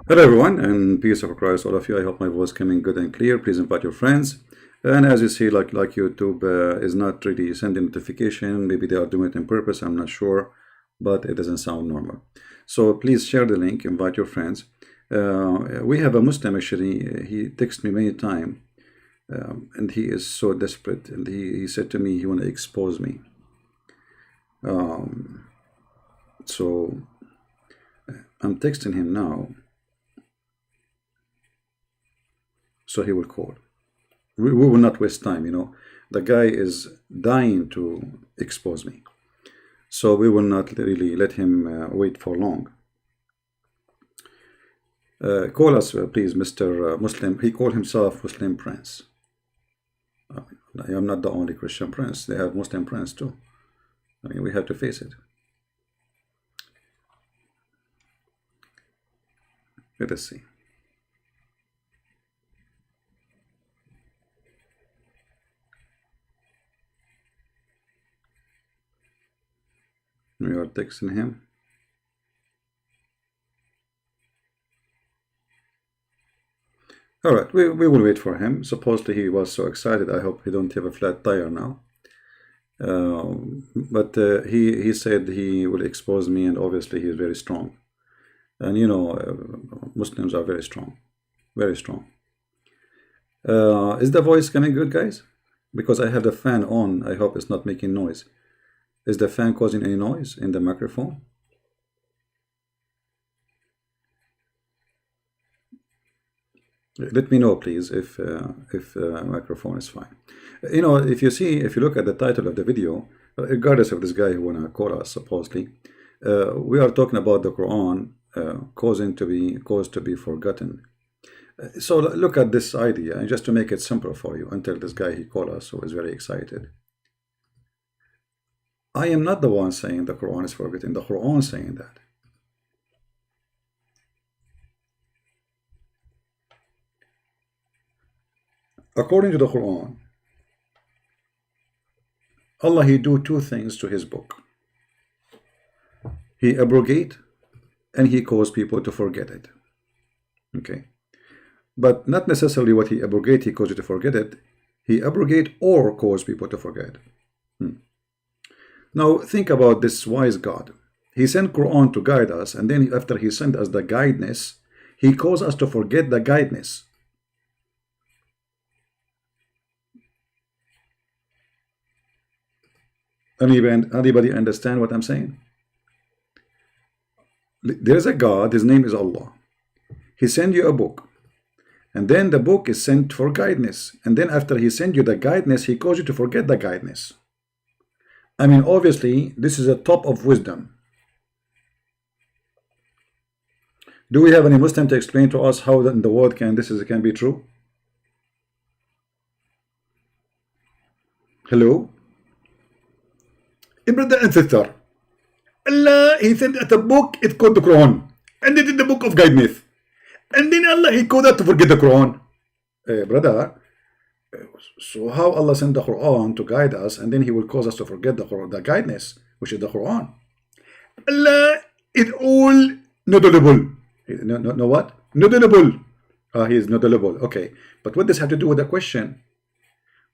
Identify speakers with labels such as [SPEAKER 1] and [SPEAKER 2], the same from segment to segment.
[SPEAKER 1] Hello everyone, and peace of Christ all of you. I hope my voice coming good and clear. Please invite your friends. And as you see, like YouTube is not really sending notification. Maybe they are doing it on purpose, I'm not sure, but it doesn't sound normal. So please share the link, invite your friends. We have a Muslim actually. He texted me many times, and he is so desperate. And he said to me he want to expose me. So I'm texting him now. So he will call. We will not waste time, you know. The guy is dying to expose me. So we will not really let him wait for long. Call us, please, Mr. Muslim. He called himself Muslim Prince. I am not the only Christian prince. They have Muslim prince too. I mean, we have to face it. Let us see. We are texting him. All right, we will wait for him. Supposedly he was so excited. I hope he don't have a flat tire now. But he said he will expose me, and obviously he is very strong. And you know, Muslims are very strong, very strong. Is the voice coming good, guys? Because I have the fan on. I hope it's not making noise. Is the fan causing any noise in the microphone? Let me know, please, if the microphone is fine. You know, if you look at the title of the video, regardless of this guy who wanna call us supposedly, we are talking about the Quran caused to be forgotten. So look at this idea, and just to make it simple for you, until this guy he called us who is very excited. I am not the one saying the Quran is forgotten. The Quran is saying that. According to the Quran, Allah he do two things to his book. He abrogate and he cause people to forget it. Okay. But not necessarily what he abrogate, he cause you to forget it. He abrogate or cause people to forget. Now think about this wise God. He sent Quran to guide us, and then after he sent us the guidance, he caused us to forget the guidance. Anybody understand what I'm saying? There's a God, his name is Allah. He sent you a book, and then the book is sent for guidance, and then after he sent you the guidance, he caused you to forget the guidance. I mean, obviously, this is a top of wisdom. Do we have any Muslim to explain to us how in the world can be true? Hello? Brother and sister, Allah, he sent us a book, it's called the Quran, and it is the book of guidance. And then Allah, he called us to forget the Quran. Brother, so how Allah sent the Quran to guide us, and then he will cause us to forget the Quran, the guidance, which is the Quran? Allah is all knowable. No what? Knowable. He is knowable. Okay, but what does this have to do with the question?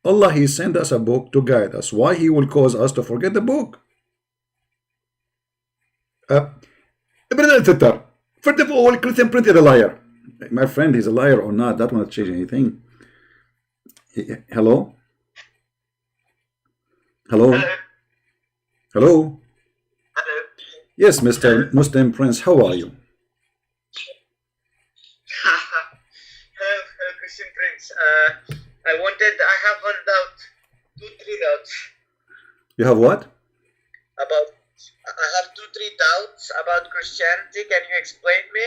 [SPEAKER 1] Allah, he sent us a book to guide us. Why he will cause us to forget the book? Brother and sister, first of all, Christian Prince is a liar. My friend, he's a liar or not, that won't change anything. Hello? Hello? Hello?
[SPEAKER 2] Hello.
[SPEAKER 1] Yes, Mr. Muslim Prince, how are you?
[SPEAKER 2] Hello, Christian Prince. I have one doubt, 2-3 doubts.
[SPEAKER 1] You have what?
[SPEAKER 2] I have 2-3 doubts about Christianity. Can you explain me?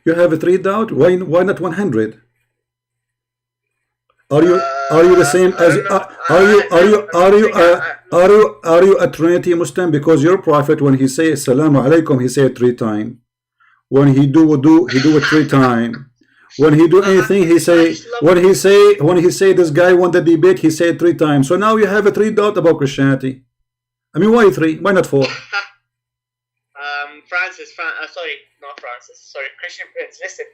[SPEAKER 1] You have a 3 doubt? Why not 100? Are you the same as are you a Trinity Muslim? Because your prophet, when he say Assalamu alaikum, he say it 3 times. When he do wudu, he do it 3 times. When he do anything, he say when he say this guy won the debate, he say it 3 times. So now you have a 3 doubt about Christianity. I mean, why 3? Why not 4?
[SPEAKER 2] sorry, not Francis. Sorry, Christian Prince. Listen.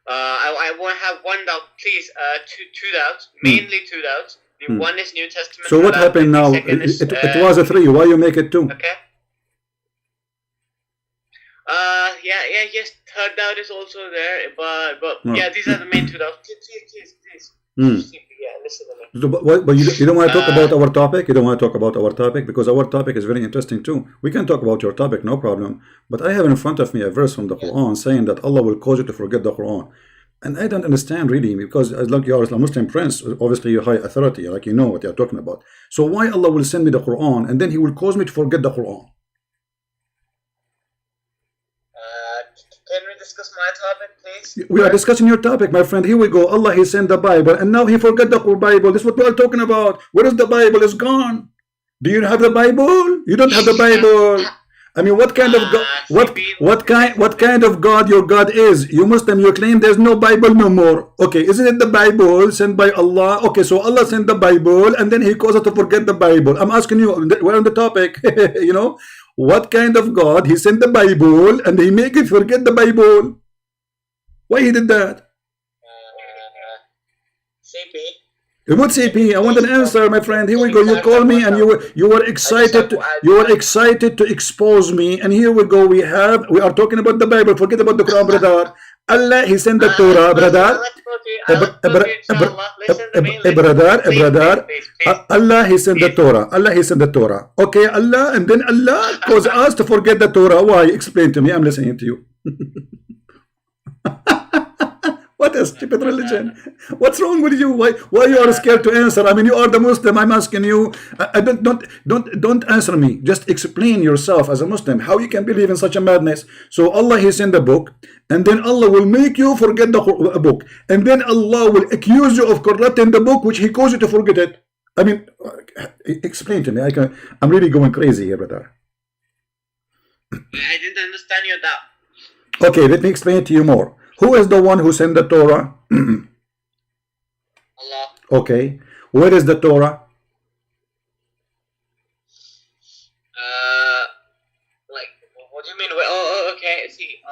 [SPEAKER 2] I want to have one doubt, please. Two doubts, mainly two doubts. The one is New Testament.
[SPEAKER 1] So what happened now? It was a 3. Why you make it 2?
[SPEAKER 2] Okay. Yes. Third doubt is also there, but yeah, these are the main two doubts. Please. Yeah, listen to me.
[SPEAKER 1] So, but you don't want to talk about our topic? You don't want to talk about our topic? Because our topic is very interesting too. We can talk about your topic, no problem. But I have in front of me a verse from the Quran saying that Allah will cause you to forget the Quran. And I don't understand really, because as like you are a Muslim prince, obviously you're high authority, like you know what you're talking about. So why Allah will send me the Quran and then He will cause me to forget the Quran?
[SPEAKER 2] Can we discuss my topic, please?
[SPEAKER 1] We are discussing your topic, my friend. Here we go. Allah, He sent the Bible, and now He forgot the Bible. This is what we are talking about. Where is the Bible? It's gone. Do you have the Bible? You don't have the Bible. I mean, what kind of God? What kind of God your God is? You Muslim, you claim there's no Bible no more. Okay, isn't it the Bible sent by Allah? Okay, so Allah sent the Bible, and then He caused us to forget the Bible. I'm asking you. We're on the topic. You know. What kind of God? He sent the Bible and He make it forget the Bible. Why He did that?
[SPEAKER 2] CP.
[SPEAKER 1] You would CP. I want an answer, my friend. Here we go. You call me and you were excited. You were excited to expose me. And here we go. We are talking about the Bible. Forget about the Quran, brother. Allah, He sent the Torah, brother. Brother. Allah, He sent the Torah. Allah, He sent the Torah. Okay, Allah, and then Allah caused us to forget the Torah. Why? Explain to me. I'm listening to you. What a stupid religion. What's wrong with you? Why you are scared to answer? I mean, you are the Muslim. I'm asking you. Don't answer me. Just explain yourself as a Muslim how you can believe in such a madness. So Allah, He sent the book, and then Allah will make you forget the book, and then Allah will accuse you of corrupting the book which He caused you to forget it. I mean, explain to me. I'm really going crazy here, brother.
[SPEAKER 2] I didn't understand your doubt.
[SPEAKER 1] Okay, let me explain it to you more. Who is the one who sent the Torah?
[SPEAKER 2] Allah.
[SPEAKER 1] Okay. Where is the Torah?
[SPEAKER 2] What do you mean? Okay. See,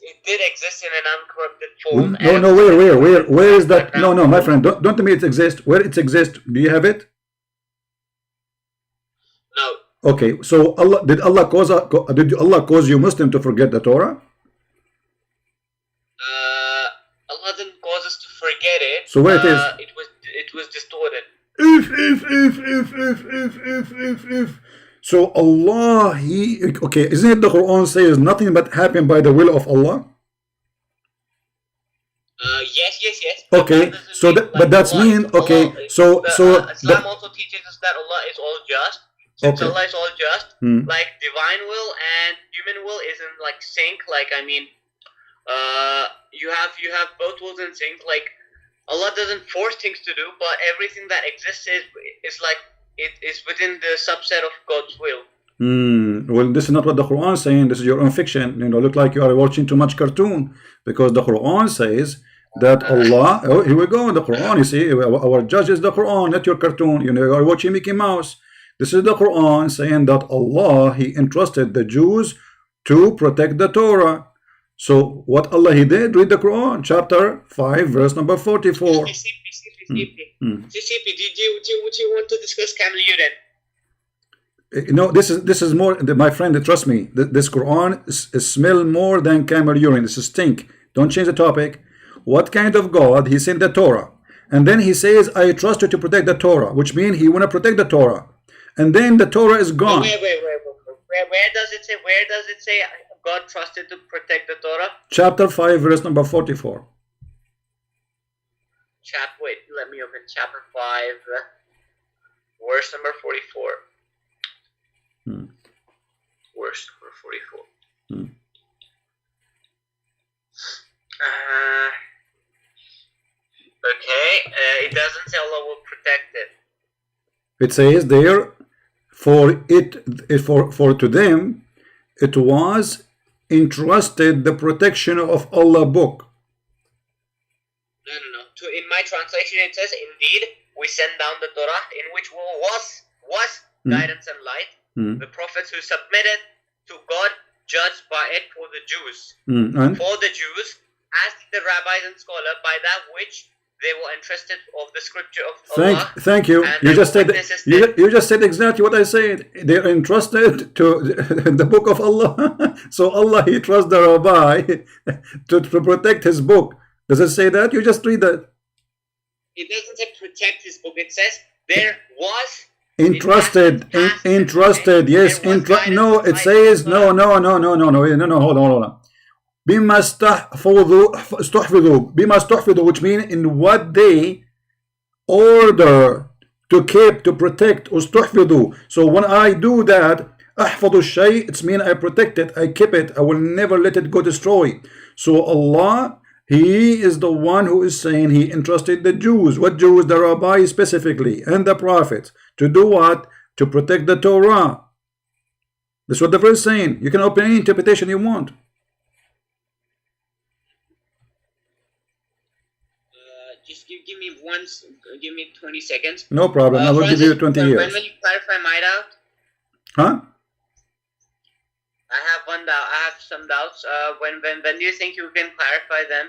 [SPEAKER 2] it did exist in an uncorrupted form.
[SPEAKER 1] No. Where is that? No, my friend. Don't tell me it exists. Where it exists? Do you have it?
[SPEAKER 2] No.
[SPEAKER 1] Okay. So did Allah cause you Muslim to forget the Torah?
[SPEAKER 2] Allah didn't cause us to forget it.
[SPEAKER 1] So where it is?
[SPEAKER 2] It was distorted.
[SPEAKER 1] If. So Allah, okay, isn't it the Quran says nothing but happened by the will of Allah?
[SPEAKER 2] Yes.
[SPEAKER 1] Okay, so but that's mean. Okay, so
[SPEAKER 2] Islam also teaches us that Allah is all just. Since
[SPEAKER 1] Okay.
[SPEAKER 2] Allah is all just, like divine will and human will isn't like sync. Like I mean, you have both wills in sync. Like Allah doesn't force things to do, but everything that exists is like it is within the subset of God's will.
[SPEAKER 1] Well, this is not what the Quran is saying. This is your own fiction. You know, look like you are watching too much cartoon, because the Quran says that Allah. Oh, here we go. The Quran. You see, our judge is the Quran, not your cartoon. You know, you are watching Mickey Mouse. This is the Quran saying that Allah, He entrusted the Jews to protect the Torah. So what Allah He did? Read the Quran, chapter 5, verse number 44.
[SPEAKER 2] CP, do you want to discuss camel urine?
[SPEAKER 1] No, this is more, my friend, trust me, this Quran smell more than camel urine. This is stink. Don't change the topic. What kind of God? He sent the Torah, and then He says, I trust you to protect the Torah, which means He want to protect the Torah, and then the Torah is gone.
[SPEAKER 2] Wait. Where does it say God trusted to protect the Torah?
[SPEAKER 1] Chapter 5, verse number 44.
[SPEAKER 2] Wait, let me open chapter 5, verse number 44. Verse number 44. Okay, it doesn't say Allah will protect it.
[SPEAKER 1] It says there, for to them, it was entrusted the protection of Allah book.
[SPEAKER 2] No. In my translation, it says, indeed, we sent down the Torah, in which was guidance and light, the prophets who submitted to God judged by it for the Jews.
[SPEAKER 1] And
[SPEAKER 2] For the Jews, as the rabbis and scholars, by that which they were interested of the scripture of Allah.
[SPEAKER 1] thank you.
[SPEAKER 2] And
[SPEAKER 1] You just said
[SPEAKER 2] witnesses
[SPEAKER 1] you just said exactly what I said. They're entrusted to the book of Allah. So Allah, he trusts the rabbi to protect his book. Does it say that? You just read that.
[SPEAKER 2] It doesn't say protect his book. It says there was
[SPEAKER 1] Entrusted,
[SPEAKER 2] past
[SPEAKER 1] entrusted, yes,
[SPEAKER 2] there was guidance
[SPEAKER 1] no, it
[SPEAKER 2] by
[SPEAKER 1] says
[SPEAKER 2] Allah.
[SPEAKER 1] no, hold on. بما استحفظوا بما استحفظوا, which means in what they order to keep, to protect. استحفظوا. So when I do that, أحفظ الشيء, it's mean I protect it, I keep it, I will never let it go destroy. So Allah, he is the one who is saying he entrusted the Jews. What Jews? The rabbi specifically and the prophets. To do what? To protect the Torah. That's what the verse is saying. You can open any interpretation you want.
[SPEAKER 2] Just give me give me 20 seconds.
[SPEAKER 1] No problem. I will give you 20 years.
[SPEAKER 2] When will you clarify my doubt?
[SPEAKER 1] Huh?
[SPEAKER 2] I have one doubt. I have some doubts. When do you think you can clarify them?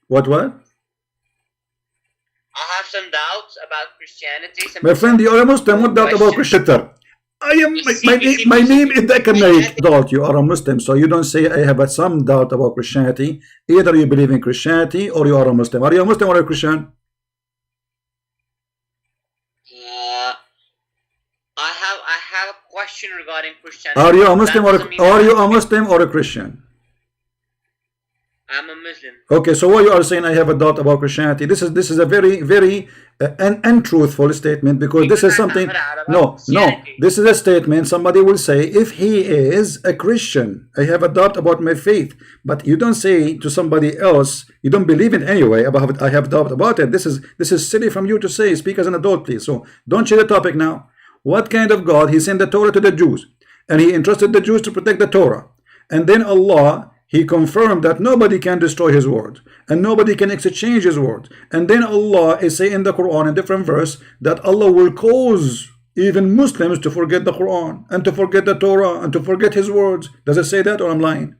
[SPEAKER 1] What?
[SPEAKER 2] I have some doubts about Christianity.
[SPEAKER 1] My friend, you are a Muslim. What doubt about Christianity? I am. My name is Dakanate. Doubt. You are a Muslim, so you don't say I have some doubt about Christianity. Either you believe in Christianity or you are a Muslim. Are you a Muslim or a Christian?
[SPEAKER 2] I have a question regarding Christianity.
[SPEAKER 1] Are you a Muslim or a Christian?
[SPEAKER 2] I'm a Muslim.
[SPEAKER 1] Okay, so what you are saying, I have a doubt about Christianity. This is a very untruthful statement, because this is something. No, this is a statement somebody will say if he is a Christian. I have a doubt about my faith, but you don't say to somebody else you don't believe it anyway about I have doubt about it. This is silly from you to say. Speak as an adult, please. So don't change the topic now. What kind of God? He sent the Torah to the Jews, and he entrusted the Jews to protect the Torah, and then Allah, he confirmed that nobody can destroy his word and nobody can exchange his word. And then Allah is saying in the Quran, in different verse, that Allah will cause even Muslims to forget the Quran and to forget the Torah and to forget his words. Does it say that, or I'm lying?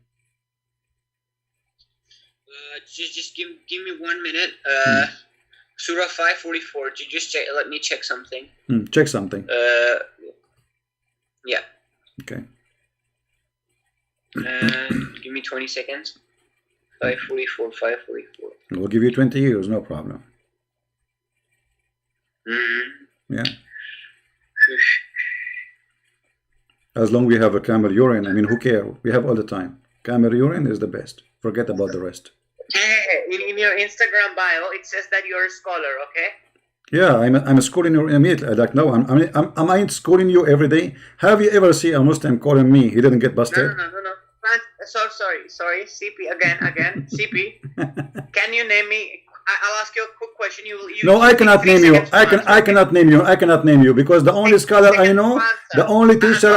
[SPEAKER 2] Just give me 1 minute. Surah 544. Just check. Let me check something.
[SPEAKER 1] Check something.
[SPEAKER 2] Yeah.
[SPEAKER 1] Okay.
[SPEAKER 2] Give me 20 seconds. 544.
[SPEAKER 1] We'll give you 20 years, no problem. Yeah. As long as we have a camel urine, I mean, who cares? We have all the time. Camel urine is the best. Forget about the rest.
[SPEAKER 2] In your Instagram bio, it says that you're a scholar, okay?
[SPEAKER 1] Yeah, I'm schooling you immediately. Like, no, am I schooling you every day? Have you ever seen a Muslim calling me? He didn't get busted.
[SPEAKER 2] No. Sorry. CP again. CP. Can you name me? I'll ask you a quick question.
[SPEAKER 1] No, I cannot name you. I cannot name you. I cannot name you, because the only scholar I know, the only teacher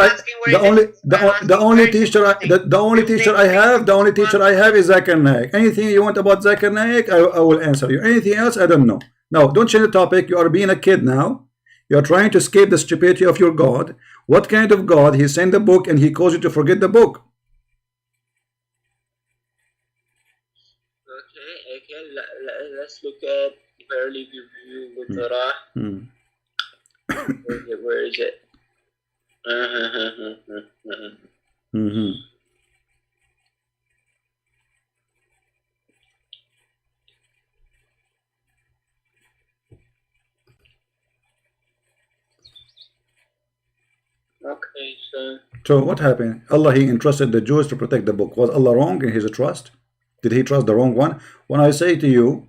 [SPEAKER 1] I have is Zakir Naik. Anything you want about Zakir Naik, I will answer you. Anything else, I don't know. Now, don't change the topic. You are being a kid now. You are trying to escape the stupidity of your God. What kind of God? He sent the book and he caused you to forget the book.
[SPEAKER 2] Okay. Let's look at early review with Torah. Where is it? Okay, so
[SPEAKER 1] what happened? Allah, he entrusted the Jews to protect the book. Was Allah wrong in his trust? Did he trust the wrong one? When I say to you,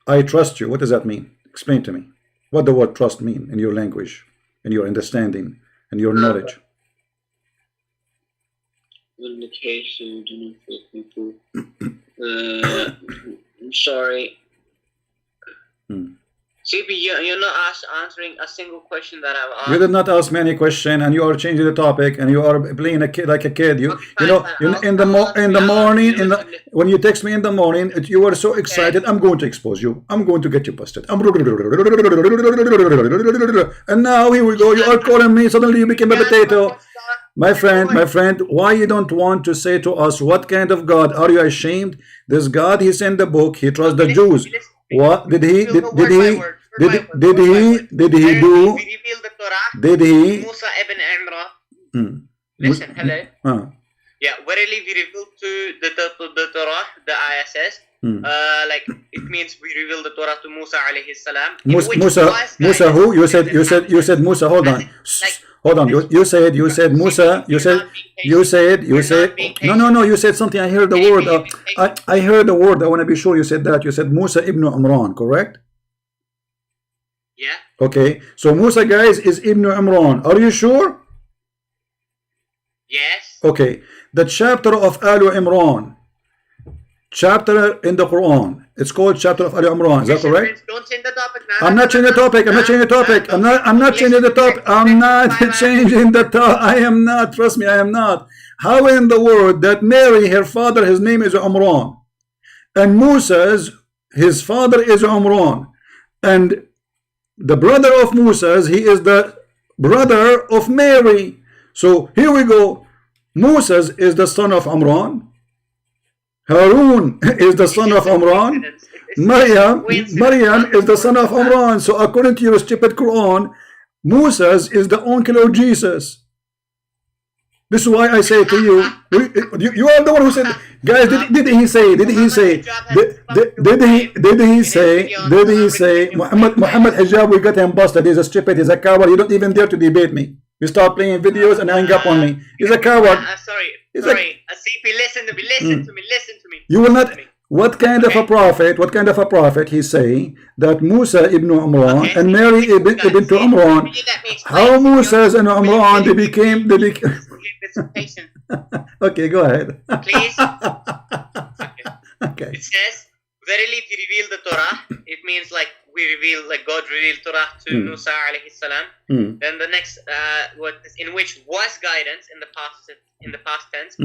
[SPEAKER 1] I trust you, what does that mean? Explain to me. What the word trust mean in your language, in your understanding, in your knowledge?
[SPEAKER 2] In the case you do not feel people. I'm sorry. CP, you're not answering a single question that I've asked.
[SPEAKER 1] You did not ask me any question, and you are changing the topic, and you are playing a kid like a kid. You know, in the morning, when you text me in the morning, you were so excited. I'm going to expose you. I'm going to get you busted. And now here we go. You are calling me. Suddenly you became a potato. My friend, why you don't want to say to us what kind of God? Are you ashamed? This God, he sent the book. He trusts the Jews. What did he do? Did he?
[SPEAKER 2] Musa ibn Imran. Listen, hello. Yeah, verily we revealed to the Torah, the ayah says, like it means we revealed the Torah to Musa alayhi salam.
[SPEAKER 1] Musa who? You said Musa. Hold on. Hold on. You said Musa. You said. No. You said something. I heard the word. I heard the word. I want to be sure you said that. You said Musa ibn Imran, correct?
[SPEAKER 2] Yeah.
[SPEAKER 1] Okay. So Musa, guys, is Ibn Imran. Are you sure?
[SPEAKER 2] Yes.
[SPEAKER 1] Okay. The chapter of Al Imran. Chapter in the Quran. It's called chapter of Al Imran. Is that correct?
[SPEAKER 2] Don't change the topic now.
[SPEAKER 1] I'm not changing the topic. I'm not changing the topic. I'm not changing the topic. I'm not changing the topic. I am not. Trust me, I am not. How in the world that Mary, her father, his name is Imran, and Musa's, his father is Imran, and the brother of Musa's, he is the brother of Mary. So here we go. Musa's is the son of Imran. Harun is the son of Imran. Maryam is the son of Imran. So according to your stupid Quran, Musa's is the uncle of Jesus. This is why I say to you, you are the one who said, guys, did he say Mohammed Hijab, we got him busted, he's a stupid, he's a coward, you don't even dare to debate me. You start playing videos and hang up on me. He's a coward.
[SPEAKER 2] Sorry. CP, listen to me.
[SPEAKER 1] You will not. What kind of a prophet he say that Musa ibn Imran and Mary ibn to Imran? How Musa and Imran they became. Okay, go ahead.
[SPEAKER 2] Please.
[SPEAKER 1] Okay.
[SPEAKER 2] It says, verily we reveal the Torah. It means like we reveal, like God revealed Torah to Musa alayhi salam. Then the next, in which was guidance in the past tense.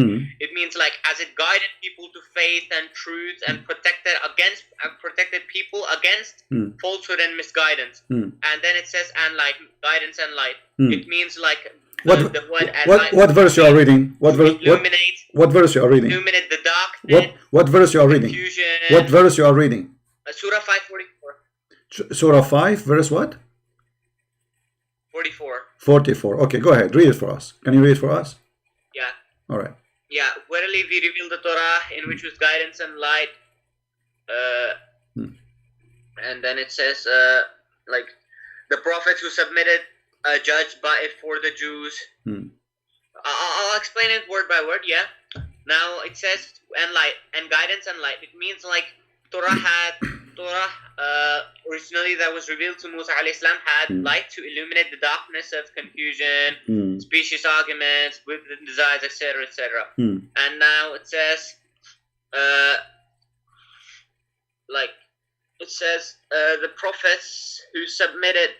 [SPEAKER 2] It means like as it guided people to faith and truth and protected people against falsehood and misguidance. And then it says and light, guidance and light. It means like
[SPEAKER 1] what verse you are reading? What verse you are reading?
[SPEAKER 2] Illuminate the darkness.
[SPEAKER 1] What verse you are reading?
[SPEAKER 2] Confusion.
[SPEAKER 1] What verse you are reading?
[SPEAKER 2] Surah 544.
[SPEAKER 1] Surah 5, verse what? 44. Okay, go ahead. Read it for us. Can you read it for us?
[SPEAKER 2] Yeah.
[SPEAKER 1] All right.
[SPEAKER 2] Yeah. Verily we revealed the Torah in which was guidance and light. And then it says, like, the prophets who submitted a judge by it for the Jews. I'll explain it word by word, yeah. Now it says and light and guidance and light. It means like Torah originally that was revealed to Musa alayhi salam had light to illuminate the darkness of confusion, specious arguments, wicked desires, etc., etc. And now it says, the prophets who submitted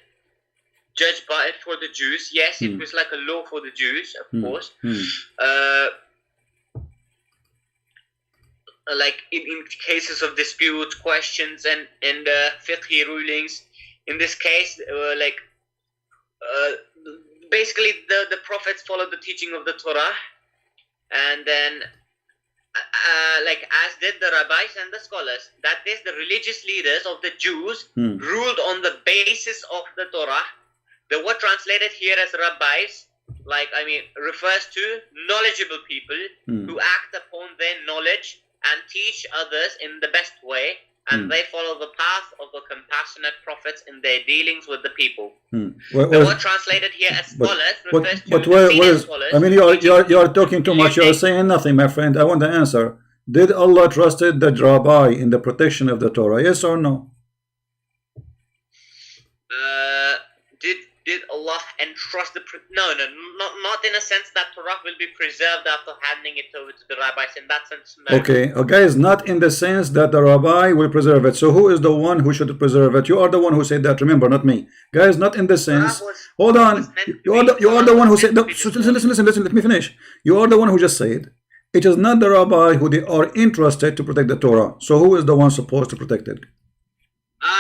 [SPEAKER 2] judged by it for the Jews. Yes, it was like a law for the Jews, of course. Like in cases of dispute, questions, and fiqh rulings. In this case, basically the prophets followed the teaching of the Torah, and then as did the rabbis and the scholars. That is, the religious leaders of the Jews ruled on the basis of the Torah. The word translated here as rabbis, refers to knowledgeable people who act upon their knowledge and teach others in the best way, and they follow the path of the compassionate prophets in their dealings with the people. The word translated here as scholars refers to senior scholars.
[SPEAKER 1] I mean, you are talking too much. You are saying nothing, my friend. I want the answer. Did Allah trusted the rabbi in the protection of the Torah? Yes or no?
[SPEAKER 2] did Allah entrust the not in a sense that Torah will be preserved after handing it over to the rabbis. In that sense, no.
[SPEAKER 1] Okay, guys, not in the sense that the rabbi will preserve it. So who is the one who should preserve it? You are the one who said that. Remember, not me, guys. Not in the sense. Hold on. You are the one who said. Listen. Let me finish. You are the one who just said it is not the rabbi who they are entrusted to protect the Torah. So who is the one supposed to protect it?
[SPEAKER 2] No.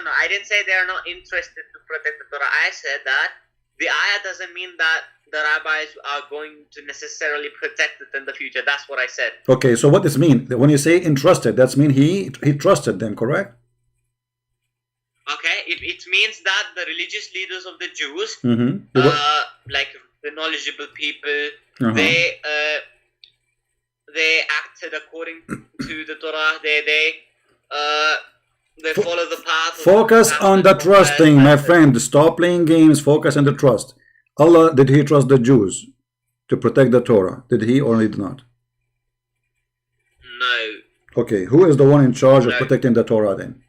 [SPEAKER 2] I didn't say they are not interested to protect the Torah. I said that the ayah doesn't mean that the rabbis are going to necessarily protect it in the future. That's what I said.
[SPEAKER 1] Okay, so what does it mean? When you say entrusted, that's mean he trusted them, correct?
[SPEAKER 2] Okay, it means that the religious leaders of the Jews, like the knowledgeable people, they acted according to the Torah. They follow the path.
[SPEAKER 1] Focus on the trusting, my friend. Stop playing games. Focus on the trust. Allah, did he trust the Jews to protect the Torah? Did he or did not?
[SPEAKER 2] No.
[SPEAKER 1] Okay, who is the one in charge of protecting the Torah then?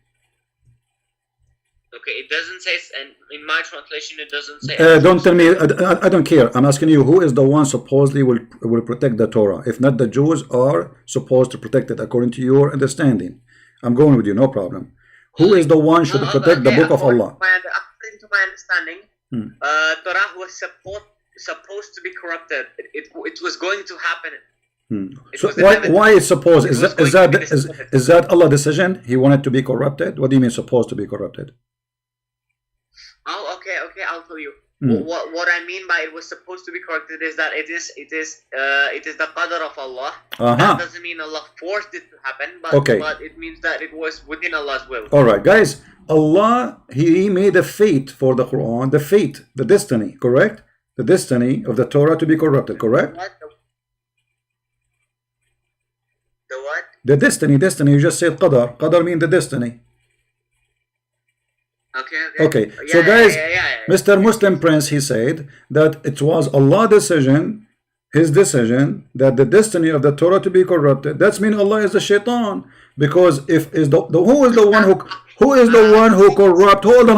[SPEAKER 2] Okay, it doesn't say, and in my translation it doesn't say.
[SPEAKER 1] Don't tell me, I don't care. I'm asking you, who is the one supposedly will protect the Torah? If not the Jews are supposed to protect it according to your understanding. I'm going with you, no problem. Who is the one should protect the book of Allah?
[SPEAKER 2] According to my understanding, Torah was supposed to be corrupted. It was going to happen.
[SPEAKER 1] So why is supposed? Is that Allah's decision? He wanted to be corrupted? What do you mean supposed to be corrupted?
[SPEAKER 2] Oh, okay, I'll tell you. What I mean by it was supposed to be corrected is that it is the qadr of Allah. That doesn't mean Allah forced it to happen, but it means that it was within Allah's will.
[SPEAKER 1] Alright, guys, Allah, he made a fate for the Quran, the destiny, correct? The destiny of the Torah to be corrupted, correct?
[SPEAKER 2] The what?
[SPEAKER 1] The destiny, you just said qadar means the destiny. Okay. So guys, Mr. Muslim Prince, he said that it was Allah's decision, his decision, that the destiny of the Torah to be corrupted. That's mean Allah is the shaitan, because who is the one who corrupt? Hold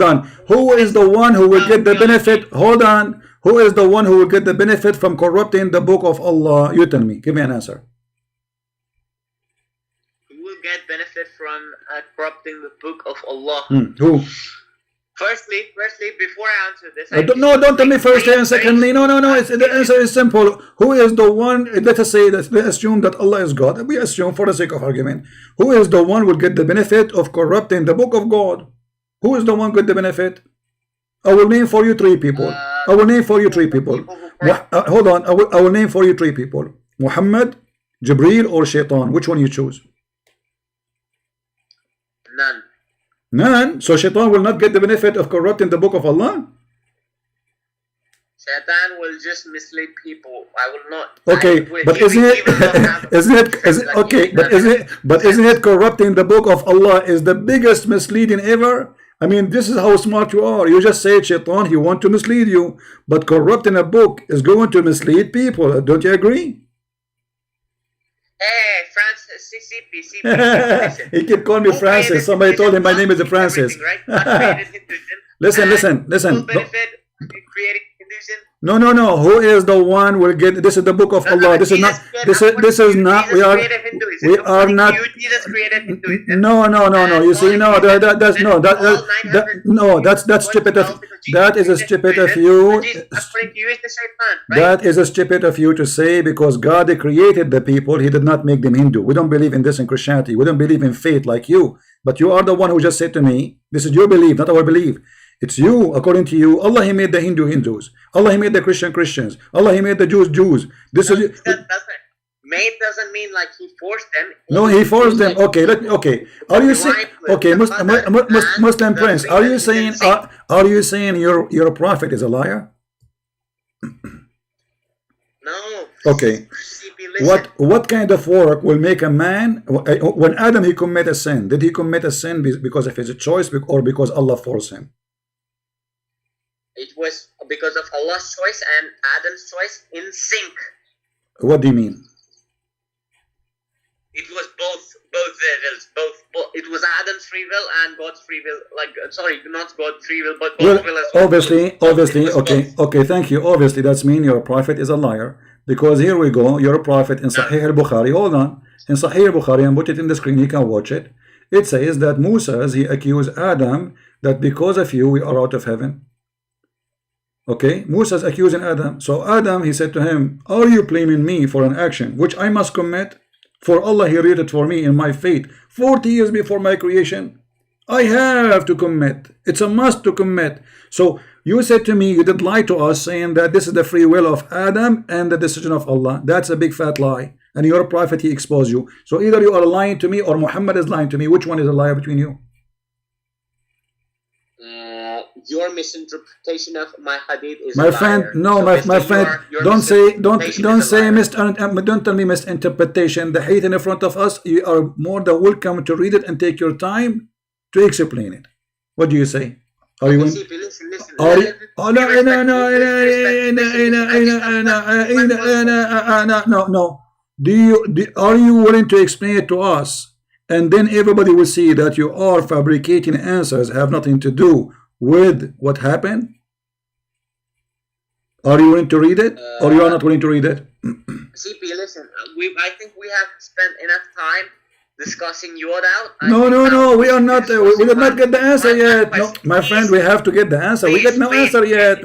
[SPEAKER 1] on. Who is the one who will get the benefit? Hold on. Who is the one who will get the benefit from corrupting the book of Allah? You tell me. Give me an answer.
[SPEAKER 2] Get benefit from corrupting the book of Allah.
[SPEAKER 1] Who?
[SPEAKER 2] Firstly, before I answer this,
[SPEAKER 1] don't tell me first and secondly. No. The answer is simple. Who is the one? Let us say that let's assume that Allah is God. We assume for the sake of argument. Who is the one will get the benefit of corrupting the book of God? Who is the one get the benefit? I will name for you three people. Hold on. I will name for you three people: Mohammed, Jibreel, or Shaitan. Which one you choose? None. So Shaitan will not get the benefit of corrupting the book of Allah?
[SPEAKER 2] Shaitan will just mislead people. I will not.
[SPEAKER 1] Okay, but isn't it corrupting the book of Allah is the biggest misleading ever? I mean, this is how smart you are. You just say Shaitan, he want to mislead you, but corrupting a book is going to mislead people. Don't you agree?
[SPEAKER 2] Hey, Francis, CP.
[SPEAKER 1] He kept calling me Francis. Somebody told him my name is Francis. Listen. No. Who is the one will get? This is the book of Allah. This is not. We are not. No. You see, that's stupid of. That is a stupid of you. That is a stupid of you to say, because God created the people. He did not make them Hindu. We don't believe in this in Christianity. We don't believe in faith like you. But you are the one who just said to me, this is your belief, not our belief. It's you, according to you. Allah, he made the Hindus. Allah, he made the Christians. Allah, he made the Jews. This is.
[SPEAKER 2] Made doesn't mean like he forced them.
[SPEAKER 1] No, he forced them. Okay. Are you saying? Okay, Muslim Prince. Are you saying your prophet is a liar?
[SPEAKER 2] No.
[SPEAKER 1] Okay. What kind of work will make a man? When Adam he commit a sin, did he commit a sin because of his choice or because Allah forced him?
[SPEAKER 2] It was because of Allah's choice and Adam's choice in sync.
[SPEAKER 1] What do you mean?
[SPEAKER 2] It was both their wills. It was Adam's free will and God's free will. Like, sorry, not God's free will, but
[SPEAKER 1] Well,
[SPEAKER 2] God's will as well.
[SPEAKER 1] obviously, okay, thank you. Obviously, that's mean your prophet is a liar. Because here we go, your prophet in Sahih al-Bukhari, hold on. In Sahih al-Bukhari, and put it in the screen, you can watch it. It says that Musa, he accused Adam that because of you, we are out of heaven. Okay, Musa's accusing Adam. So Adam, he said to him, are you blaming me for an action which I must commit? For Allah, he wrote it for me in my fate 40 years before my creation. I have to commit. It's a must to commit. So you said to me, you did lie to us, saying that this is the free will of Adam and the decision of Allah. That's a big fat lie. And your prophet, he exposed you. So either you are lying to me or Muhammad is lying to me. Which one is a liar between you?
[SPEAKER 2] Your misinterpretation of my hadith is
[SPEAKER 1] my
[SPEAKER 2] a
[SPEAKER 1] friend.
[SPEAKER 2] liar.
[SPEAKER 1] No,
[SPEAKER 2] So
[SPEAKER 1] my friend.
[SPEAKER 2] your
[SPEAKER 1] Don't say
[SPEAKER 2] misinterpretation
[SPEAKER 1] don't tell me misinterpretation. The hadith in front of us. You are more than welcome to read it and take your time to explain it. What do you say? Are you?
[SPEAKER 2] Listen.
[SPEAKER 1] Are you? Oh no. Are you willing to explain it to us? And then everybody will see that you are fabricating answers have nothing to do with what happened. Are you willing to read it, or you are not willing to read it?
[SPEAKER 2] CP, listen. I think we have spent enough time discussing your doubt.
[SPEAKER 1] No. We are not. We did not get the answer yet. No, my friend, we have to get the answer. We get no answer yet.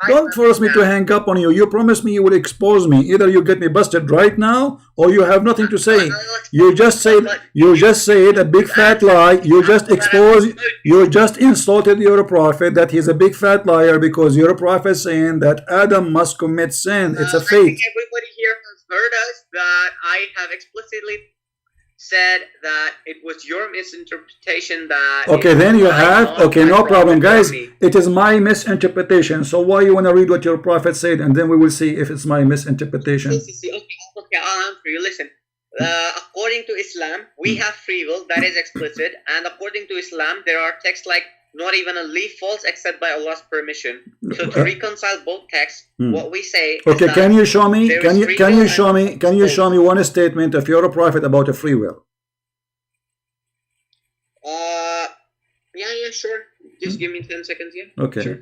[SPEAKER 1] Don't force me to hang up on you. You promised me you would expose me. Either you get me busted right now, or you have nothing to say. You just said a big fat lie. You just exposed. You just insulted your prophet that he's a big fat liar because your prophet saying that Adam must commit sin. It's a fate.
[SPEAKER 2] I think everybody here has heard us that I have explicitly said that it was your misinterpretation that.
[SPEAKER 1] Okay, then you have. Okay, no problem, guys. It is my misinterpretation. So why you want to read what your prophet said, and then we will see if it's my misinterpretation.
[SPEAKER 2] Okay, I'll answer you. Listen, according to Islam, we have free will that is explicit, and according to Islam, there are texts like not even a leaf falls except by Allah's permission. So to reconcile both texts, what we say.
[SPEAKER 1] Okay, can you show me? Can you show me one statement of your prophet about a free will?
[SPEAKER 2] Yeah, sure. Just give me 10 seconds here.
[SPEAKER 1] Okay.
[SPEAKER 2] Sure.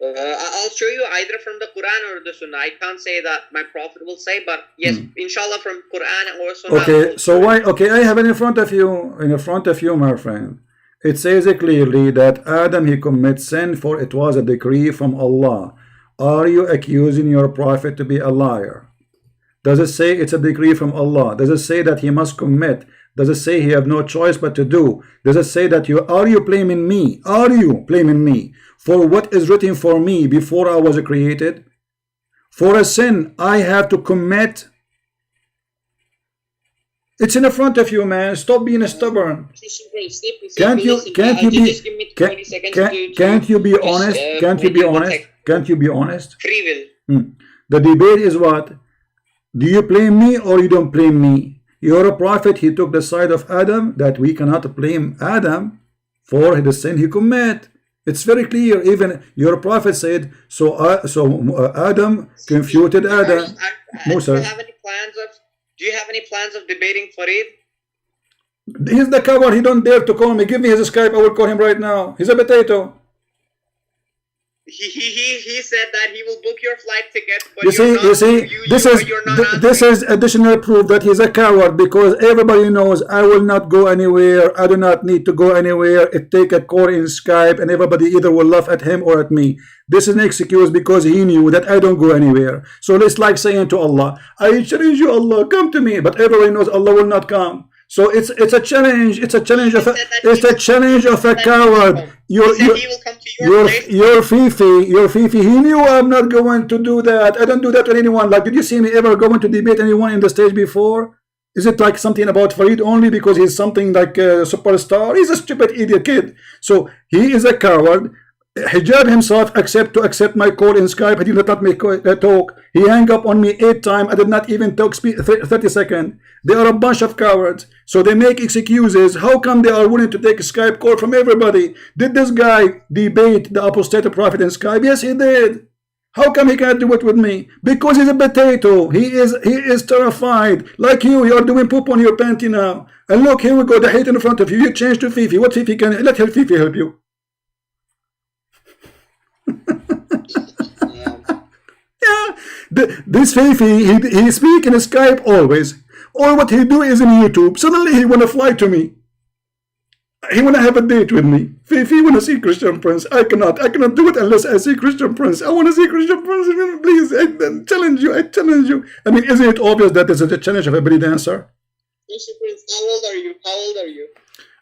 [SPEAKER 2] I'll show you either from the Quran or the Sunnah. I can't say that my prophet will say, but yes, inshallah, from Quran or Sunnah.
[SPEAKER 1] Okay, so why? Okay, I have it in front of you, my friend. It says clearly that Adam, he commits sin, for it was a decree from Allah. Are you accusing your prophet to be a liar? Does it say it's a decree from Allah? Does it say that he must commit? Does it say he have no choice but to do? Does it say that are you blaming me? Are you blaming me for what is written for me before I was created? For a sin I have to commit. It's in front of you, man. Stop being stubborn. Can't you be honest? Can't you be honest?
[SPEAKER 2] Free will.
[SPEAKER 1] The debate is what? Do you blame me or you don't blame me? You're a prophet. He took the side of Adam that we cannot blame Adam for the sin he commit. It's very clear. Even your prophet said so. Adam confuted Adam. Musa.
[SPEAKER 2] Do you have any plans of debating Farid?
[SPEAKER 1] He's the coward. He don't dare to call me. Give me his Skype. I will call him right now. He's a potato.
[SPEAKER 2] He said that he will book your flight ticket. But
[SPEAKER 1] you see, this is additional proof that he's a coward, because everybody knows I will not go anywhere. I do not need to go anywhere. It take a call in Skype, and everybody either will laugh at him or at me. This is an excuse because he knew that I don't go anywhere. So it's like saying to Allah, I challenge you, Allah, come to me. But everybody knows Allah will not come. So it's a challenge. It's a challenge of a coward. Your Fifi, he knew I'm not going to do that. I don't do that to anyone. Like, did you see me ever going to debate anyone in the stage before? Is it like something about Farid only because he's something like a superstar? He's a stupid idiot kid. So he is a coward. Hijab himself accept my call in Skype. He did not let me talk. He hung up on me 8 times. I did not even talk 30 seconds. They are a bunch of cowards. So they make excuses. How come they are willing to take a Skype call from everybody? Did this guy debate the apostate prophet in Skype? Yes, he did. How come he can't do it with me? Because he's a potato. He is terrified. Like you are doing poop on your panty now. And look, here we go, the hate in front of you. You change to Fifi. What Fifi can let Fifi help you? Yeah. This Fifi, he speak in Skype always. Or what he do is in YouTube. Suddenly he wanna fly to me. He wanna have a date with me. Fifi wanna see Christian Prince. I cannot do it unless I see Christian Prince. I wanna see Christian Prince. Please, I challenge you. I mean, isn't it obvious that this is a challenge of every dancer?
[SPEAKER 2] Christian Prince, how old are you?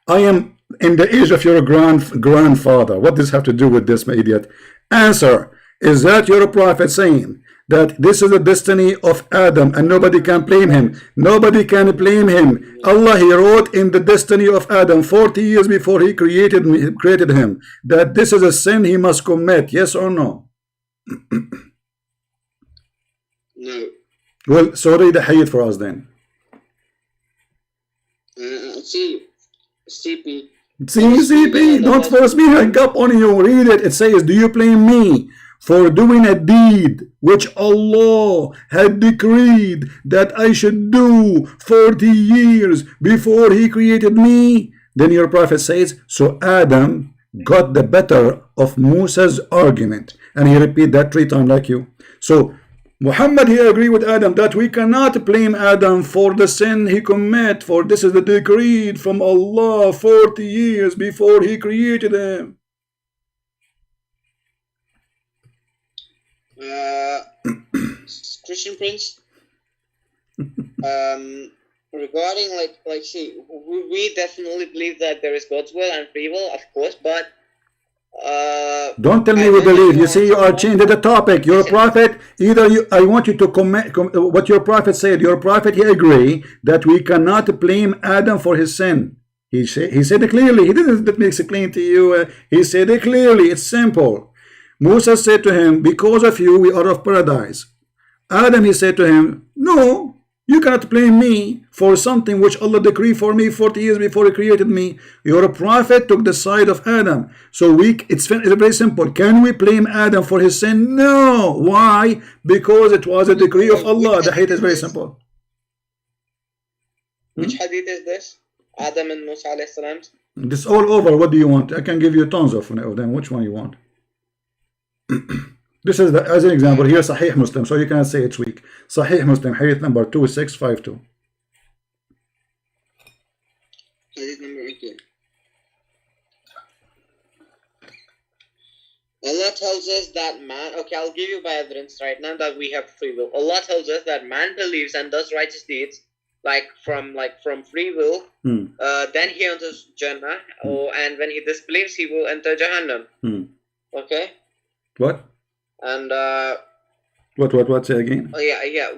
[SPEAKER 1] I am in the age of your grandfather. What does this have to do with this, my idiot? Answer. Is that your prophet saying that this is the destiny of Adam and nobody can blame him? Nobody can blame him. Allah, he wrote in the destiny of Adam 40 years before he created him that this is a sin he must commit. Yes or no?
[SPEAKER 2] No.
[SPEAKER 1] Well, so read the hadith for us then. CP, don't force me to hang up on you. Read it. It says, do you blame me for doing a deed which Allah had decreed that I should do 40 years before he created me? Then your prophet says, so Adam got the better of Musa's argument. And he repeat that 3 times like you. So Muhammad, he agreed with Adam that we cannot blame Adam for the sin he commit, for this is the decree from Allah 40 years before he created him.
[SPEAKER 2] Christian Prince, regarding see, we definitely believe that there is God's will and free will, of course, but
[SPEAKER 1] don't tell me we believe. You see, you are changing the topic. Your prophet, I want you to comment what your prophet said. Your prophet, he agreed that we cannot blame Adam for his sin. He said it clearly. He didn't make it clean to you. He said it clearly. It's simple. Musa said to him, because of you, we are of paradise. Adam, he said to him, no, you cannot blame me for something which Allah decreed for me 40 years before he created me. Your prophet took the side of Adam. So it's very simple. Can we blame Adam for his sin? No. Why? Because it was a decree of Allah. The hadith is very simple.
[SPEAKER 2] Which hadith is this? Adam and Musa alayhi salam?
[SPEAKER 1] This is all over. What do you want? I can give you tons of them. Which one you want? This is as an example here, Sahih Muslim, so you cannot say it's weak. Sahih Muslim, hadith number 2652.
[SPEAKER 2] Hadith number 18. Allah tells us that man, okay, I'll give you by evidence right now that we have free will. Allah tells us that man believes and does righteous deeds from free will, then he enters Jannah, and when he disbelieves, he will enter Jahannam. Okay?
[SPEAKER 1] What?
[SPEAKER 2] And
[SPEAKER 1] what say again?
[SPEAKER 2] Oh yeah.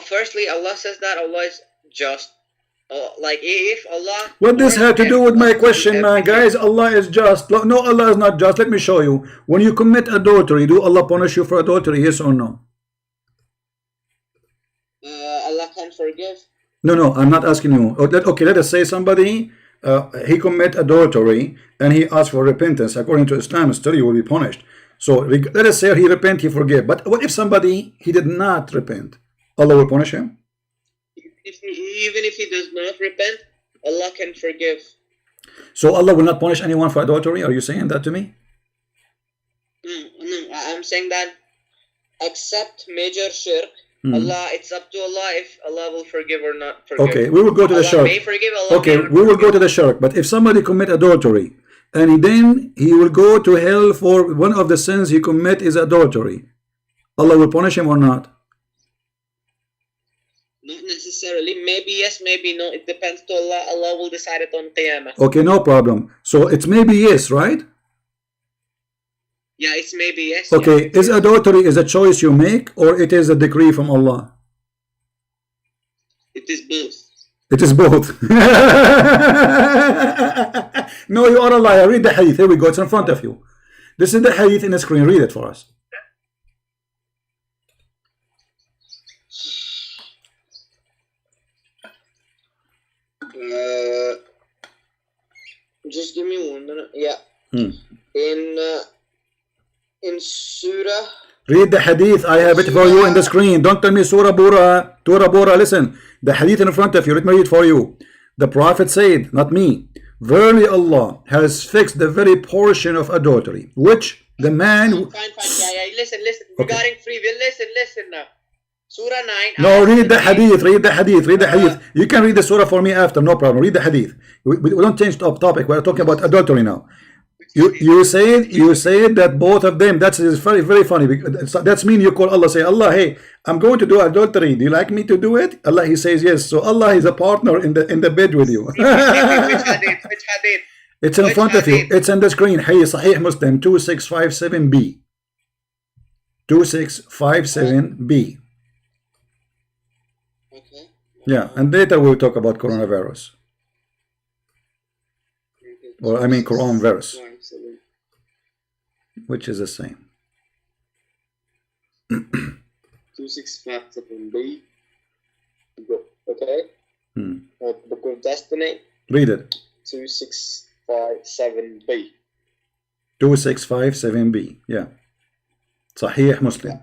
[SPEAKER 2] Firstly, Allah says that Allah is just. If Allah.
[SPEAKER 1] What this had to do with my question, man? Guys, Allah is just. No, Allah is not just. Let me show you. When you commit adultery, do Allah punish you for adultery? Yes or no?
[SPEAKER 2] Allah can forgive.
[SPEAKER 1] No, I'm not asking you. Okay, let us say somebody he commit adultery and he asks for repentance. According to Islam, still he will be punished. So let us say he repent, he forgive. But what if somebody he did not repent? Allah will punish him.
[SPEAKER 2] Even if he does not repent, Allah can forgive.
[SPEAKER 1] So Allah will not punish anyone for adultery. Are you saying that to me?
[SPEAKER 2] No. I'm saying that except major shirk, Allah, it's up to Allah if Allah will forgive or not forgive.
[SPEAKER 1] Okay, we will go to the shirk.
[SPEAKER 2] May forgive, Allah
[SPEAKER 1] okay, we will go to the shirk. But if somebody commit adultery, and then he will go to hell for one of the sins he commit is adultery, Allah will punish him or not?
[SPEAKER 2] Not necessarily. Maybe yes, maybe no. It depends to Allah. Allah will decide it on Qiyamah.
[SPEAKER 1] Okay, no problem. So it's maybe yes, right?
[SPEAKER 2] Yeah, it's maybe yes.
[SPEAKER 1] Okay, is adultery is a choice you make or it is a decree from Allah?
[SPEAKER 2] It is both.
[SPEAKER 1] It is both. No, you are a liar. Read the hadith. Here we go. It's in front of you. This is the hadith in the screen. Read it for us.
[SPEAKER 2] Just give me 1 minute. Yeah. In in Surah.
[SPEAKER 1] Read the hadith. I have it for you in the screen. Don't tell me Surah Bura. Surah Bura. Listen. The hadith in front of you. Let me read for you. The Prophet said, not me, verily Allah has fixed the very portion of adultery, which the man...
[SPEAKER 2] Fine. Yeah. Listen. Okay. Regarding free will, listen now. Surah 9.
[SPEAKER 1] No, read the hadith. Read the hadith. You can read the surah for me after. No problem. Read the hadith. We don't change the topic. We're talking about adultery now. You said that both of them. That's very, very funny. That's mean you call Allah, say, Allah, hey, I'm going to do adultery. Do you like me to do it? Allah, he says yes. So Allah is a partner in the bed with you.
[SPEAKER 2] Which hadith?
[SPEAKER 1] It's in front of you. It's on the screen. Hey, Sahih Muslim 2657b. 2657b.
[SPEAKER 2] Okay.
[SPEAKER 1] Yeah, and later we'll talk about coronavirus. Or I mean coronavirus, which is the same.
[SPEAKER 2] 2657b. Okay. Book of Destiny.
[SPEAKER 1] Read it.
[SPEAKER 2] 2657b.
[SPEAKER 1] 2657b. Yeah. Sahih Muslim.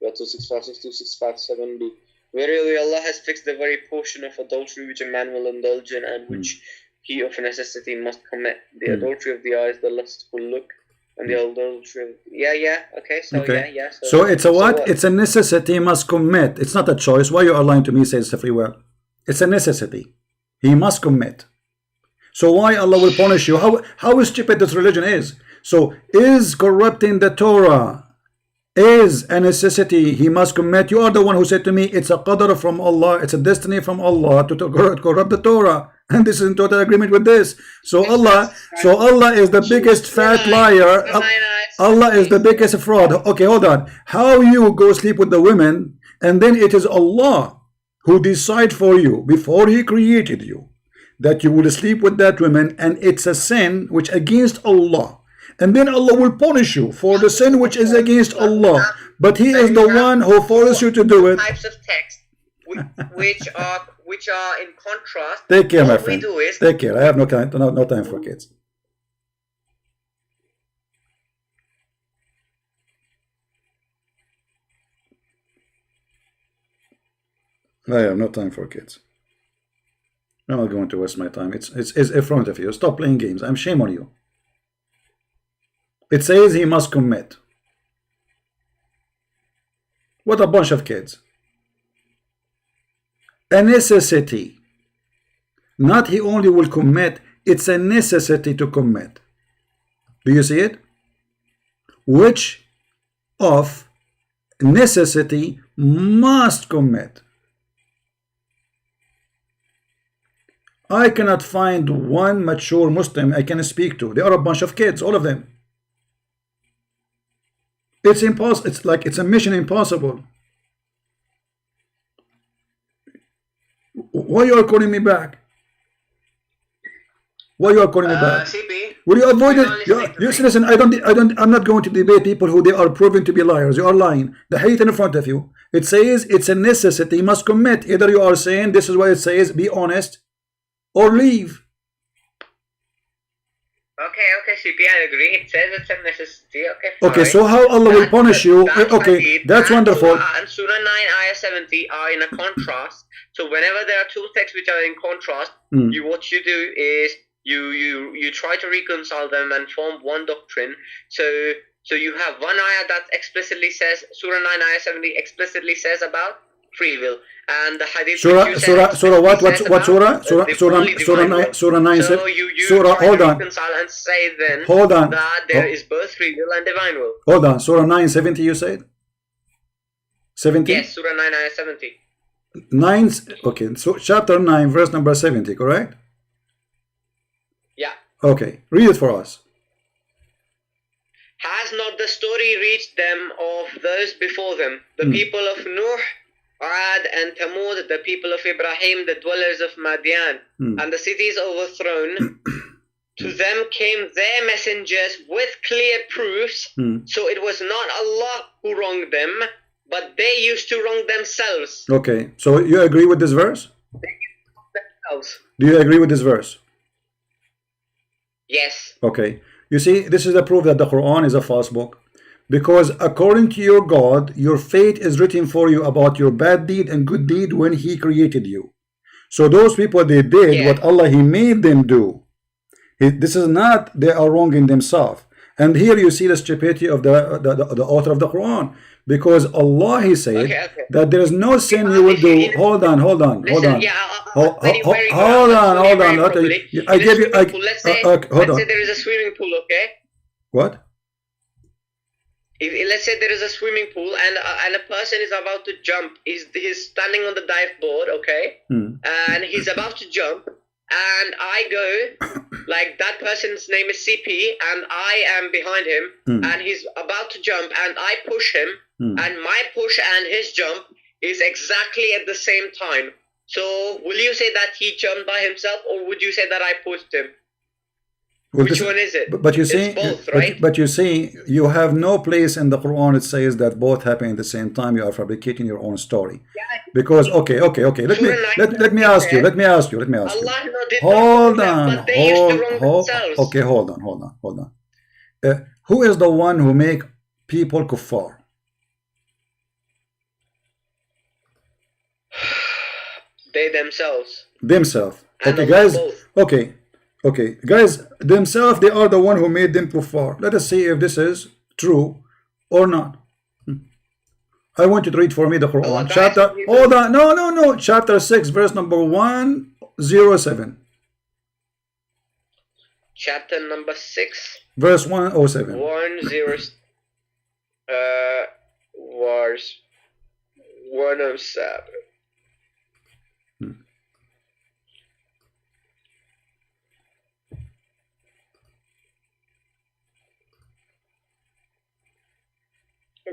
[SPEAKER 2] 2657b. Verily Allah has fixed the very portion of adultery which a man will indulge in and which he of necessity must commit. The adultery of the eyes, the lustful look, and the adultery of... Okay.
[SPEAKER 1] So it's a what? It's a necessity, must commit. It's not a choice. Why you are lying to me, says the free will? It's a necessity. He must commit. So why Allah will punish you? How stupid this religion is. So is corrupting the Torah is a necessity he must commit? You are the one who said to me it's a qadr from Allah, it's a destiny from Allah to corrupt the Torah, and this is in total agreement with this. So Allah is the biggest fat liar. Allah is the biggest fraud. Okay, hold on. How you go sleep with the women and then it is Allah who decide for you before he created you that you will sleep with that woman, and it's a sin which against Allah. And then Allah will punish you for the sin which is against Allah. But He is the one who forces you to do it.
[SPEAKER 2] Types of text which are in contrast.
[SPEAKER 1] Take care, my friend. Take care. I have no time for kids. I have no time for kids. I'm not going to waste my time. It's in front of you. Stop playing games. I'm shame on you. It says he must commit. What a bunch of kids. A necessity. Not he only will commit, it's a necessity to commit. Do you see it? Which of necessity must commit. I cannot find one mature Muslim I can speak to. They are a bunch of kids, all of them. It's impossible. It's like it's a mission impossible. Why you are calling me back? Why you are calling me back?
[SPEAKER 2] CP,
[SPEAKER 1] will you avoid it? Listen. I'm not going to debate people who they are proven to be liars. You are lying. The hadith in front of you. It says it's a necessity. You must commit. Either you are saying this is what it says. Be honest, or leave.
[SPEAKER 2] Okay, CP, I agree. It says it's a necessity.
[SPEAKER 1] Okay, so how Allah will punish you? Okay, that's wonderful.
[SPEAKER 2] And Surah 9, Ayah 70 are in a contrast. So whenever there are two texts which are in contrast, what you do is you try to reconcile them and form one doctrine. So you have one ayah that explicitly says, Surah 9, Ayah 70 explicitly says about free will. And the hadith
[SPEAKER 1] Surah what surah? Surah 9 says. Surah, hold on.
[SPEAKER 2] And say then
[SPEAKER 1] hold on.
[SPEAKER 2] That there is both free will and divine will.
[SPEAKER 1] Hold on. Surah 9:70 you said? 70?
[SPEAKER 2] Yes, Surah 9 ayah 70.
[SPEAKER 1] 9, okay, so chapter 9 verse number 70, correct?
[SPEAKER 2] Yeah.
[SPEAKER 1] Okay, read it for us.
[SPEAKER 2] Has not the story reached them of those before them, the people of Nuh, Ad and Thamud, the people of Ibrahim, the dwellers of Madian, and the cities overthrown? To them came their messengers with clear proofs, so it was not Allah who wronged them, but they used to wrong themselves.
[SPEAKER 1] Okay, so you agree with this verse?
[SPEAKER 2] Themselves.
[SPEAKER 1] Do you agree with this verse?
[SPEAKER 2] Yes.
[SPEAKER 1] Okay, You see, this is the proof that the Quran is a false book. Because according to your God, your fate is written for you about your bad deed and good deed when He created you. So those people, they did what Allah, He made them do. This is not they are wrong in themselves. And here you see the stupidity of the author of the Quran. Because Allah, He said that there is no sin you will do. Hold on. Hold on. I gave you.
[SPEAKER 2] Let's say there is a swimming pool, okay?
[SPEAKER 1] What?
[SPEAKER 2] Let's say there is a swimming pool and a person is about to jump. He's standing on the dive board, okay? And he's about to jump. And I go, like that person's name is CP, and I am behind him, and he's about to jump, and I push him, and my push and his jump is exactly at the same time. So, will you say that he jumped by himself, or would you say that I pushed him?
[SPEAKER 1] Well,
[SPEAKER 2] which one is it?
[SPEAKER 1] But you see,
[SPEAKER 2] it's both, right?
[SPEAKER 1] But you see, you have no place in the Quran it says that both happen at the same time. You are fabricating your own story. Because okay. Let me ask you.
[SPEAKER 2] Allah did
[SPEAKER 1] hold
[SPEAKER 2] not
[SPEAKER 1] on.
[SPEAKER 2] them, but they used to wrong themselves.
[SPEAKER 1] Okay, hold on. Who is the one who make people kuffar?
[SPEAKER 2] They themselves.
[SPEAKER 1] Okay, guys. Okay, guys, themselves, they are the one who made them kuffar. Let us see if this is true or not. I want you to read for me the Quran. Chapter, hold on, no. Chapter 6, verse number 107.
[SPEAKER 2] Chapter number 6.
[SPEAKER 1] Verse 107.
[SPEAKER 2] 107. Verse 107.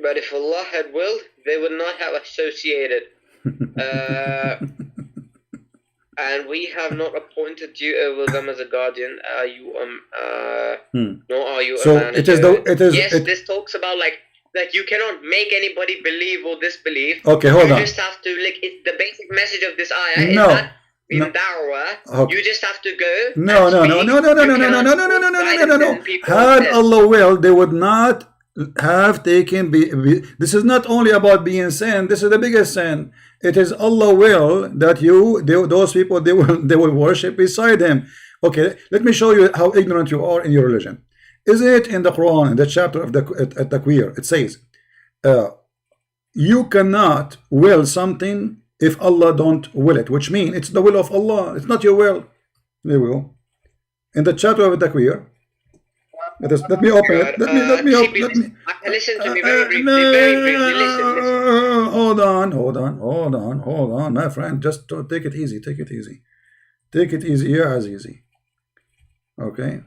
[SPEAKER 2] But if Allah had willed, they would not have associated. And we have not appointed you over them as a guardian. Are you nor are you
[SPEAKER 1] so
[SPEAKER 2] a manager. This talks about like that you cannot make anybody believe or disbelieve.
[SPEAKER 1] Okay, hold on.
[SPEAKER 2] You just have to it's the basic message of this ayah is that in da'wah, you just have to go.
[SPEAKER 1] No. Had Allah will, they would not have taken this is not only about being sin, this is the biggest sin. It is Allah will that those people they will worship beside him. Okay, let me show you how ignorant you are in your religion. Is it in the Quran, in the chapter of the Takwir, it says you cannot will something if Allah don't will it, which means it's the will of Allah, it's not your will. There we go. In the chapter of the Takwir, let me open it. Let me open it.
[SPEAKER 2] Listen to me very briefly. Listen.
[SPEAKER 1] Hold on, my friend. Just take it easy. Take it easy. Yeah, as easy. Okay.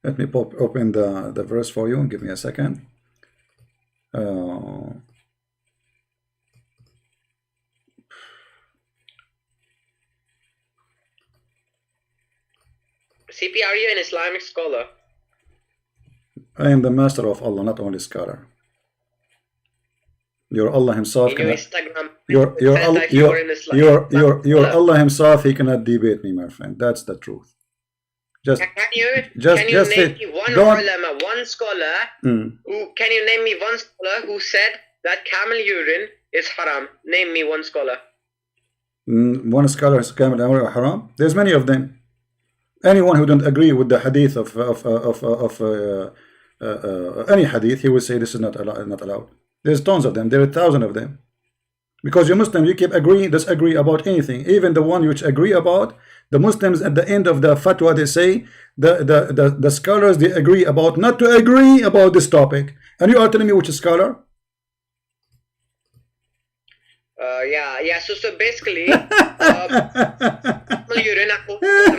[SPEAKER 1] Let me open the verse for you. Give me a second.
[SPEAKER 2] CP, are you an Islamic scholar?
[SPEAKER 1] I am the master of Allah, not only scholar. Your Allah himself cannot. Your Allah himself, he cannot debate me, my friend. That's the truth.
[SPEAKER 2] Can you name me one ulama, one scholar can you name me one scholar who said that camel urine is haram? Name me one scholar.
[SPEAKER 1] One scholar is camel urine haram? There's many of them. Anyone who don't agree with the hadith of any hadith, he will say this is not allowed. There's tons of them. There are thousands of them. Because you Muslim, you keep disagree about anything, even the one which agree about. The Muslims at the end of the fatwa, they say the scholars, they agree about not to agree about this topic. And you are telling me which scholar? So basically, urine the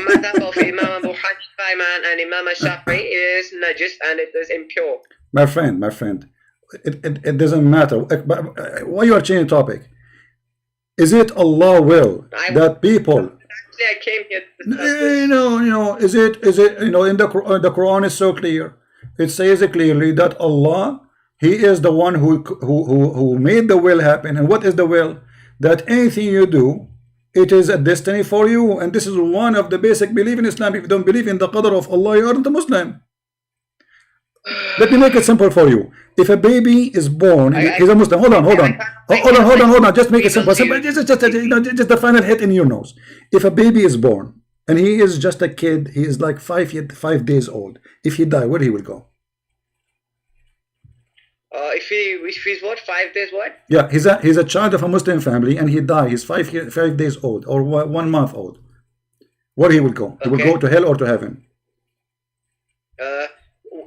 [SPEAKER 1] madhab of Imam Abu Hanifa and Imam Shafi'i is najis and it is impure. My friend, it doesn't matter. Why you are changing topic? Is it Allah will that people? Actually, I came here to discuss this. Is it in the Quran is so clear. It says clearly that Allah, He is the one who made the will happen. And what is the will? That anything you do, it is a destiny for you, and this is one of the basic belief in Islam. If you don't believe in the qadr of Allah, you aren't a Muslim. Let me make it simple for you. If a baby is born, he's a Muslim. Hold on. Just make it simple. Just the final hit in your nose. If a baby is born and he is just a kid, he is like 5 days old. If he die, where he will go?
[SPEAKER 2] If he's what, 5 days what?
[SPEAKER 1] Yeah, he's a child of a Muslim family and he die. He's 5 days old or 1 month old. Where he will go? He will go to hell or to heaven?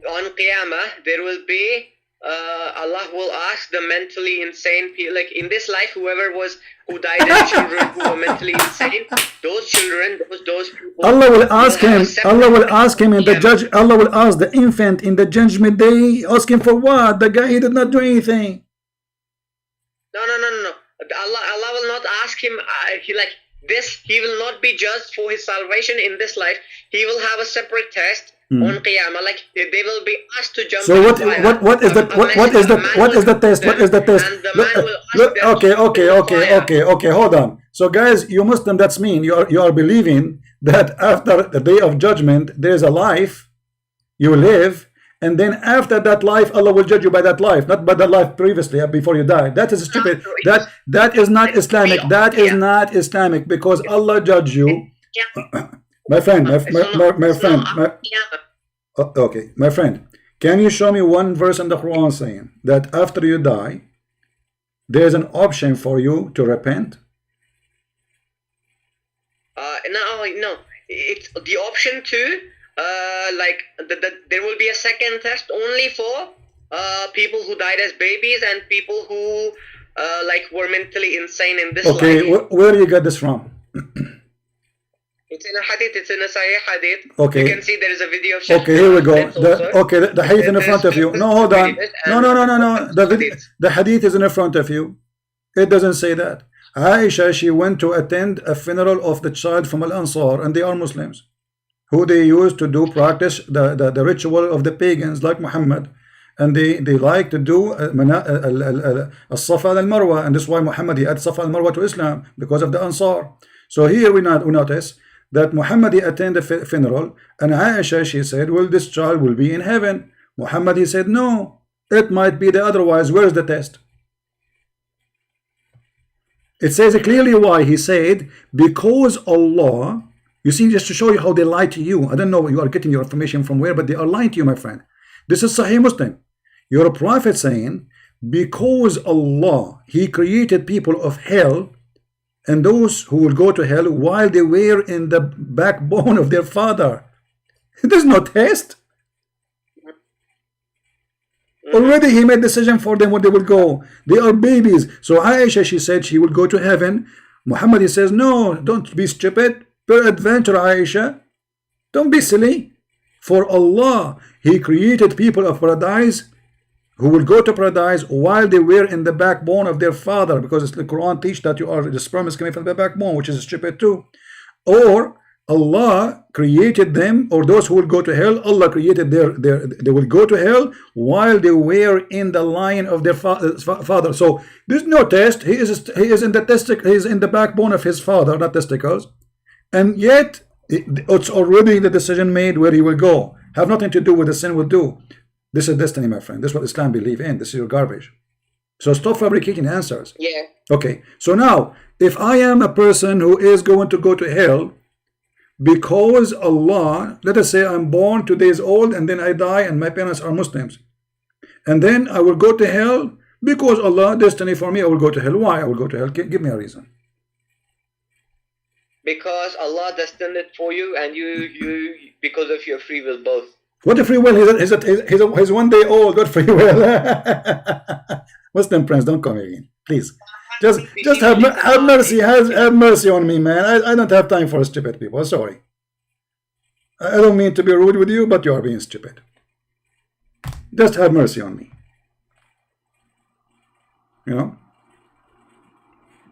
[SPEAKER 2] On Qiyamah, there will be Allah will ask the mentally insane people, like in this life, who died as children who were mentally insane, those children, those people.
[SPEAKER 1] Allah will ask him. Allah will ask him in the judge. Allah will ask the infant in the judgment day. Ask him for what? The guy, he did not do anything.
[SPEAKER 2] No. Allah will not ask him. He will not be judged for his salvation in this life. He will have a separate test on Qiyamah. Like they will be asked to jump.
[SPEAKER 1] So what is the test? What is the test? Okay. Hold on. So guys, you Muslim, that's mean you are believing that after the day of judgment there is a life you live, and then after that life Allah will judge you by that life, not by the life previously before you die. That is stupid. That is not Islamic. That is not Islamic, because Allah judge you. My friend, my friend, can you show me one verse in the Quran saying that after you die there is an option for you to repent?
[SPEAKER 2] No. It's the option to there will be a second test only for people who died as babies and people who were mentally insane in this life.
[SPEAKER 1] Okay, where do you get this from?
[SPEAKER 2] It's in a hadith. It's in a Sahih hadith.
[SPEAKER 1] Okay.
[SPEAKER 2] You can see there is a video of
[SPEAKER 1] Okay, here we go. The hadith in front of you. No, hold on. No. The hadith is in front of you. It doesn't say that. Aisha, she went to attend a funeral of the child from Al-Ansar, and they are Muslims, who they used to practice the ritual of the pagans like Muhammad, and they like to do As-Safa al-Marwa, and this is why Muhammad he added Safa al-Marwa to Islam, because of the Ansar. So here we notice that Muhammad he attended a funeral, and Aisha, she said, well, this child will be in heaven. Muhammad he said, no, it might be the otherwise. Where is the test? It says clearly why. He said, because Allah, you see, just to show you how they lie to you. I don't know where you are getting your information from where, but they are lying to you, my friend. This is Sahih Muslim. You're a prophet saying, because Allah, he created people of hell, and those who will go to hell while they were in the backbone of their father. There's no test. Already he made decision for them where they will go. They are babies. So Aisha, she said she will go to heaven. Muhammad, he says, no, don't be stupid. Peradventure, Aisha, don't be silly. For Allah, he created people of paradise who will go to paradise while they were in the backbone of their father, because the Quran teaches that the sperm is coming from the backbone, which is stupid too. Or Allah created them, or those who will go to hell, Allah created they will go to hell while they were in the line of their father. So there's no test. He is in the backbone of his father, not testicles, and yet it's already the decision made where he will go. Have nothing to do with the sin will do. This is destiny, my friend. This is what Islam believe in. This is your garbage. So stop fabricating answers.
[SPEAKER 2] Yeah.
[SPEAKER 1] Okay. So now, if I am a person who is going to go to hell because Allah, let us say I'm born 2 days old and then I die and my parents are Muslims, and then I will go to hell because Allah destiny for me, I will go to hell. Why I will go to hell? Give me a reason.
[SPEAKER 2] Because Allah destined it for you, and you because of your free will both.
[SPEAKER 1] What a free will? He's 1 day old. What free will? Muslim friends, don't come again, please. Just have mercy. Have mercy on me, man. I don't have time for stupid people. Sorry. I don't mean to be rude with you, but you are being stupid. Just have mercy on me. You know?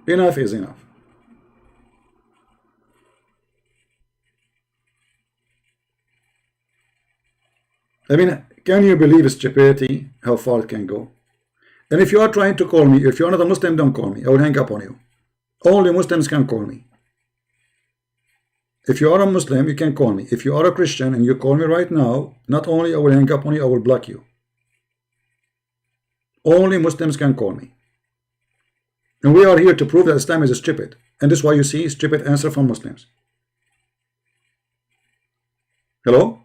[SPEAKER 1] Enough is enough. I mean, can you believe stupidity, how far it can go? And if you are trying to call me, if you're not a Muslim, don't call me. I will hang up on you. Only Muslims can call me. If you are a Muslim, you can call me. If you are a Christian and you call me right now, not only I will hang up on you, I will block you. Only Muslims can call me. And we are here to prove that Islam is stupid. And this is why you see stupid answer from Muslims. Hello?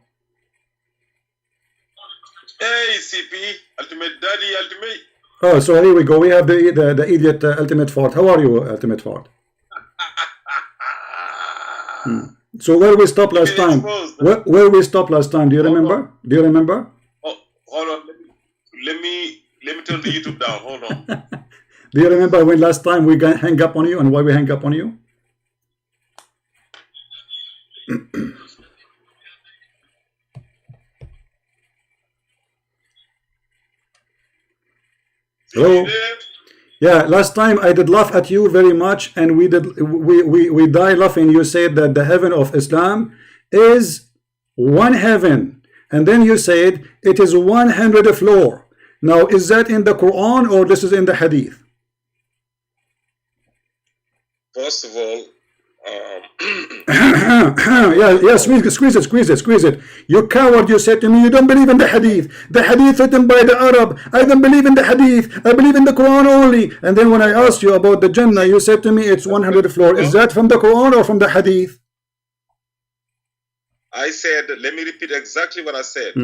[SPEAKER 3] Hey, CP, Ultimate Daddy, Ultimate.
[SPEAKER 1] Oh, so here we go. We have the idiot Ultimate Fort. How are you, Ultimate Fort? So where we stopped last time? Where we stopped last time? Do you remember? Do you remember?
[SPEAKER 3] Oh, hold on. Let me turn the YouTube down. Hold on.
[SPEAKER 1] Do you remember when last time we hang up on you and why we hang up on you? Hello? Yeah, last time I did laugh at you very much, and we die laughing. You said that the heaven of Islam is one heaven, and then you said it is 100 floor. Now, is that in the Quran or this is in the Hadith?
[SPEAKER 3] First of all,
[SPEAKER 1] yeah, squeeze it. You coward, you said to me, you don't believe in the Hadith. The Hadith written by the Arab. I don't believe in the Hadith. I believe in the Quran only. And then when I asked you about the Jannah, you said to me it's 100 floor. Is that from the Quran or from the Hadith?
[SPEAKER 3] I said, let me repeat exactly what I said.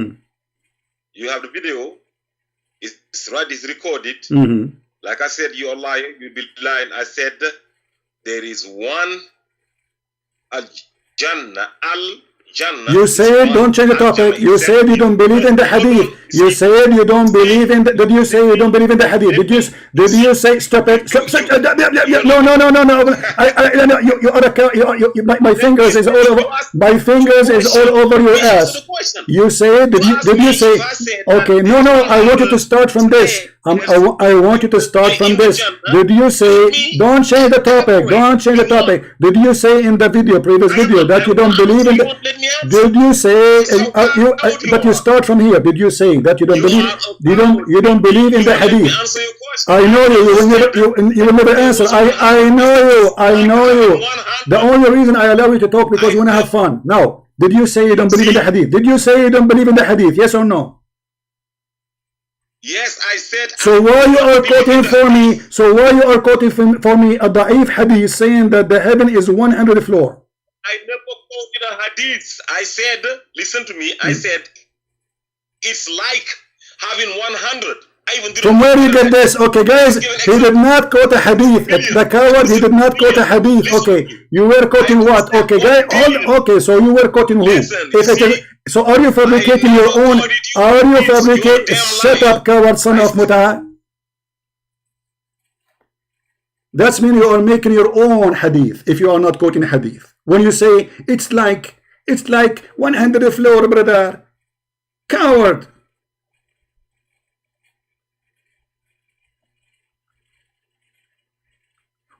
[SPEAKER 3] You have the video. It's right, it's recorded. Like I said, you're lying. You'll be lying. I said, there is one Al-Jannah.
[SPEAKER 1] You said, don't change the topic. You said you don't believe in the Hadith. You said you don't believe in the, did you say you don't believe in the Hadith? Did you say, stop it? No. You are my fingers is all over. My fingers is all over your ass. You said, did you say, okay, no, I want you to start from this. I want you to start from this. Did you say, don't change the topic, Did you say in the previous video that you don't believe in the, did you say, but you start from here, did you say that you don't believe, you don't believe in the Hadith? I know you will never answer. I know you. The only reason I allow you to talk because you want to have fun. Now, did you say you don't believe in the Hadith? Did you say you don't believe in the Hadith? Yes or no?
[SPEAKER 3] Yes, I said.
[SPEAKER 1] So why you are quoting for me? So why you are quoting for me a da'if hadith saying that the heaven is 100 floor?
[SPEAKER 3] I never quoted a hadith. I said, listen to me. I said, it's like having 100.
[SPEAKER 1] From where you get this? Okay, guys, he did not quote a hadith. The coward, he did not quote a hadith. Okay, you were quoting what? Okay, guys, okay, so you were quoting who? So are you fabricating your own? Are you fabricating? Shut up, coward, son of Muta. That's mean you are making your own hadith if you are not quoting hadith. When you say it's like 100 floor, brother, coward.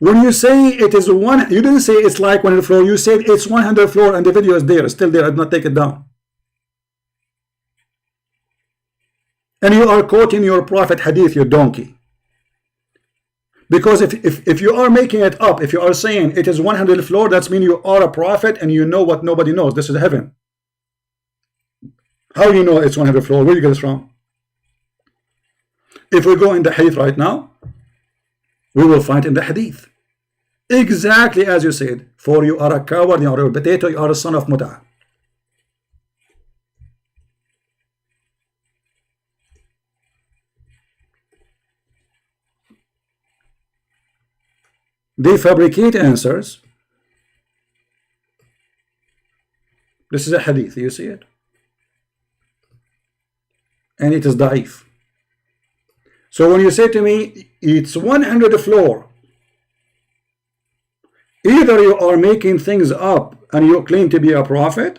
[SPEAKER 1] When you say it is one, you didn't say it's like 100 floor. You said it's 100 floor, and the video is there, still there. I did not take it down. And you are quoting your prophet hadith, you donkey. Because if you are making it up, if you are saying it is 100 floor, that means you are a prophet and you know what nobody knows. This is heaven. How do you know it's 100 floor? Where do you get this from? If we go in the hadith right now, we will find in the hadith exactly as you said. For you are a coward, you are a potato, you are a son of Muta. They fabricate answers. This is a hadith, you see it? And it is da'if. So when you say to me, it's 100 floor, either you are making things up and you claim to be a prophet,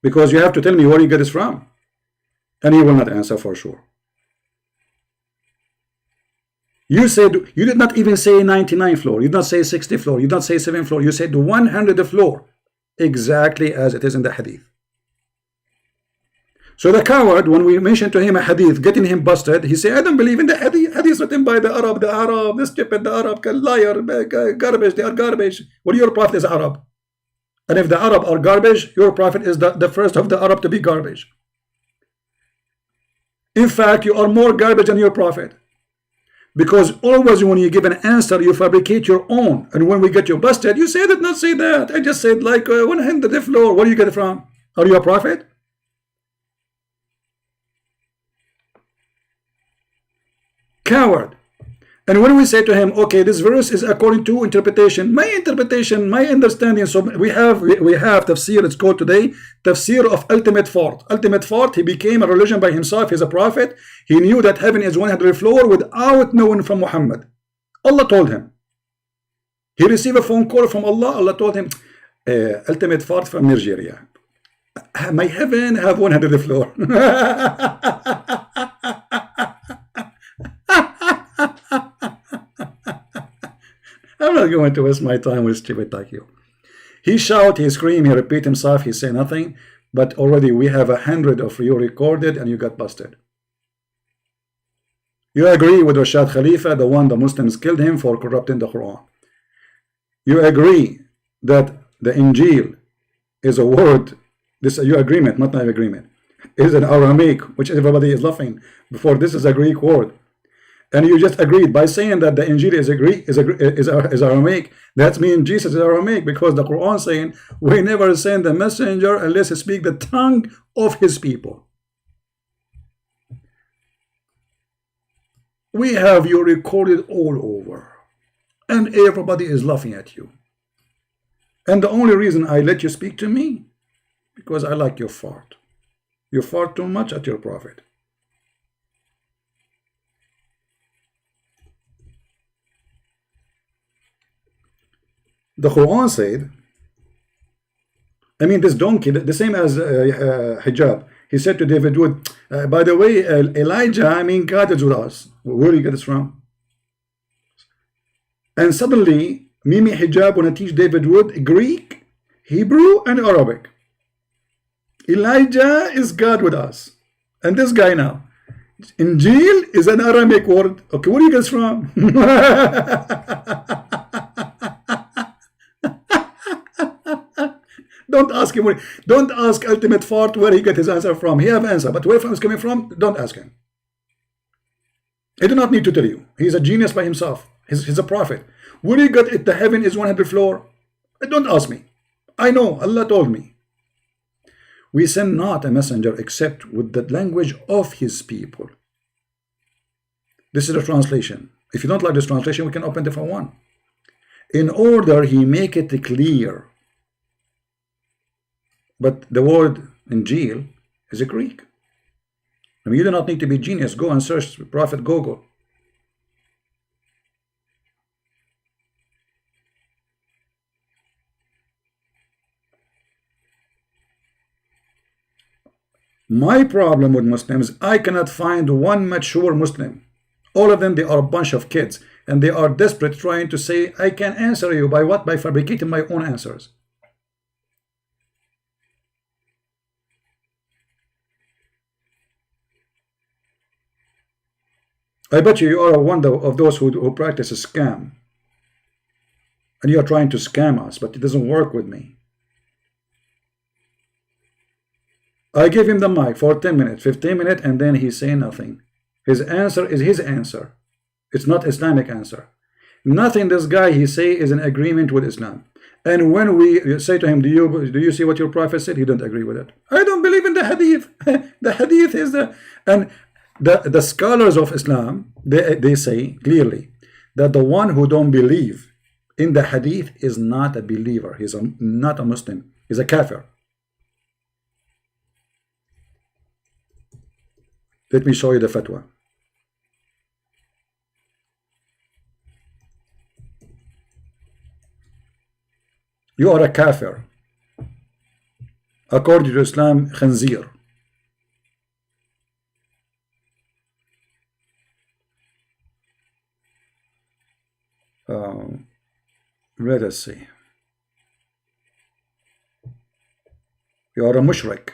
[SPEAKER 1] because you have to tell me where you get this from, and you will not answer for sure. You said, you did not even say 99 floor, you did not say 60 floor, you did not say 7 floor, you said 100 floor, exactly as it is in the hadith. So the coward, when we mentioned to him a hadith, getting him busted, he said, I don't believe in the hadith. Hadith written by the Arab, the stupid, the Arab, liar, garbage, they are garbage. Well, your prophet is Arab. And if the Arab are garbage, your prophet is the first of the Arab to be garbage. In fact, you are more garbage than your prophet. Because always when you give an answer, you fabricate your own. And when we get you busted, you say that, not say that. I just said like 100 the floor. Where do you get it from? Are you a prophet? Coward. And when we say to him, okay, this verse is according to interpretation, my understanding. So we have tafsir. It's called today tafsir of ultimate fault. Ultimate fault. He became a religion by himself. He's a prophet. He knew that heaven is 100 floor without knowing from Muhammad. Allah told him. He received a phone call from Allah. Allah told him, ultimate fault from Nigeria. My heaven have 100 floor. I'm not going to waste my time with stupid like you. He shout, he scream, he repeat himself, he say nothing, but already we have 100 of you recorded and you got busted. You agree with Rashad Khalifa, the one the Muslims killed him for corrupting the Quran. You agree that the Injil is a word, this is your agreement, not my agreement, is an Aramaic, which everybody is laughing before. This is a Greek word. And you just agreed by saying that the Injil is Aramaic. That means Jesus is Aramaic, because the Quran saying we never send a messenger unless he speak the tongue of his people. We have you recorded all over, and everybody is laughing at you. And the only reason I let you speak to me, because I like your fart. You fart too much at your prophet. The Quran said, I mean, this donkey, the same as Hijab. He said to David Wood, by the way, Elijah, I mean, God is with us. Where do you get this from? And suddenly, Mimi Hijab want to teach David Wood Greek, Hebrew, and Arabic. Elijah is God with us. And this guy now, Injil is an Aramaic word. Okay, where do you get this from? Don't ask him. Don't ask Ultimate Fart where he got his answer from. He have answer, but where from is coming from, don't ask him. I do not need to tell you. He's a genius by himself. He's a prophet. Where he got it? The heaven is 100 floor. Don't ask me. I know. Allah told me. We send not a messenger except with the language of his people. This is the translation. If you don't like this translation, we can open different one. In order he make it clear. But the word Injil is a Greek. I mean, you do not need to be genius. Go and search Prophet Google. My problem with Muslims, I cannot find one mature Muslim. All of them, they are a bunch of kids. And they are desperate trying to say, I can answer you by what? By fabricating my own answers. I bet you are one of those who practice a scam. And you are trying to scam us, but it doesn't work with me. I give him the mic for 10 minutes, 15 minutes, and then he's saying nothing. His answer is his answer. It's not Islamic answer. Nothing this guy he say is in agreement with Islam. And when we say to him, do you see what your prophet said? He don't agree with it. I don't believe in the hadith. The hadith is the... And the scholars of Islam, they say clearly that the one who don't believe in the hadith is not a believer. He's not a Muslim. He's a kafir. Let me show you the fatwa. You are a kafir. According to Islam, khanzir. Let us see. You are a mushrik.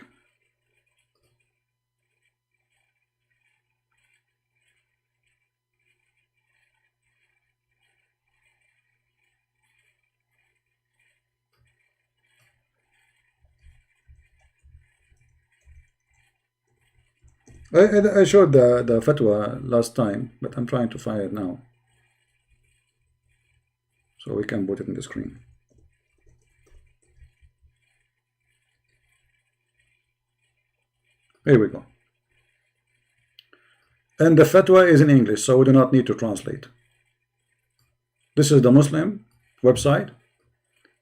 [SPEAKER 1] I showed the fatwa last time, but I'm trying to find it now, so we can put it in the screen. Here we go. And the fatwa is in English, so we do not need to translate. This is the Muslim website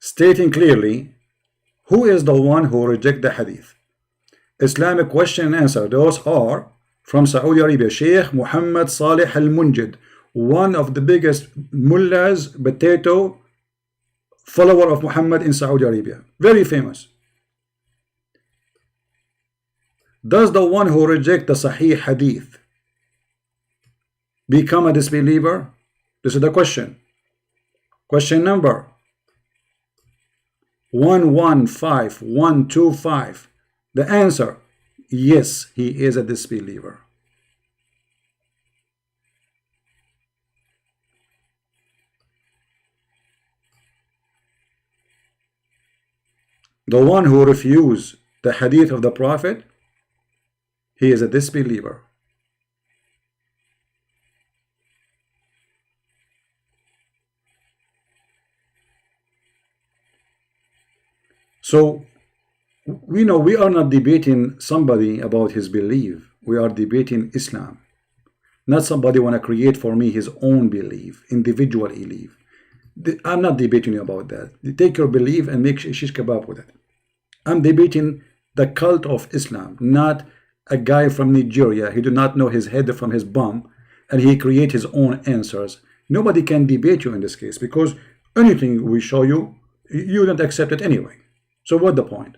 [SPEAKER 1] stating clearly who is the one who reject the hadith. Islamic question and answer. Those are from Saudi Arabia, Sheikh Mohammed Saleh Al-Munjid, one of the biggest mullahs, potato follower of Muhammad in Saudi Arabia, very famous. Does the one who reject the Sahih hadith become a disbeliever? This is the question. Question number 115125. The answer, yes, he is a disbeliever. The one who refuses the hadith of the Prophet, he is a disbeliever. So we know we are not debating somebody about his belief. We are debating Islam. Not somebody want to create for me his own belief, individual belief. I'm not debating you about that. You take your belief and make shish kebab with it. I'm debating the cult of Islam, not a guy from Nigeria. He do not know his head from his bum, and he create his own answers. Nobody can debate you in this case, because anything we show you, you don't accept it anyway. So what's the point?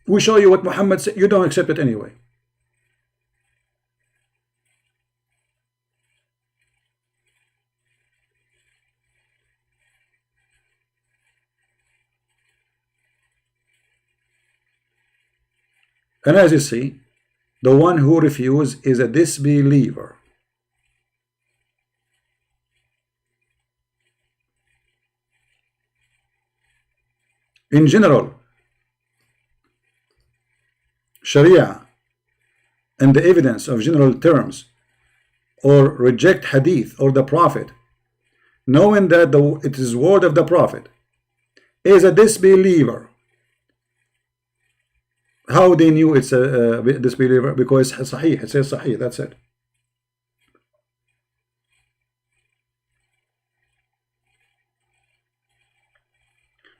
[SPEAKER 1] We show you what Muhammad said, you don't accept it anyway. And as you see, the one who refuses is a disbeliever. In general, Sharia and the evidence of general terms, or reject hadith or the Prophet, knowing that it is word of the Prophet, is a disbeliever. How they knew it's a disbeliever? Because it's sahih, it says sahih, that's it.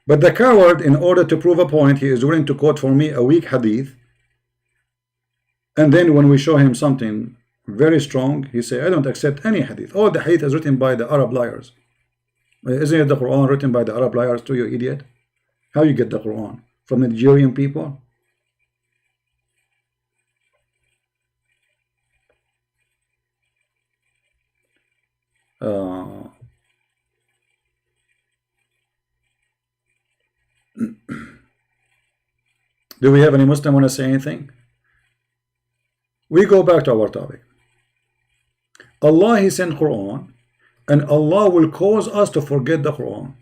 [SPEAKER 1] But the coward, in order to prove a point, he is willing to quote for me a weak hadith, and then when we show him something very strong, he say, I don't accept any hadith. All the hadith is written by the Arab liars. Isn't it the Quran written by the Arab liars too, you idiot? How you get the Quran? From the Nigerian people? Do we have any Muslim want to say anything? We go back to our topic. Allah, He sent Quran, and Allah will cause us to forget the Quran.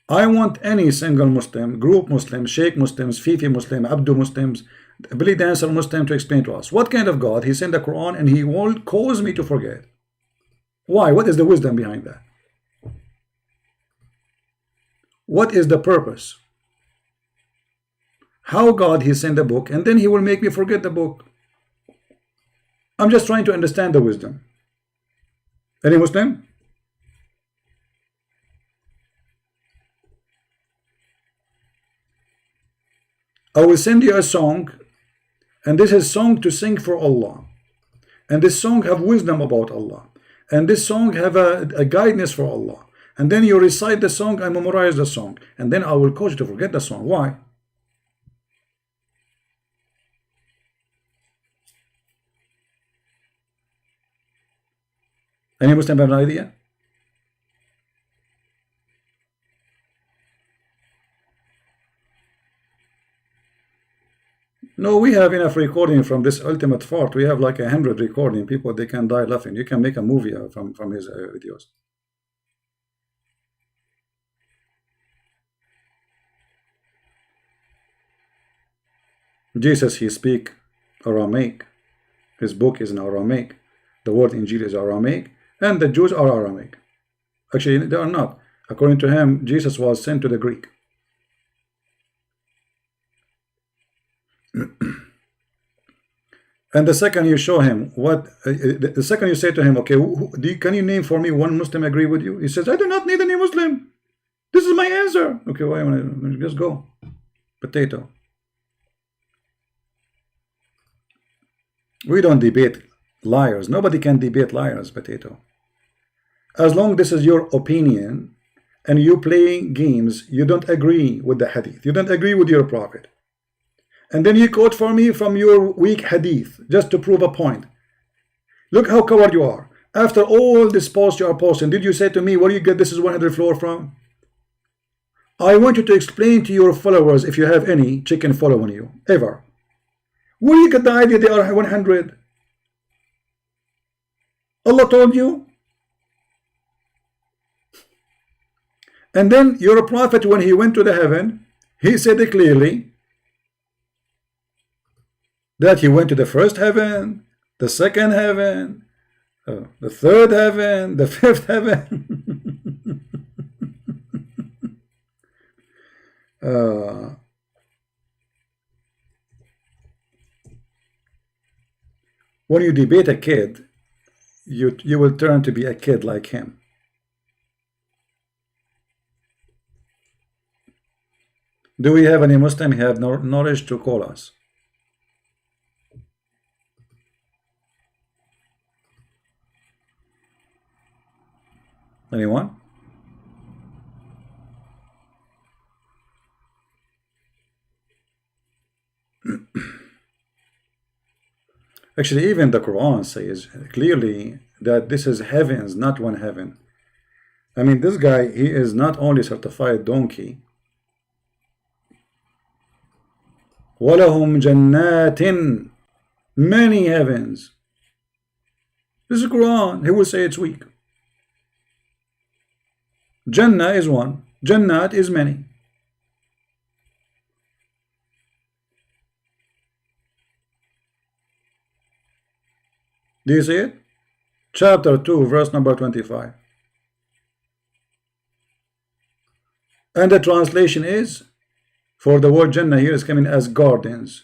[SPEAKER 1] I want any single Muslim, group Muslim, Sheikh Muslims, Fifi Muslim, Abdu Muslims, Believe Answer Muslim to explain to us what kind of God He sent the Quran and He will cause me to forget. Why? What is the wisdom behind that? What is the purpose? How God He sent the book and then He will make me forget the book? I'm just trying to understand the wisdom. Any Muslim? I will send you a song, and this is song to sing for Allah, and this song have wisdom about Allah, and this song have a guidance for Allah, and then you recite the song and memorize the song, and then I will cause you to forget the song. Why? Any Muslim have an idea? No, we have enough recording from this ultimate fart. We have like 100 recording. People, they can die laughing. You can make a movie from his videos. Jesus, He speak Aramaic. His book is in Aramaic. The word Injil is Aramaic, and the Jews are Aramaic. Actually, they are not. According to him, Jesus was sent to the Greek. And the second you show him the second you say to him, okay, can you name for me one Muslim agree with you? He says, I do not need any Muslim. This is my answer. Okay, why just go. Potato. We don't debate liars. Nobody can debate liars, potato. As long this is your opinion and you play games, you don't agree with the hadith. You don't agree with your prophet. And then you quote for me from your weak hadith just to prove a point. Look how coward you are. After all this post you are posting, did you say to me, where do you get this is 100 floor from? I want you to explain to your followers, if you have any chicken following you, ever. Where do you get the idea they are 100? Allah told you? And then your prophet, when he went to the heaven, he said it clearly that he went to the first heaven, the second heaven, the third heaven, the fifth heaven. When you debate a kid, you will turn to be a kid like him. Do we have any Muslim who have knowledge to call us? Anyone? Actually, even the Quran says clearly that this is heavens, not one heaven. I mean, this guy, he is not only certified donkey. وَلَهُمْ جَنَّاتٍ, many heavens. This is Quran. He will say it's weak. Jannah is one. Jannat is many. Do you see it? Chapter 2, verse number 25. And the translation is, for the word Jannah here is coming as gardens,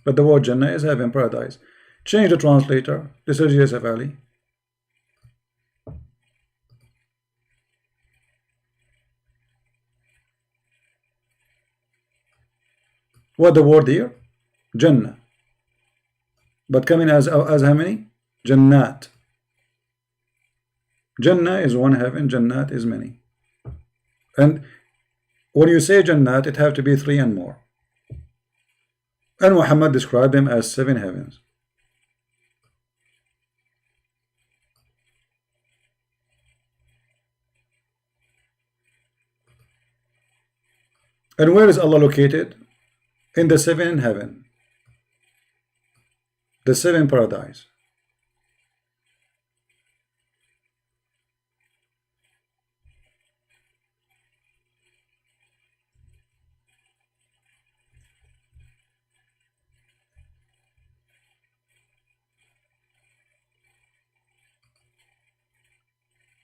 [SPEAKER 1] but the word Jannah is heaven, paradise. Change the translator. This is Yusuf Ali. What the word here? Jannah. But coming as how many? Jannat. Jannah is one heaven, Jannat is many. And when you say Jannat, it have to be 3 and more. And Muhammad described them as 7 heavens. And where is Allah located? In the 7th heaven. The 7th paradise.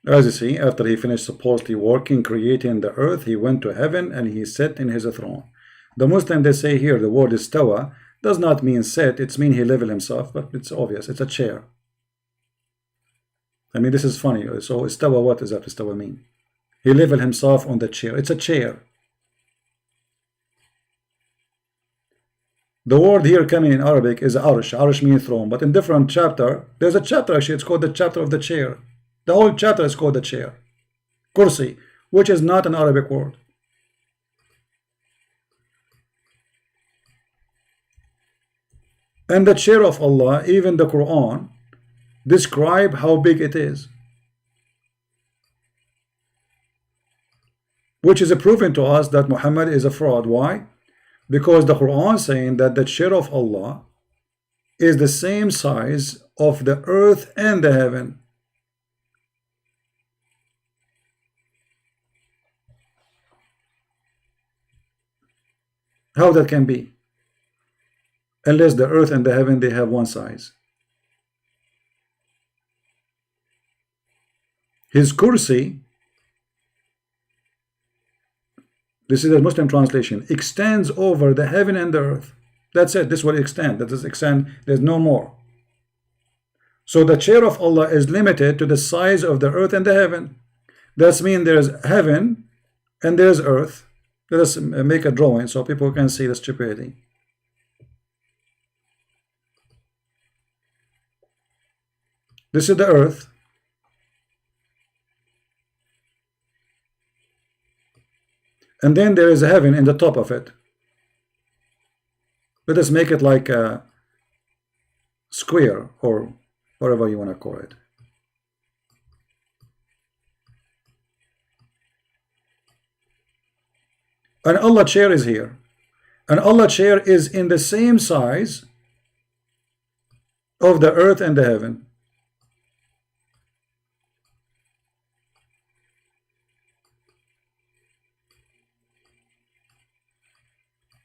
[SPEAKER 1] As you see, after he finished supposedly working, creating the earth, he went to heaven and he sat in his throne. The Muslim, they say here the word istawa does not mean set, it's mean he leveled himself, but it's obvious, it's a chair. I mean, this is funny. So istawa, what does that istawa mean? He leveled himself on the chair. It's a chair. The word here coming in Arabic is arsh. Arsh means throne, but in different chapter, there's a chapter actually, it's called the chapter of the chair. The whole chapter is called the chair. Kursi, which is not an Arabic word. And the chair of Allah, even the Quran, describe how big it is. Which is a proven to us that Muhammad is a fraud. Why? Because the Quran is saying that the chair of Allah is the same size of the earth and the heaven. How that can be? unless the earth and the heaven, they have one size. His kursi, this is the Muslim translation, extends over the heaven and the earth. That's it. This will extend. That is extend. There's no more. So the chair of Allah is limited to the size of the earth and the heaven. That means there's heaven and there's earth. Let us make a drawing so people can see the stupidity. This is the earth. And then there is a heaven in the top of it. Let us make it like a square or whatever you want to call it. And Allah chair is here. And Allah chair is in the same size of the earth and the heaven.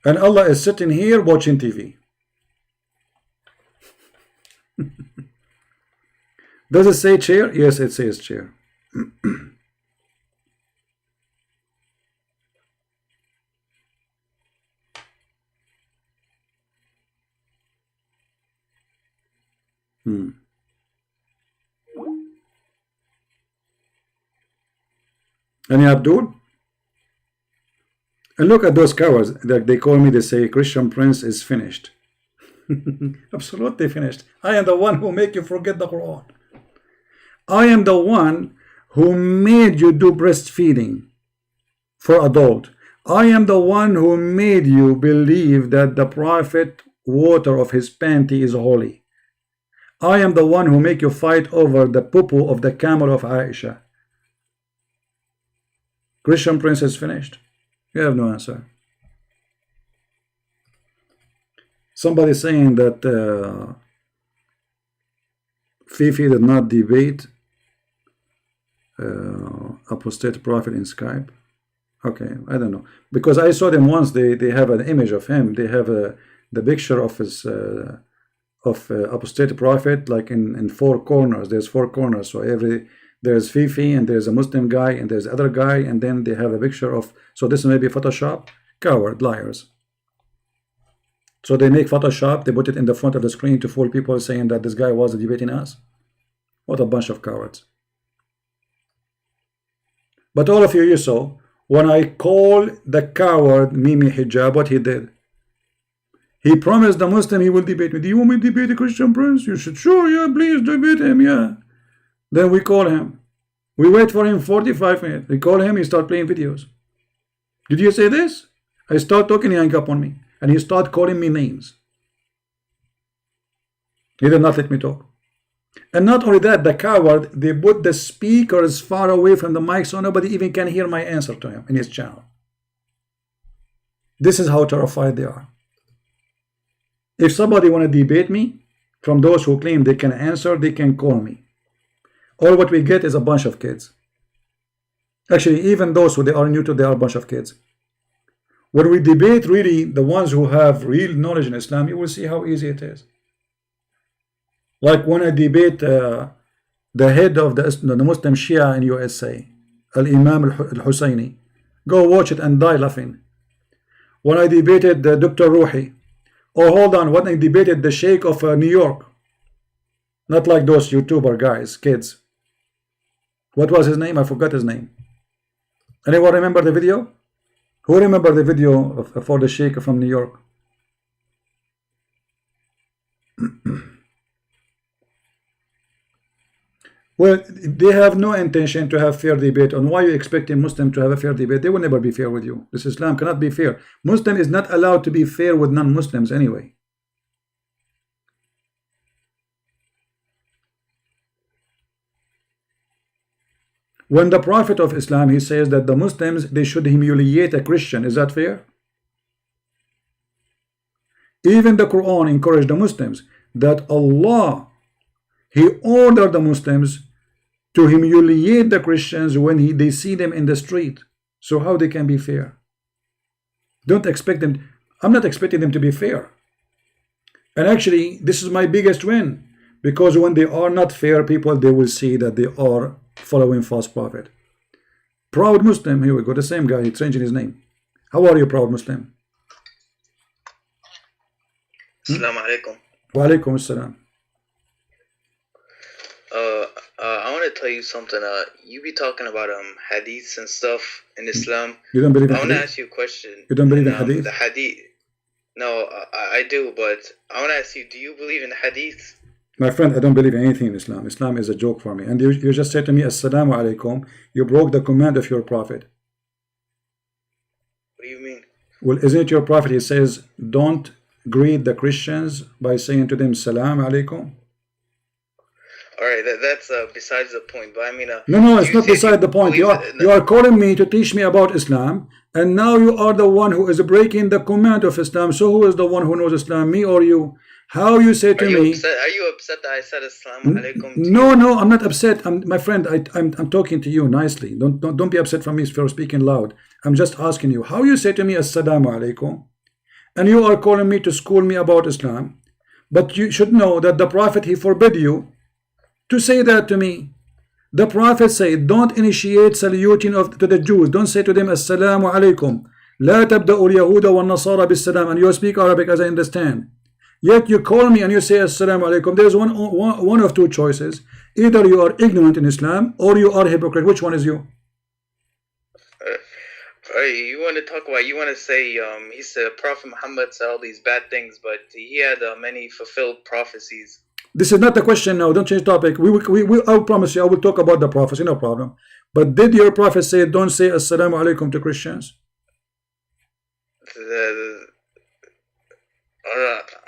[SPEAKER 1] And Allah is sitting here watching TV. Does it say chair? Yes, it says chair. Any Abdul? And look at those cowards that they call me. They say Christian Prince is finished. Absolutely finished. I am the one who make you forget the Quran. I am the one who made you do breastfeeding for adult. I am the one who made you believe that the Prophet water of his panty is holy. I am the one who make you fight over the poo-poo of the camel of Aisha. Christian Prince is finished. You have no answer. Somebody saying that Fifi did not debate apostate prophet in Skype. Okay, I don't know, because I saw them once. They have an image of him. They have the picture of his apostate prophet, like in four corners. There's four corners, so there's Fifi and there's a Muslim guy and there's other guy, and then they have a picture of. So this may be Photoshop. Coward, liars. So they make Photoshop, they put it in the front of the screen to fool people, saying that this guy was debating us. What a bunch of cowards. But all of you, you saw, when I call the coward Mimi Hijab, what he did? He promised the Muslim he will debate me. Do you want me to debate the Christian Prince? You should, sure, yeah, please debate him, yeah. Then we call him. We wait for him 45 minutes. We call him, he start playing videos. Did you say this? I start talking, he hang up on me. And he start calling me names. He did not let me talk. And not only that, the coward, they put the speakers far away from the mic so nobody even can hear my answer to him in his channel. This is how terrified they are. If somebody want to debate me, from those who claim they can answer, they can call me. All what we get is a bunch of kids. Actually, even those who they are new to, they are a bunch of kids. When we debate really the ones who have real knowledge in Islam, you will see how easy it is. Like when I debate the head of the Muslim Shia in USA, Al-Imam Al-Husayni. Go watch it and die laughing. When I debated Dr. Ruhi. Oh, hold on, when I debated the Sheikh of New York. Not like those YouTuber guys, kids. What was his name? I forgot his name. Anyone remember the video? Who remember the video for the Sheikh from New York? Well, they have no intention to have fair debate. On why you expect a Muslim to have a fair debate? They will never be fair with you. This Islam cannot be fair. Muslim is not allowed to be fair with non-Muslims anyway. When the Prophet of Islam, he says that the Muslims, they should humiliate a Christian. Is that fair? Even the Quran encouraged the Muslims that Allah, he ordered the Muslims to humiliate the Christians when they see them in the street. So how they can be fair? Don't expect them. I'm not expecting them to be fair. And actually, this is my biggest win, because when they are not fair people, they will see that they are following false prophet. Proud Muslim, here we go, the same guy, he's changing his name. How are you, Proud Muslim?
[SPEAKER 4] Assalamu alaikum.
[SPEAKER 1] Wa alaikum assalam.
[SPEAKER 4] I want to tell you something. You be talking about hadiths and stuff in Islam.
[SPEAKER 1] You don't believe in
[SPEAKER 4] I want to
[SPEAKER 1] hadith?
[SPEAKER 4] ask you a question.
[SPEAKER 1] You don't believe in hadith?
[SPEAKER 4] The hadith. No, I do, but I want to ask you, do you believe in hadith?
[SPEAKER 1] My friend, I don't believe in anything in Islam. Islam is a joke for me. And you just said to me, Assalamu alaikum. You broke the command of your prophet.
[SPEAKER 4] What do you mean?
[SPEAKER 1] Well, isn't it your prophet? He says, don't greet the Christians by saying to them, Salam alaikum.
[SPEAKER 4] Alright, that's besides the point, but I mean...
[SPEAKER 1] No, it's not beside the point. You are calling me to teach me about Islam, and now you are the one who is breaking the command of Islam. So who is the one who knows Islam, me or you? How you say to me...
[SPEAKER 4] Are you upset that I said Assalamu alaikum to you?
[SPEAKER 1] No, I'm not upset. My friend, I'm talking to you nicely. Don't be upset from me for speaking loud. I'm just asking you, how you say to me Assalamu alaikum, and you are calling me to school me about Islam, but you should know that the Prophet, he forbid you to say that to me. The Prophet said, don't initiate saluting to the Jews. Don't say to them, Assalamu alaikum. La tabda'u al-yahuda wal-nasara bis-salam. And you speak Arabic, as I understand. Yet you call me and you say, Assalamu alaikum. There's one of two choices. Either you are ignorant in Islam, or you are hypocrite. Which one is you?
[SPEAKER 4] You want to talk about, you want to say, he said Prophet Muhammad said all these bad things, but he had many fulfilled prophecies.
[SPEAKER 1] This is not the question now. Don't change topic. I promise you, I will talk about the prophecy, no problem. But did your prophet say, don't say Assalamu alaikum to Christians?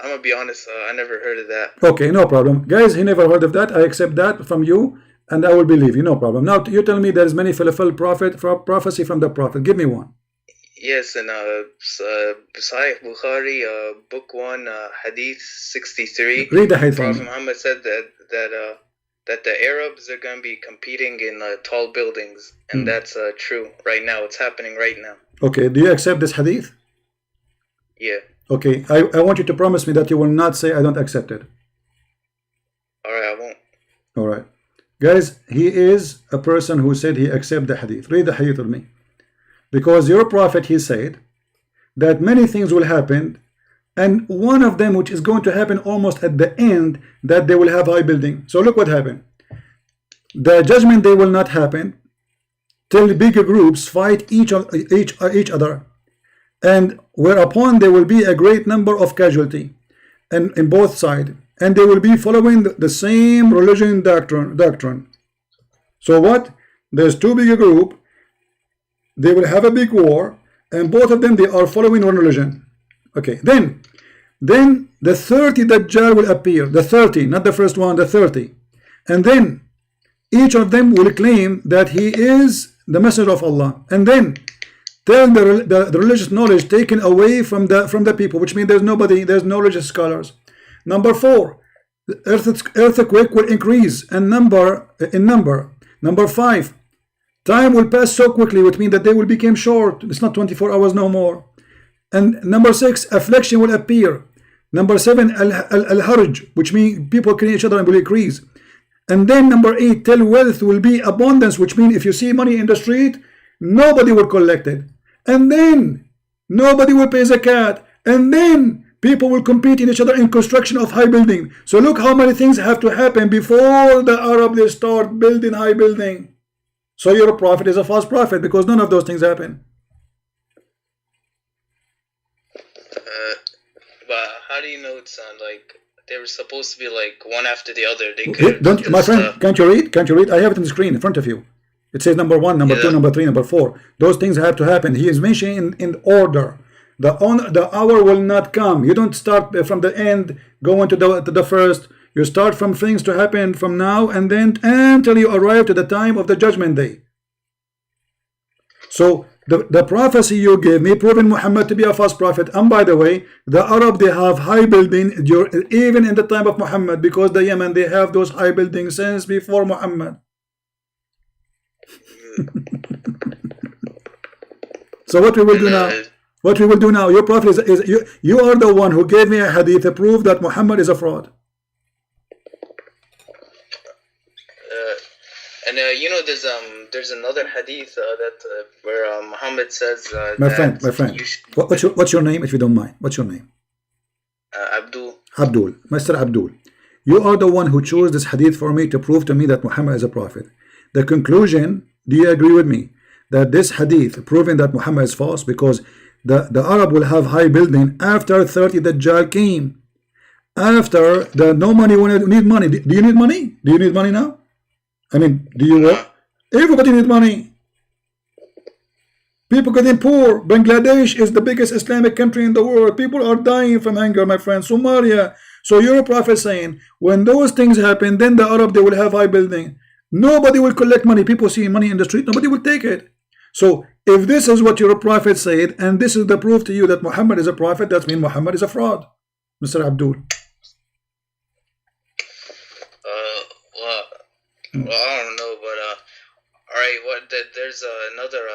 [SPEAKER 4] I'm going to be honest, I never heard of that.
[SPEAKER 1] Okay, no problem. Guys, he never heard of that. I accept that from you, and I will believe you, no problem. Now, you tell me there is many fulfilled prophecy from the prophet. Give me one.
[SPEAKER 4] Yes, in Sahih Bukhari, book 1, Hadith 63.
[SPEAKER 1] Read the hadith.
[SPEAKER 4] Prophet Muhammad said that the Arabs are going to be competing in tall buildings, and that's true right now. It's happening right now.
[SPEAKER 1] Okay, do you accept this hadith?
[SPEAKER 4] Yeah.
[SPEAKER 1] Okay, I want you to promise me that you will not say I don't accept it.
[SPEAKER 4] Alright, I won't.
[SPEAKER 1] Alright. Guys, he is a person who said he accept the hadith. Read the hadith with me. Because your prophet, he said that many things will happen, and one of them which is going to happen almost at the end, that they will have high building. So look what happened. The judgment day will not happen till bigger groups fight each other, and whereupon there will be a great number of casualty and in both sides, and they will be following the same religion doctrine. So what? There's two bigger group. They will have a big war, and both of them, they are following one religion. Okay, then the 30 Dajjal will appear. The 30, not the first one, the 30. And then each of them will claim that he is the messenger of Allah. And then tell the religious knowledge taken away from the people, which means there's no religious scholars. Number 4, the earthquake will increase in number. Number 5, time will pass so quickly, which means that they will become short. It's not 24 hours no more. And number 6, affliction will appear. Number 7, al-harj, which means people killing each other and will increase. And then number 8, till wealth will be abundance, which means if you see money in the street, nobody will collect it. And then nobody will pay zakat. And then people will compete in each other in construction of high building. So look how many things have to happen before the Arab they start building high building. So your prophet is a false prophet because none of those things happen.
[SPEAKER 4] But how do you know it's like they were supposed to be like one after the other? They could
[SPEAKER 1] don't, my friend, can't you read? Can't you read? I have it on the screen in front of you. It says number 1, number 2, number 3, number 4. Those things have to happen. He is mentioning in order. The hour will not come. You don't start from the end going to the first. You start from things to happen from now and then until you arrive to the time of the judgment day. So the prophecy you gave me proving Muhammad to be a false prophet. And by the way, the Arab, they have high building even in the time of Muhammad, because the Yemen, they have those high buildings since before Muhammad. So what we will do now? What we will do now, your prophet is you are the one who gave me a hadith to prove that Muhammad is a fraud.
[SPEAKER 4] You know, there's another hadith where Muhammad says
[SPEAKER 1] my friend, what's your name, if you don't mind? What's your name?
[SPEAKER 4] Abdul.
[SPEAKER 1] Mr. Abdul, you are the one who chose this hadith for me to prove to me that Muhammad is a prophet. The conclusion, do you agree with me that this hadith proving that Muhammad is false, because the Arab will have high building after 30 Dajjal came, after the no money when you need money. Do you need money? Do you need money now? I mean, do you work? Everybody needs money. People getting poor. Bangladesh is the biggest Islamic country in the world. People are dying from hunger, my friend. Somalia. So your prophet saying, when those things happen, then the Arab, they will have high building. Nobody will collect money. People see money in the street. Nobody will take it. So if this is what your prophet said, and this is the proof to you that Muhammad is a prophet, that means Muhammad is a fraud, Mr. Abdul.
[SPEAKER 4] Well, I don't know, but all right. There's another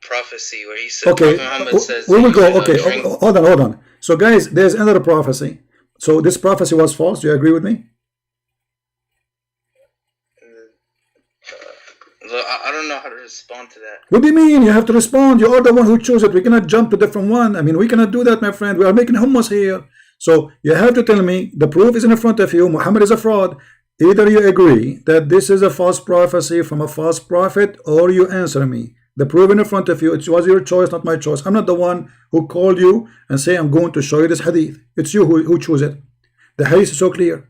[SPEAKER 4] prophecy where he said,
[SPEAKER 1] okay,
[SPEAKER 4] Muhammad says,
[SPEAKER 1] we will go. Okay, hold on. So, guys, there's another prophecy. So this prophecy was false. Do you agree with me?
[SPEAKER 4] I don't know how to respond to that.
[SPEAKER 1] What do you mean? You have to respond. You are the one who chose it. We cannot jump to different one. I mean, we cannot do that, my friend. We are making hummus here. So you have to tell me the proof is in front of you. Muhammad is a fraud. Either you agree that this is a false prophecy from a false prophet, or you answer me. The proof in front of you, it was your choice, not my choice. I'm not the one who called you and say I'm going to show you this hadith. It's you who chose it. The hadith is so clear.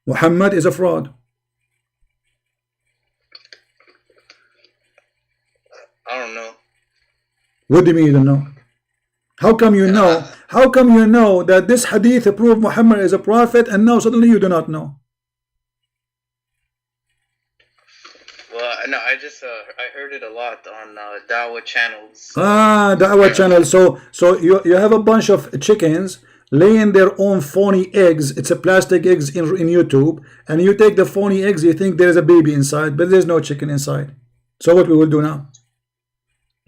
[SPEAKER 1] Muhammad is a fraud.
[SPEAKER 4] I don't know.
[SPEAKER 1] What do you mean you don't know? How come you know? How come you know that this hadith proved Muhammad is a prophet, and now suddenly you do not know?
[SPEAKER 4] Well, no, I heard it a lot on Dawah channels.
[SPEAKER 1] Dawah channel. So you have a bunch of chickens laying their own phony eggs. It's a plastic eggs in YouTube, and you take the phony eggs, you think there's a baby inside, but there's no chicken inside. So what we will do now?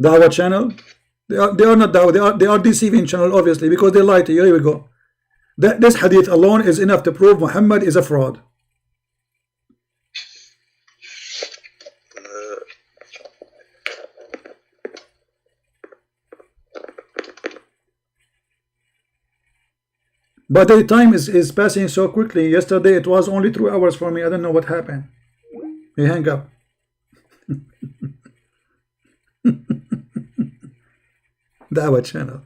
[SPEAKER 1] Dawah channel? They are not Dawah. They are deceiving channel, obviously, because they lie to you. Here we go. This hadith alone is enough to prove Muhammad is a fraud. But the time is passing so quickly. Yesterday it was only 2 hours for me. I don't know what happened. He hang up. Dawah channel.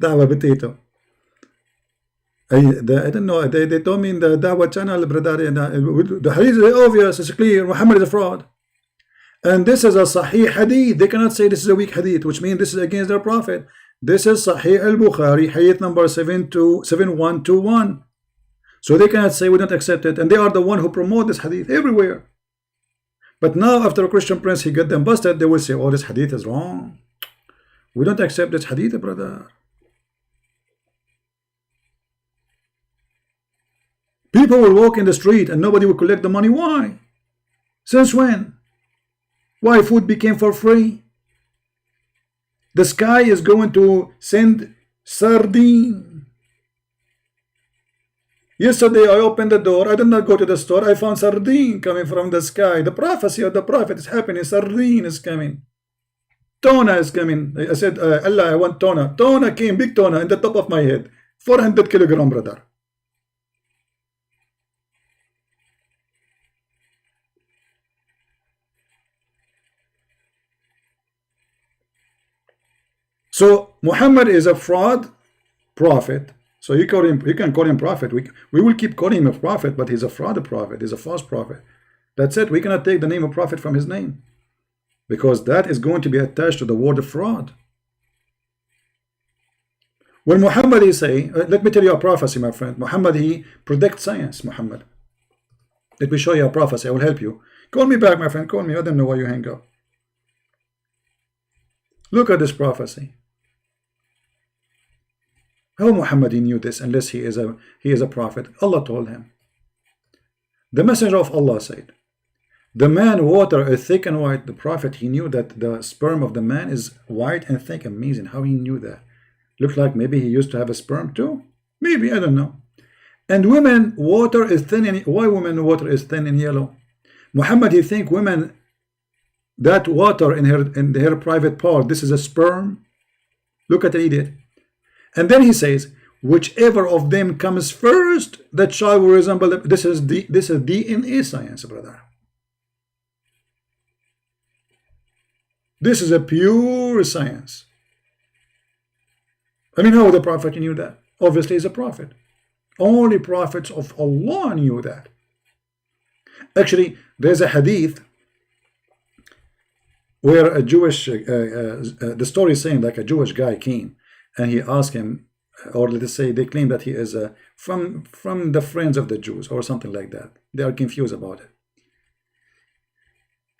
[SPEAKER 1] Dawah potato. I don't know. They told me in the Dawah channel, brother, the hadith is obvious. It's clear. Muhammad is a fraud. And this is a Sahih hadith. They cannot say this is a weak hadith, which means this is against their prophet. This is Sahih al-Bukhari, hadith number 7121. So they cannot say we don't accept it. And they are the one who promote this hadith everywhere. But now after a Christian prince, he got them busted, they will say, oh, this hadith is wrong. We don't accept this hadith, brother. People will walk in the street and nobody will collect the money. Why? Since when? Why food became for free? The sky is going to send sardine. Yesterday I opened the door. I did not go to the store. I found sardine coming from the sky. The prophecy of the prophet is happening. Sardine is coming. Tuna is coming. I said, Allah, I want tuna. Tuna came, big tuna, in the top of my head. 400 kilogram, brother. So Muhammad is a fraud prophet. So you can call him prophet. We will keep calling him a prophet, but he's a fraud prophet. He's a false prophet. That's it. We cannot take the name of prophet from his name, because that is going to be attached to the word of fraud. When Muhammad is saying, let me tell you a prophecy, my friend. Muhammad, he predicts science. Muhammad, let me show you a prophecy. I will help you. Call me back, my friend. Call me. I don't know why you hang up. Look at this prophecy. How Muhammad knew this unless he is a prophet? Allah told him. The messenger of Allah said, The man water is thick and white. The prophet, he knew that the sperm of the man is white and thick. Amazing how he knew that. Looked like maybe he used to have a sperm too. Maybe, I don't know. And women water is thin in, why women water is thin and yellow? Muhammad, he think women, that water in her private part, this is a sperm. Look at the idiot. And then he says, whichever of them comes first, that child will resemble this is DNA science, brother. This is a pure science. I mean, how the prophet knew that? Obviously, he's a prophet. Only prophets of Allah knew that. Actually, there's a hadith where a Jewish, the story is saying like a Jewish guy came and he asked him, or let's say they claim that he is from the friends of the Jews or something like that. They are confused about it.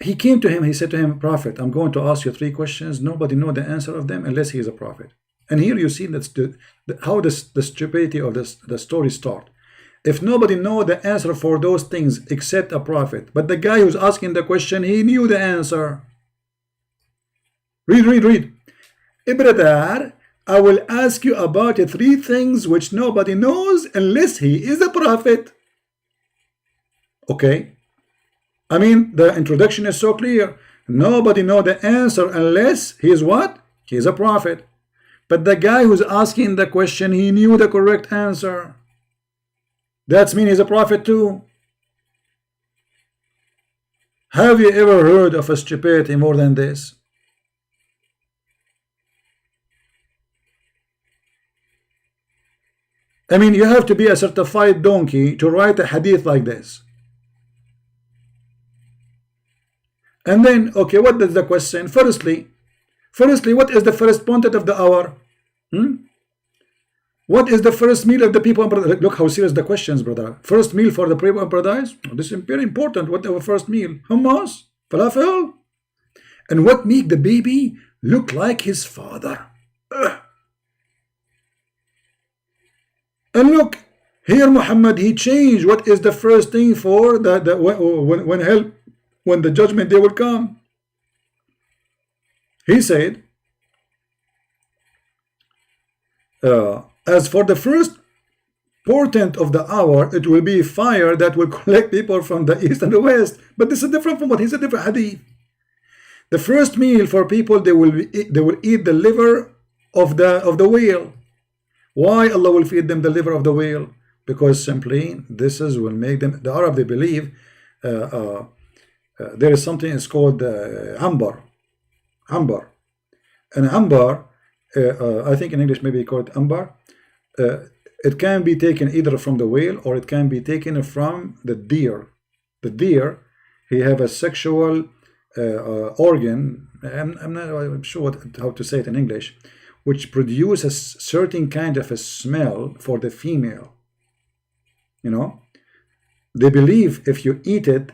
[SPEAKER 1] He came to him, he said to him, Prophet, I'm going to ask you 3 questions. Nobody knows the answer of them unless he is a prophet. And here you see that how the stupidity of the story starts. If nobody knows the answer for those things except a prophet, but the guy who's asking the question, he knew the answer. Read. Brother, I will ask you about 3 things which nobody knows unless he is a prophet. Okay. I mean, the introduction is so clear. Nobody knows the answer unless he is what? He is a prophet. But the guy who's asking the question, he knew the correct answer. That means he's a prophet too. Have you ever heard of a stupidity more than this? I mean, you have to be a certified donkey to write a hadith like this. And then, okay, what is the question? Firstly, what is the first point of the hour? What is the first meal of the people? Look how serious the questions, brother. First meal for the people of paradise? This is very important. What our first meal? Hummus? Falafel? And what make the baby look like his father? And look, here Muhammad, he changed what is the first thing for when the judgment day will come. He said, as for the first portent of the hour, it will be fire that will collect people from the east and the west. But this is different from what he said, different hadith. The first meal for people, they will eat the liver of the whale. Why Allah will feed them the liver of the whale? Because simply this is will make them. The Arab, they believe there is something is called ambar, and ambar. I think in English maybe called ambar. It can be taken either from the whale or it can be taken from the deer. The deer, he have a sexual organ. I'm not sure how to say it in English, which produces certain kind of a smell for the female. You know, they believe if you eat it,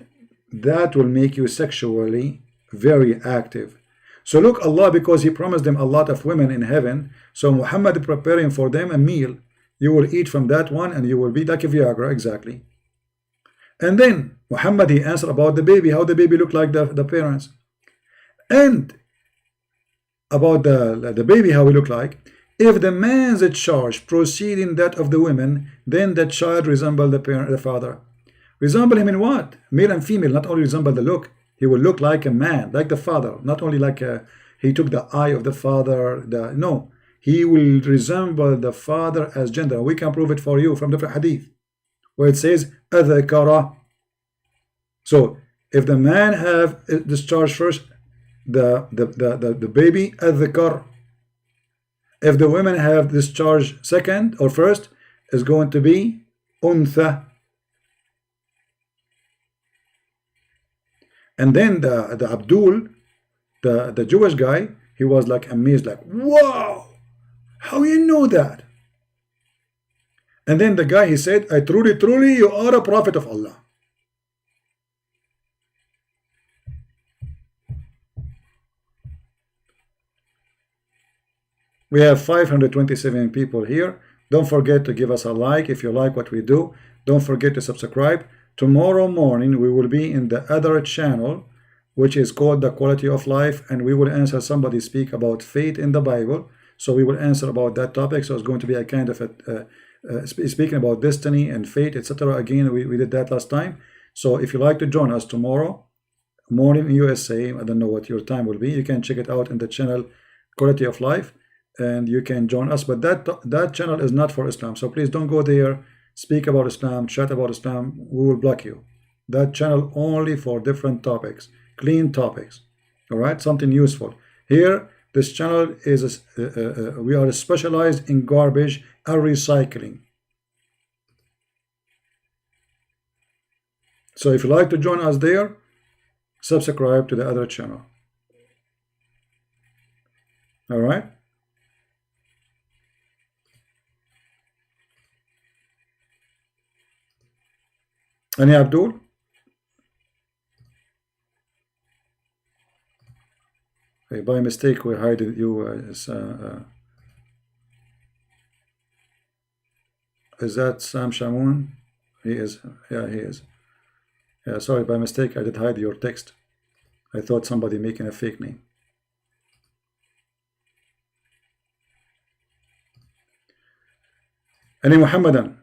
[SPEAKER 1] that will make you sexually very active. So look, Allah, because He promised them a lot of women in heaven, so Muhammad preparing for them a meal. You will eat from that one and you will be like a Viagra, exactly. And then Muhammad, he answered about the baby, how the baby looked like the parents. And about the baby, how he looked like. If the man's charge proceeding that of the women, then the child resemble the father. Resemble him in what? Male and female, not only resemble the look. He will look like a man, like the father. Not only like he took the eye of the father. No, he will resemble the father as gender. We can prove it for you from the hadith, where it says adhakara. So if the man have discharged first, the baby adhakar. If the women have discharged second or first, is going to be untha. And then the Abdul, the Jewish guy, he was like amazed, like, wow, how you know that? And then the guy, he said, I truly, you are a prophet of Allah. We have 527 people here. Don't forget to give us a like if you like what we do. Don't forget to subscribe. tomorrow morning we will be in the other channel, which is called the Quality of Life, and we will answer somebody speak about faith in the Bible. So we will answer about that topic. So it's going to be a kind of speaking about destiny and fate, etc. Again, we did that last time. So if you like to join us tomorrow morning in USA, I don't know what your time will be, you can check it out in the channel Quality of Life, and you can join us. But that channel is not for Islam, so please don't go there, speak about Islam, chat about Islam, we will block you. That channel only for different topics, clean topics, all right, something useful. Here, this channel is we are specialized in garbage and recycling. So if you like to join us there, subscribe to the other channel. All right. Any Abdul? Hey, by mistake we hide you. Is that Sam Shamoun? He is. Yeah, he is. Yeah, sorry, by mistake I did hide your text. I thought somebody making a fake name. Any Muhammadan?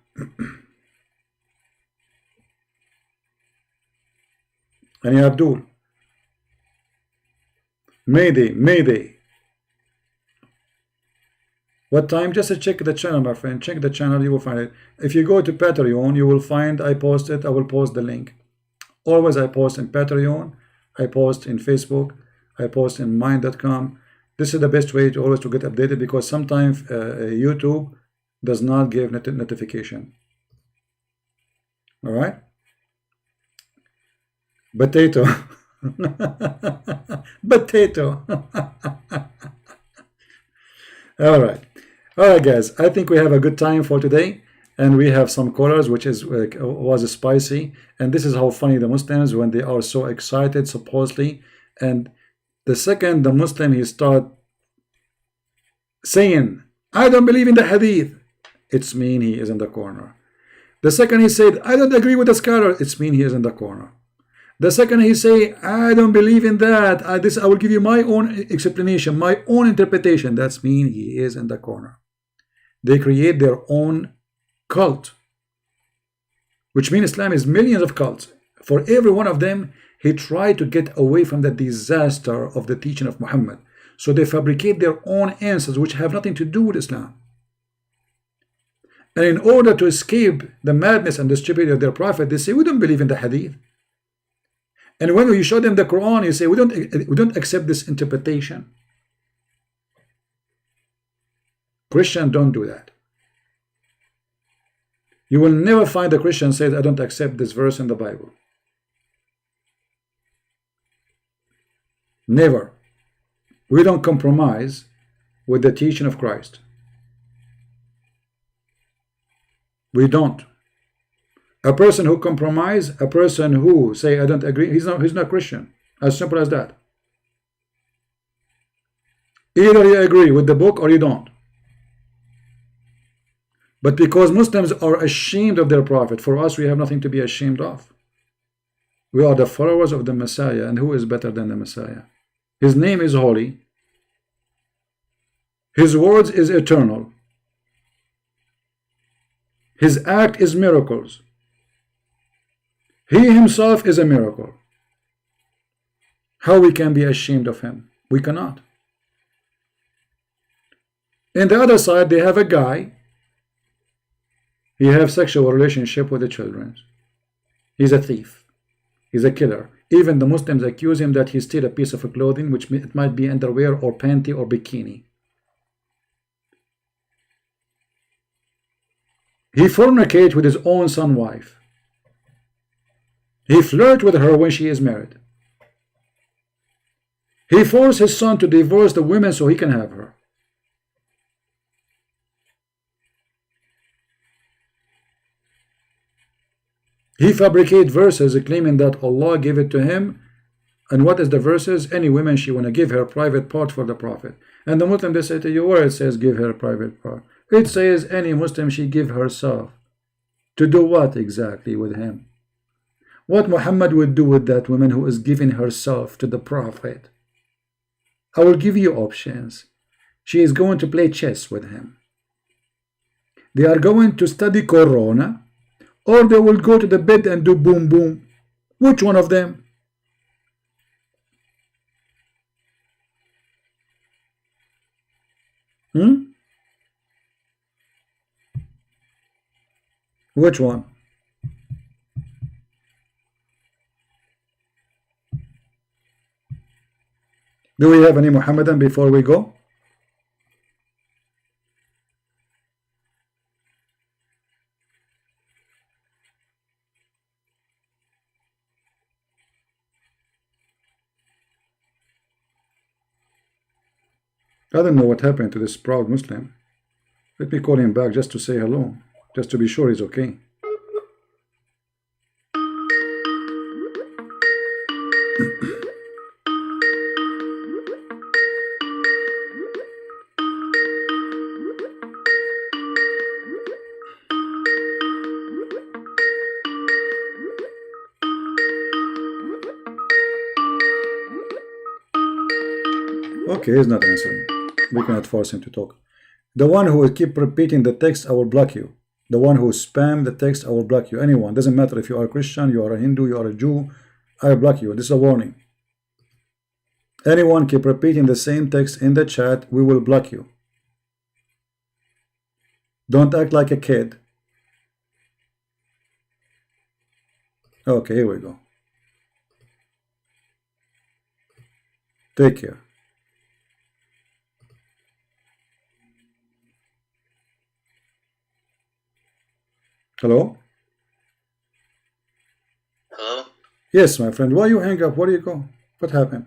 [SPEAKER 1] Any Abdul? Mayday, Mayday. What time? Just check the channel, my friend. Check the channel, you will find it. If you go to Patreon, you will find I posted. I will post the link. Always I post in Patreon, I post in Facebook, I post in mind.com. This is the best way to always to get updated, because sometimes YouTube does not give notification. All right. Potato. Potato. All right. All right, guys. I think we have a good time for today, and we have some colors, which is was spicy. And this is how funny the Muslims, when they are so excited, supposedly, and the second the Muslim he start saying, "I don't believe in the Hadith," it's mean he is in the corner. The second he said, "I don't agree with the scholar," it's mean he is in the corner. The second he say, "I don't believe in that, I will give you my own explanation, my own interpretation," that's mean he is in the corner. They create their own cult, which means Islam is millions of cults. For every one of them, he tried to get away from the disaster of the teaching of Muhammad. So they fabricate their own answers, which have nothing to do with Islam. And in order to escape the madness and the stupidity of their prophet, they say, "We don't believe in the Hadith." And when you show them the Quran, you say, we don't accept this interpretation. Christians don't do that. You will never find a Christian says, "I don't accept this verse in the Bible." Never. We don't compromise with the teaching of Christ. We don't. A person who compromise, a person who say, "I don't agree," he's not Christian. As simple as that. Either you agree with the book or you don't. But because Muslims are ashamed of their prophet, for us we have nothing to be ashamed of. We are the followers of the Messiah, and who is better than the Messiah? His name is holy. His words is eternal. His act is miracles. He himself is a miracle. How we can be ashamed of him? We cannot. In the other side, they have a guy. He has sexual relationship with the children. He's a thief. He's a killer. Even the Muslims accuse him that he stole a piece of clothing, which it might be underwear or panty or bikini. He fornicates with his own son's wife. He flirts with her when she is married. He forced his son to divorce the women so he can have her. He fabricates verses claiming that Allah gave it to him. And what is the verses? Any woman she want to give her private part for the Prophet. And the Muslim, they say to you, where it says give her private part? It says any Muslim she give herself. To do what exactly with him? what Muhammad would do with that woman who is giving herself to the Prophet. I will give you options. She is going to play chess with him. They are going to study Corona, or they will go to the bed and do boom boom. Which one of them? Which one? Do we have any Muhammadan before we go? I don't know what happened to this proud Muslim. Let me call him back just to say hello, just to be sure he's okay. Okay, he's not answering. We cannot force him to talk. The one who will keep repeating the text, I will block you. The one who spam the text, I will block you. Anyone, doesn't matter if you are a Christian, you are a Hindu, you are a Jew, I will block you. This is a warning. Anyone keep repeating the same text in the chat, we will block you. Don't act like a kid. Okay, here we go. Take care. Hello?
[SPEAKER 4] Hello?
[SPEAKER 1] Yes, my friend. Why you hang up? Where do you go? What happened?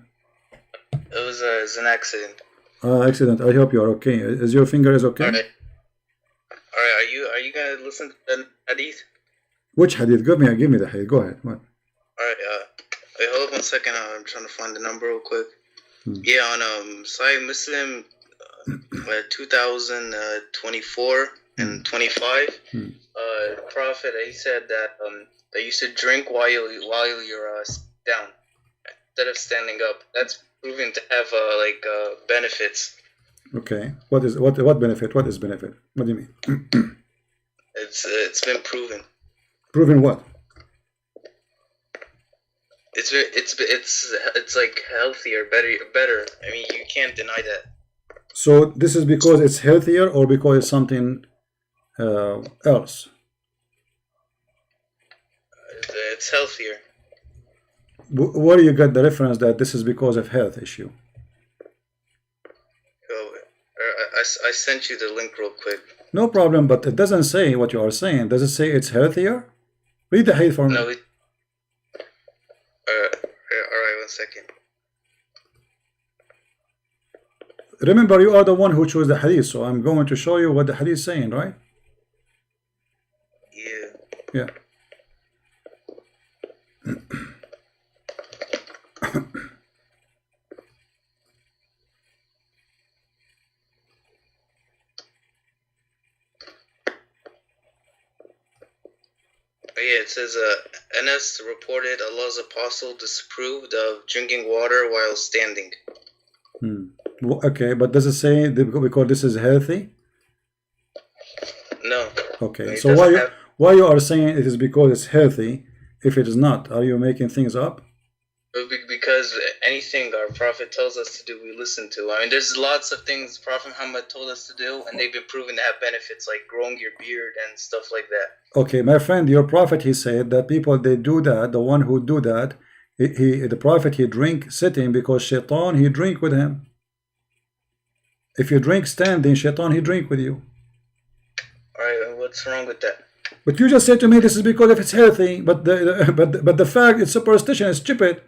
[SPEAKER 4] It was an accident.
[SPEAKER 1] Accident. I hope you are okay. Is your finger is okay?
[SPEAKER 4] Alright. Alright, are you gonna listen to the hadith?
[SPEAKER 1] Which hadith? Give me the hadith. Go ahead. What?
[SPEAKER 4] Alright, wait, hold up 1 second. I'm trying to find the number real quick. Yeah, on Sahih Muslim 2024 and 25. The Prophet, he said that that you should drink while you're down instead of standing up. That's proven to have benefits.
[SPEAKER 1] Okay. What benefit? What is benefit? What do you mean?
[SPEAKER 4] It's been proven.
[SPEAKER 1] Proven what?
[SPEAKER 4] It's like healthier, better. I mean, you can't deny that.
[SPEAKER 1] So this is because it's healthier, or because it's something else?
[SPEAKER 4] It's healthier.
[SPEAKER 1] Where do you get the reference that this is because of health issue?
[SPEAKER 4] I sent you the link real quick.
[SPEAKER 1] No problem, but it doesn't say what you are saying. Does it say it's healthier? Read the hadith for me.
[SPEAKER 4] No. Alright, 1 second.
[SPEAKER 1] Remember, you are the one who chose the hadith, so I'm going to show you what the hadith is saying, right?
[SPEAKER 4] Yeah.
[SPEAKER 1] Yeah.
[SPEAKER 4] Yeah, it says Anas reported Allah's apostle disapproved of drinking water while standing.
[SPEAKER 1] Okay, but does it say because this is healthy?
[SPEAKER 4] No.
[SPEAKER 1] Okay, so why you are saying it is because it's healthy if it is not? Are you making things up?
[SPEAKER 4] Because anything our Prophet tells us to do, we listen to. I mean, there's lots of things Prophet Muhammad told us to do, and they've been proven to have benefits, like growing your beard and stuff like that.
[SPEAKER 1] Okay, my friend, your Prophet, he said that people, they do that, the one who do that, the Prophet, he drink sitting because shaitan, he drink with him. If you drink standing, shaitan, he drink with you.
[SPEAKER 4] Alright, what's wrong with that?
[SPEAKER 1] But you just said to me this is because if it's healthy, but the fact it's superstition is stupid.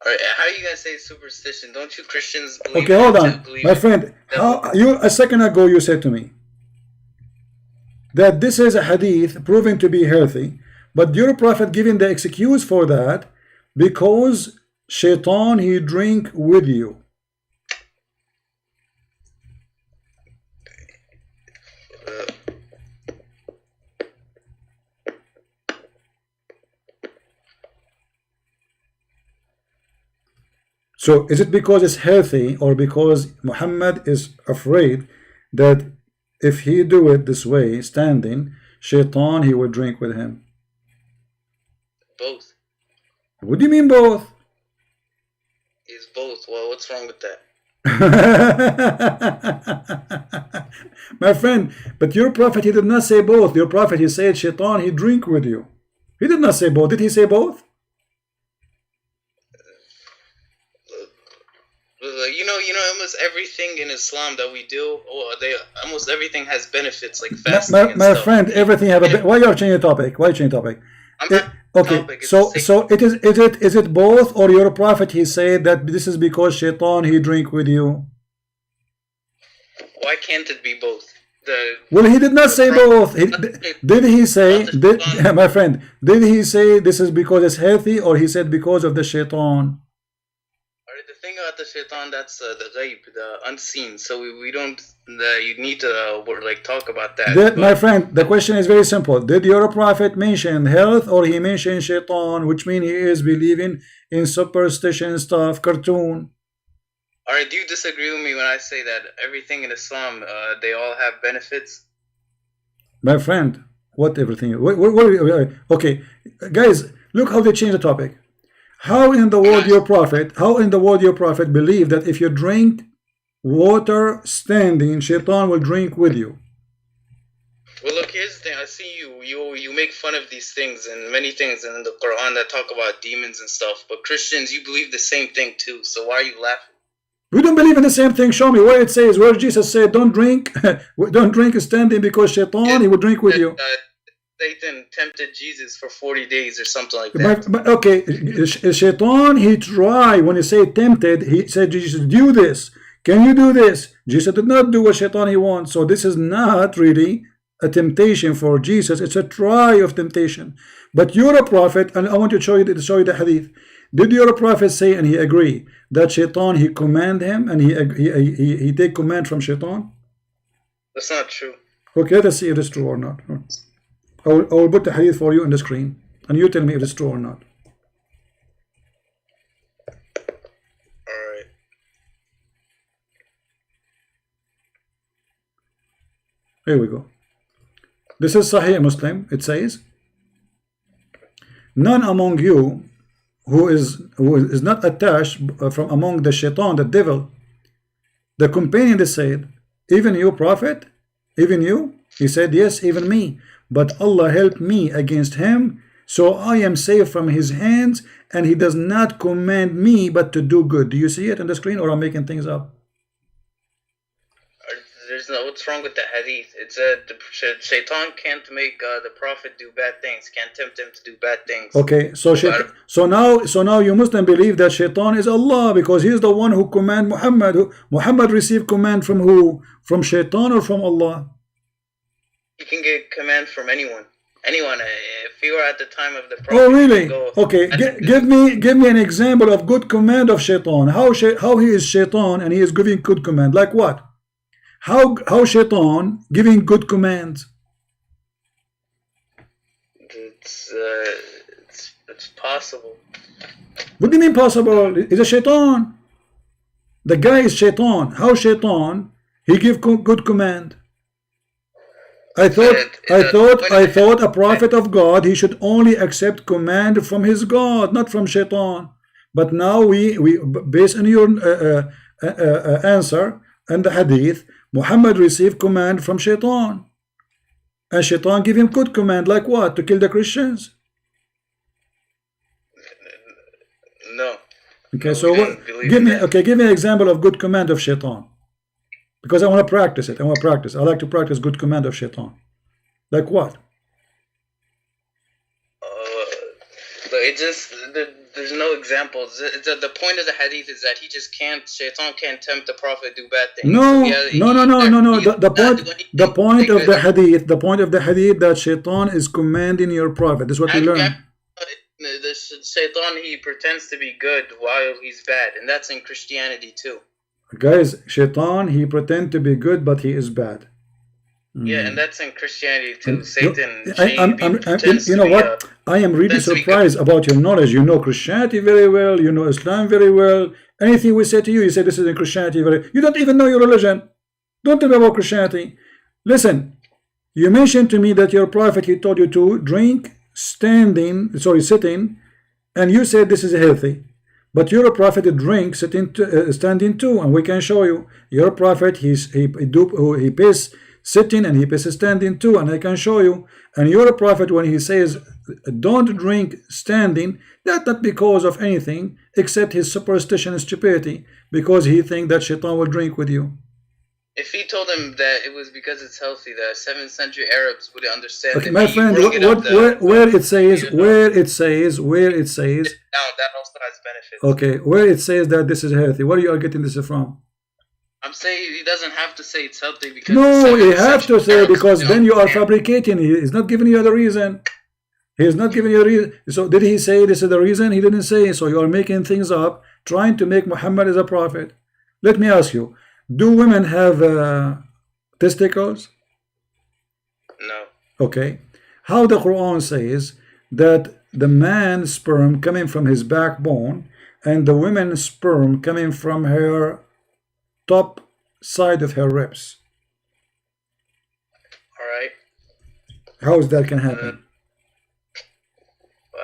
[SPEAKER 4] Alright, how are you gonna say superstition? Don't you Christians believe?
[SPEAKER 1] Okay, hold on, my friend. How you a second ago you said to me that this is a hadith proven to be healthy, but your Prophet giving the excuse for that because shaitan he drink with you. So is it because it's healthy, or because Muhammad is afraid that if he do it this way, standing, shaitan, he will drink with him?
[SPEAKER 4] Both.
[SPEAKER 1] What do you mean both?
[SPEAKER 4] It's both. Well, what's wrong with that?
[SPEAKER 1] My friend, but your prophet, he did not say both. Your prophet, he said shaitan, he drink with you. He did not say both. Did he say both?
[SPEAKER 4] Almost everything in Islam that we do, almost everything has benefits, like fasting and
[SPEAKER 1] my
[SPEAKER 4] stuff.
[SPEAKER 1] friend, everything have a. Why you are changing the topic? Why change topic?
[SPEAKER 4] I'm not
[SPEAKER 1] Okay,
[SPEAKER 4] topic,
[SPEAKER 1] so is it both, or your prophet he said that this is because shaitan he drink with you?
[SPEAKER 4] Why can't it be both?
[SPEAKER 1] Well, he did not say both. Did he say, my friend, did he say this is because it's healthy, or he said because of the shaitan?
[SPEAKER 4] The thing about the shaitan, that's the ghaib, the unseen. So we don't. You need to talk about that.
[SPEAKER 1] My friend, the question is very simple. Did your prophet mention health, or he mentioned shaitan, which means he is believing in superstition stuff, cartoon?
[SPEAKER 4] Alright, do you disagree with me when I say that everything in Islam, they all have benefits?
[SPEAKER 1] My friend, what everything? Okay, guys, look how they change the topic. How in the world your prophet believe that if you drink water standing, shaitan will drink with you?
[SPEAKER 4] Well, look, here's the thing. I see you make fun of these things and many things in the Quran that talk about demons and stuff, but Christians, you believe the same thing too, so why are you laughing?
[SPEAKER 1] We don't believe in the same thing. Show me where it says, where Jesus said don't drink standing because shaitan, he will drink with you.
[SPEAKER 4] Satan tempted Jesus for 40 days or something like that.
[SPEAKER 1] But okay, shaitan, he tried. When he said tempted, he said, Jesus, do this. Can you do this? Jesus did not do what shaitan he wants. So this is not really a temptation for Jesus. It's a try of temptation. But you're a prophet, and I want to show you the hadith. Did your prophet say, and he agree, that shaitan, he command him, and he take command from shaitan?
[SPEAKER 4] That's not true.
[SPEAKER 1] Okay, let's see if it's true or not. I will put the hadith for you on the screen, and you tell me if it's true or not.
[SPEAKER 4] Alright.
[SPEAKER 1] Here we go. This is Sahih Muslim. It says, none among you who is not attached from among the shaitan, the devil. The companion, they said, even you, prophet, even you? He said, yes, even me. But Allah helped me against him, so I am safe from his hands, and he does not command me but to do good. Do you see it on the screen, or I'm making things up?
[SPEAKER 4] What's wrong with the hadith? It said shaitan can't make the prophet do bad things, can't tempt him to do bad things.
[SPEAKER 1] Okay, so now you Muslim believe that shaitan is Allah, because he is the one who command Muhammad. Muhammad received command from who? From shaitan or from Allah?
[SPEAKER 4] You can get command from anyone. If you were at the time of the prophet.
[SPEAKER 1] Oh really? Okay, give me an example of good command of shaitan. How he is shaitan and he is giving good command? Like what? How shaitan giving good commands?
[SPEAKER 4] It's possible.
[SPEAKER 1] What do you mean possible? It's a shaitan. The guy is shaitan. How shaitan he give good command? I thought a prophet of God, he should only accept command from his God, not from shaitan. But now we based on your answer and the hadith, Muhammad received command from shaitan, and shaitan give him good command. Like what? To kill the Christians?
[SPEAKER 4] No.
[SPEAKER 1] Okay, so give me an example of good command of shaitan. Because I want to practice it. I like to practice good command of shaitan. Like what?
[SPEAKER 4] There's no examples. The point of the hadith is that shaitan can't tempt the prophet to do bad things.
[SPEAKER 1] No. The point of the hadith that shaitan is commanding your prophet. This is what we learn.
[SPEAKER 4] The shaitan, he pretends to be good while he's bad, and that's in Christianity too.
[SPEAKER 1] Guys, shaitan, he pretend to be good, but he is bad.
[SPEAKER 4] Yeah, and that's in Christianity too. Satan,
[SPEAKER 1] you know what? I am really surprised about your knowledge. You know Christianity very well. You know Islam very well. Anything we say to you, you say this is in Christianity. You don't even know your religion. Don't tell me about Christianity. Listen, you mentioned to me that your prophet, he told you to drink sitting, and you said this is healthy. But your prophet drink standing too, and we can show you. Your prophet he piss sitting and he piss standing too, and I can show you. And your prophet, when he says don't drink standing, that's not because of anything except his superstition and stupidity, because he thinks that shaitan will drink with you.
[SPEAKER 4] If he told him that it was because it's healthy, the 7th century Arabs would understand.
[SPEAKER 1] Okay, my friend, where it says
[SPEAKER 4] that also has benefits.
[SPEAKER 1] Okay, where it says that this is healthy, where you are getting this from?
[SPEAKER 4] I'm saying he doesn't have to say it's healthy because
[SPEAKER 1] no, you have to say, because then you are fabricating. He is not giving you the reason. He is not giving you a reason. So did he say this is the reason? He didn't say. So you are making things up, trying to make Muhammad as a prophet. Let me ask you, do women have testicles?
[SPEAKER 4] No.
[SPEAKER 1] Okay. How the Quran says that the man's sperm coming from his backbone and the woman's sperm coming from her top side of her ribs.
[SPEAKER 4] All right.
[SPEAKER 1] How is that can happen?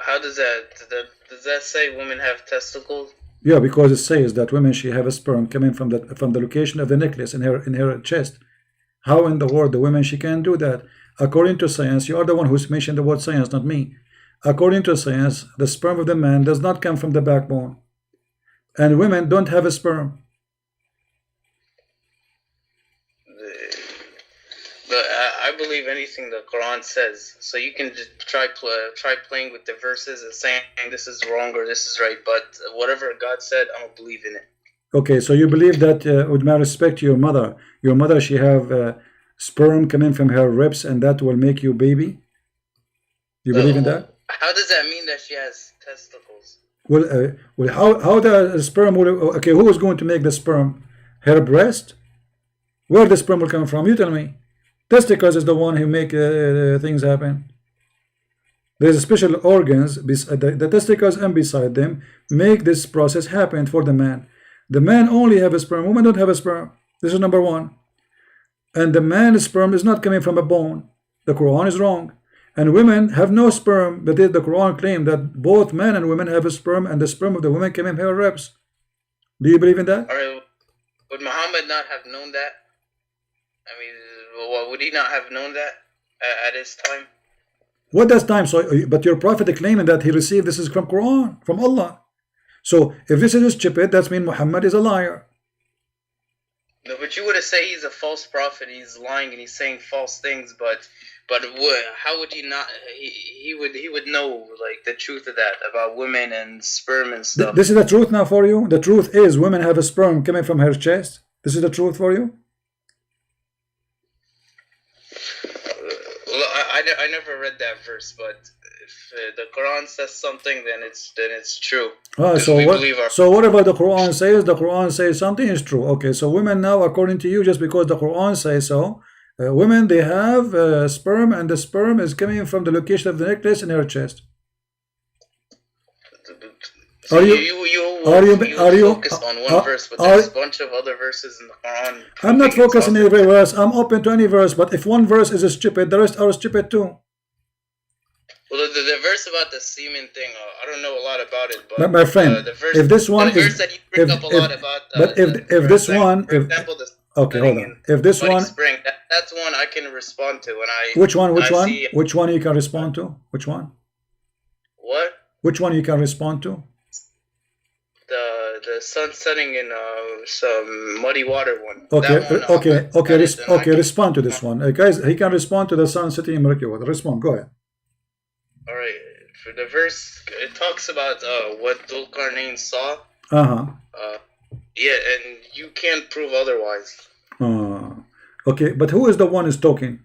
[SPEAKER 4] How does that say women have testicles?
[SPEAKER 1] Yeah, because it says that women she have a sperm coming from the location of the necklace in her chest. How in the world the women she can do that? According to science, you are the one who's mentioned the word science, not me. According to science, the sperm of the man does not come from the backbone, and women don't have a sperm.
[SPEAKER 4] But I believe anything the Quran says. So you can just try playing with the verses and saying this is wrong or this is right. But whatever God said, I'm gonna believe in it.
[SPEAKER 1] Okay, so you believe that with my respect to your mother she have sperm coming from her ribs, and that will make you baby? You believe in that?
[SPEAKER 4] How does that mean that she has testicles?
[SPEAKER 1] Well, how the sperm will? Okay, who is going to make the sperm? Her breast? Where the sperm will come from? You tell me. Testicles is the one who make things happen. There's special organs, the testicles and beside them make this process happen for the man. The man only have a sperm, women don't have a sperm. This is number one. And the man's sperm is not coming from a bone. The Quran is wrong. And women have no sperm, but the Quran claims that both men and women have a sperm, and the sperm of the women came in her ribs. Do you believe in that?
[SPEAKER 4] All right. Would Muhammad not have known that? I mean, would he not have known that at his time?
[SPEAKER 1] What does time? So, but your prophet claiming that he received this is from Quran, from Allah. So if this is stupid, that means Muhammad is a liar.
[SPEAKER 4] No, but you would have said he's a false prophet. He's lying and he's saying false things. But how would he not? He would know like the truth of that about women and sperm and stuff.
[SPEAKER 1] This is the truth now for you. The truth is women have a sperm coming from her chest. This is the truth for you.
[SPEAKER 4] Well, I never read that verse, but if the Quran says something, then it's true.
[SPEAKER 1] So whatever the Quran says, the Quran says something is true. Okay, so women now, according to you, just because the Quran says so, women they have sperm, and the sperm is coming from the location of the necklace in her chest.
[SPEAKER 4] So you focus on one verse, but there's a bunch of other verses in the Quran.
[SPEAKER 1] I'm not focusing on every verse. I'm open to any verse, but if one verse is stupid, the rest are stupid too.
[SPEAKER 4] Well, the verse about the semen thing, I don't know a lot about it, but
[SPEAKER 1] my friend,
[SPEAKER 4] the verse,
[SPEAKER 1] if this one
[SPEAKER 4] the verse that you bring up a lot about,
[SPEAKER 1] if this one,
[SPEAKER 4] for example, the
[SPEAKER 1] okay, hold on. If this one,
[SPEAKER 4] spring, that's one I can respond to when I.
[SPEAKER 1] Which one? Which one you can respond to? Which one?
[SPEAKER 4] What?
[SPEAKER 1] Which one you can respond to?
[SPEAKER 4] The sun setting in some muddy water one.
[SPEAKER 1] Okay, respond to this one. Guys, he can respond to the sun setting in murky water. Respond, go ahead.
[SPEAKER 4] Alright, for the verse, it talks about what Dhul-Qarnayn saw. Yeah, and you can't prove otherwise.
[SPEAKER 1] Okay, but who is the one who's talking?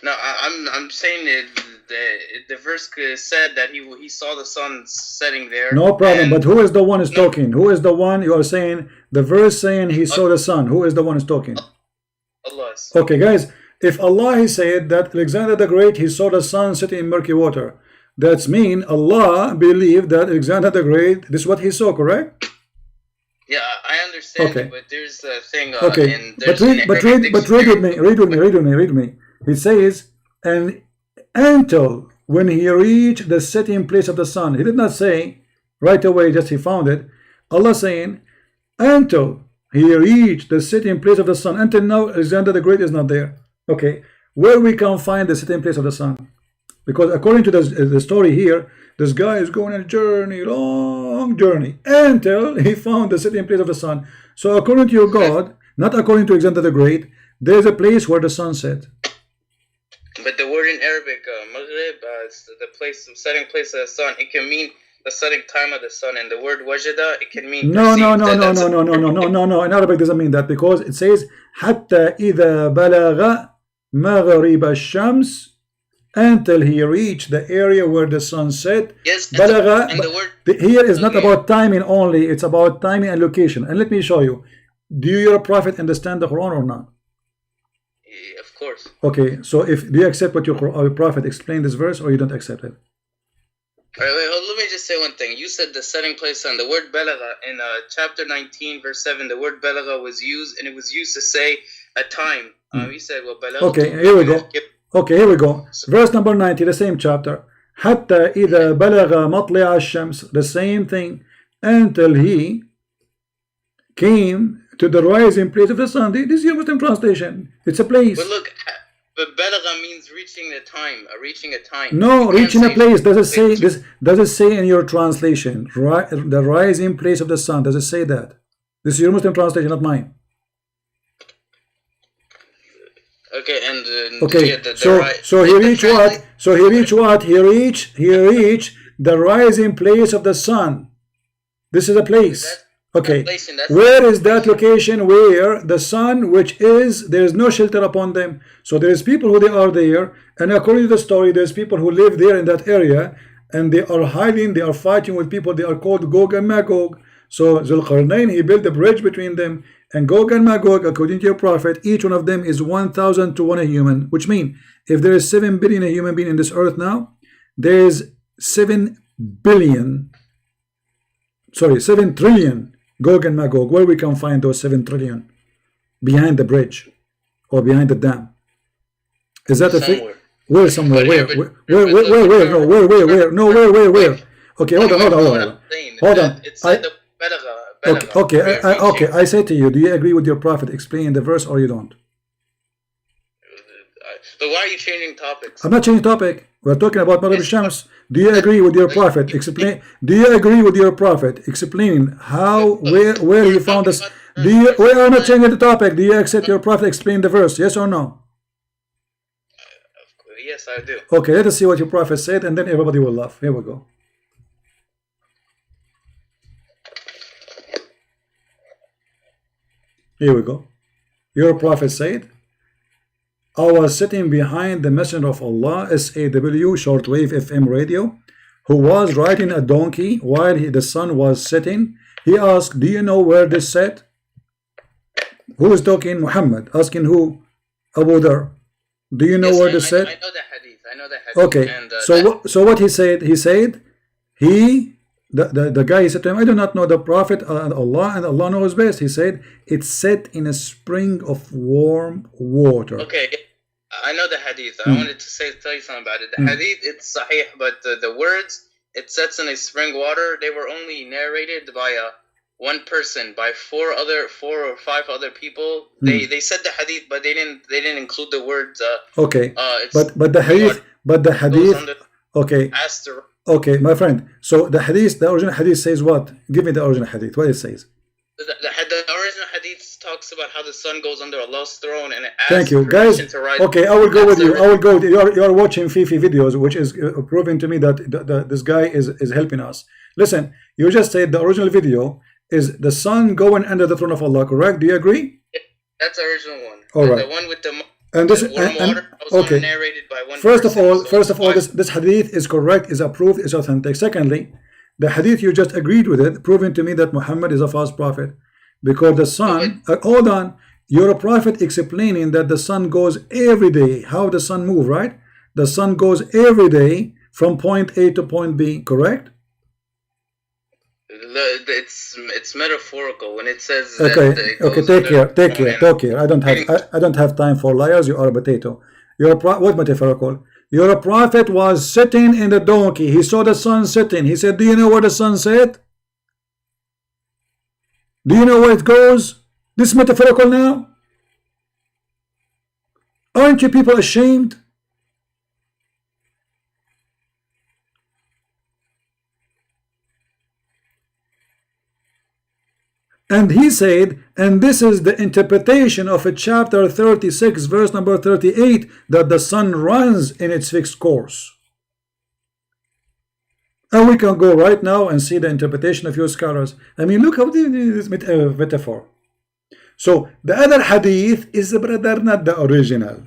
[SPEAKER 4] No, I'm saying the verse said that he saw the sun setting there.
[SPEAKER 1] No problem, but who is the one who's talking? Who is the one you are saying? The verse saying he saw the sun. Who is the one who's talking?
[SPEAKER 4] Allah.
[SPEAKER 1] Okay, guys, if Allah he said that Alexander the Great he saw the sun sitting in murky water, That's mean Allah believed that Alexander the Great, this is what he saw, correct?
[SPEAKER 4] Yeah, I understand
[SPEAKER 1] Okay.
[SPEAKER 4] it, but there's a thing.
[SPEAKER 1] Okay,
[SPEAKER 4] And
[SPEAKER 1] but
[SPEAKER 4] there's
[SPEAKER 1] read with me. It says, and until when he reached the setting place of the sun. He did not say right away, just he found it. Allah saying, until he reached the setting place of the sun. Until now, Alexander the Great is not there. Okay, where we can find the setting place of the sun? Because according to the story here, this guy is going on a journey, long journey, until he found the setting place of the sun. So according to your God, not according to Alexander the Great, there's a place where the sun set.
[SPEAKER 4] But the word in Arabic, Maghrib, it's the place, the setting place of the sun. It can mean the setting time of the sun, and the word wajada, it can mean
[SPEAKER 1] no. In Arabic doesn't mean that, because it says حتى إذا بلغ مغرب الشمس, until he reached the area where the sun set.
[SPEAKER 4] Yes,
[SPEAKER 1] بلغ,
[SPEAKER 4] and the word
[SPEAKER 1] here is not about timing only, it's about timing and location. And let me show you. Do your prophet understand the Quran or not?
[SPEAKER 4] Of course.
[SPEAKER 1] Okay, so do you accept what your prophet explained this verse, or you don't accept it?
[SPEAKER 4] All right, wait, let me just say one thing. You said the setting place on the word balagha in chapter 19, verse 7. The word balagha was used, and it was used to say a time. He said, well, balagha.
[SPEAKER 1] Okay, here we go. Okay, here we go. Verse number 90, the same chapter. حتى إذا بلغ مطلع الشمس, the same thing, until he came to the rising place of the sun. This is your Muslim translation. It's a place.
[SPEAKER 4] But look, but balagha means reaching the time, reaching a time.
[SPEAKER 1] No, reaching a place. Does it say this? Does it say in your translation, the rising place of the sun? Does it say that? This is your Muslim translation, not mine.
[SPEAKER 4] Okay, and
[SPEAKER 1] okay.
[SPEAKER 4] yeah,
[SPEAKER 1] so he reached what? So he reached what? He reached the rising place of the sun. This is a place. Okay, where is that location where the sun, which is, there is no shelter upon them? So there is people who they are there, and according to the story, there's people who live there in that area, and they are hiding, they are fighting with people. They are called Gog and Magog. So Zulqarnain, he built a bridge between them, and Gog and Magog, according to your prophet, each one of them is 1,000 to 1 a human, which means if there is 7 billion a human being in this earth now, there is 7 trillion Gog and Magog. Where we can find those 7 trillion? Behind the bridge or behind the dam. Is that a thing? Where somewhere? Where? No, where? Okay, hold on. Okay, I say to you, do you agree with your prophet explaining the verse, or you don't?
[SPEAKER 4] But why are you changing topics?
[SPEAKER 1] I'm not changing topic. We're talking about Maghrib al-Shams. Do you agree with your prophet? Explain. Do you agree with your prophet explaining how, where he found us? We are not changing the topic. Do you accept your prophet explain the verse? Yes or no?
[SPEAKER 4] Yes, I do.
[SPEAKER 1] Okay, let us see what your prophet said, and then everybody will laugh. Here we go. Here we go. Your prophet said, I was sitting behind the Messenger of Allah, SAW, shortwave FM radio, who was riding a donkey while the sun was setting. He asked, do you know where this set? Who is talking? Muhammad. Asking who? Abu Dhar. Do you know where this set?
[SPEAKER 4] I know the hadith.
[SPEAKER 1] Okay. And, so what he said? He said, the guy said to him, I do not know the Prophet and Allah knows best. He said, it's set in a spring of warm water.
[SPEAKER 4] Okay, I know the hadith. I wanted to tell you something about it. The hadith, it's sahih, but the words, it sets in a spring water, they were only narrated by one person, by four or five other people. They said the hadith, but they didn't include the words.
[SPEAKER 1] Okay, but the hadith. Okay. Okay, my friend. So the original hadith says what? Give me the original hadith. What it says?
[SPEAKER 4] The original hadith talks about how the sun goes under Allah's throne, and it asks
[SPEAKER 1] thank you, guys. Okay, I will go with you. You are watching Fifi videos, which is proving to me that this guy is helping us. Listen, you just said the original video is the sun going under the throne of Allah, correct? Do you agree?
[SPEAKER 4] That's the original one.
[SPEAKER 1] All right.
[SPEAKER 4] The one with the
[SPEAKER 1] and this
[SPEAKER 4] water was
[SPEAKER 1] okay.
[SPEAKER 4] Narrated by one
[SPEAKER 1] first
[SPEAKER 4] person,
[SPEAKER 1] of all, this hadith is correct, is approved, is authentic. Secondly, the hadith you just agreed with it, proving to me that Muhammad is a false prophet, because the sun. Hold on, you're a prophet explaining that the sun goes every day. How the sun move, right? The sun goes every day from point A to point B, correct?
[SPEAKER 4] It's metaphorical when it says
[SPEAKER 1] okay,
[SPEAKER 4] that it
[SPEAKER 1] okay,
[SPEAKER 4] goes
[SPEAKER 1] take care,
[SPEAKER 4] under
[SPEAKER 1] take
[SPEAKER 4] the
[SPEAKER 1] care,
[SPEAKER 4] phone
[SPEAKER 1] take care. I don't have time for liars. You are a potato. Your what metaphorical? Your prophet was sitting in the donkey. He saw the sun setting. He said, "Do you know where the sun set? Do you know where it goes?" This is metaphorical now. Aren't you people ashamed? And he said, and this is the interpretation of a chapter 36, verse number 38, that the sun runs in its fixed course. And we can go right now and see the interpretation of your scholars. I mean, look how this metaphor. So the other hadith is, brother, not the original,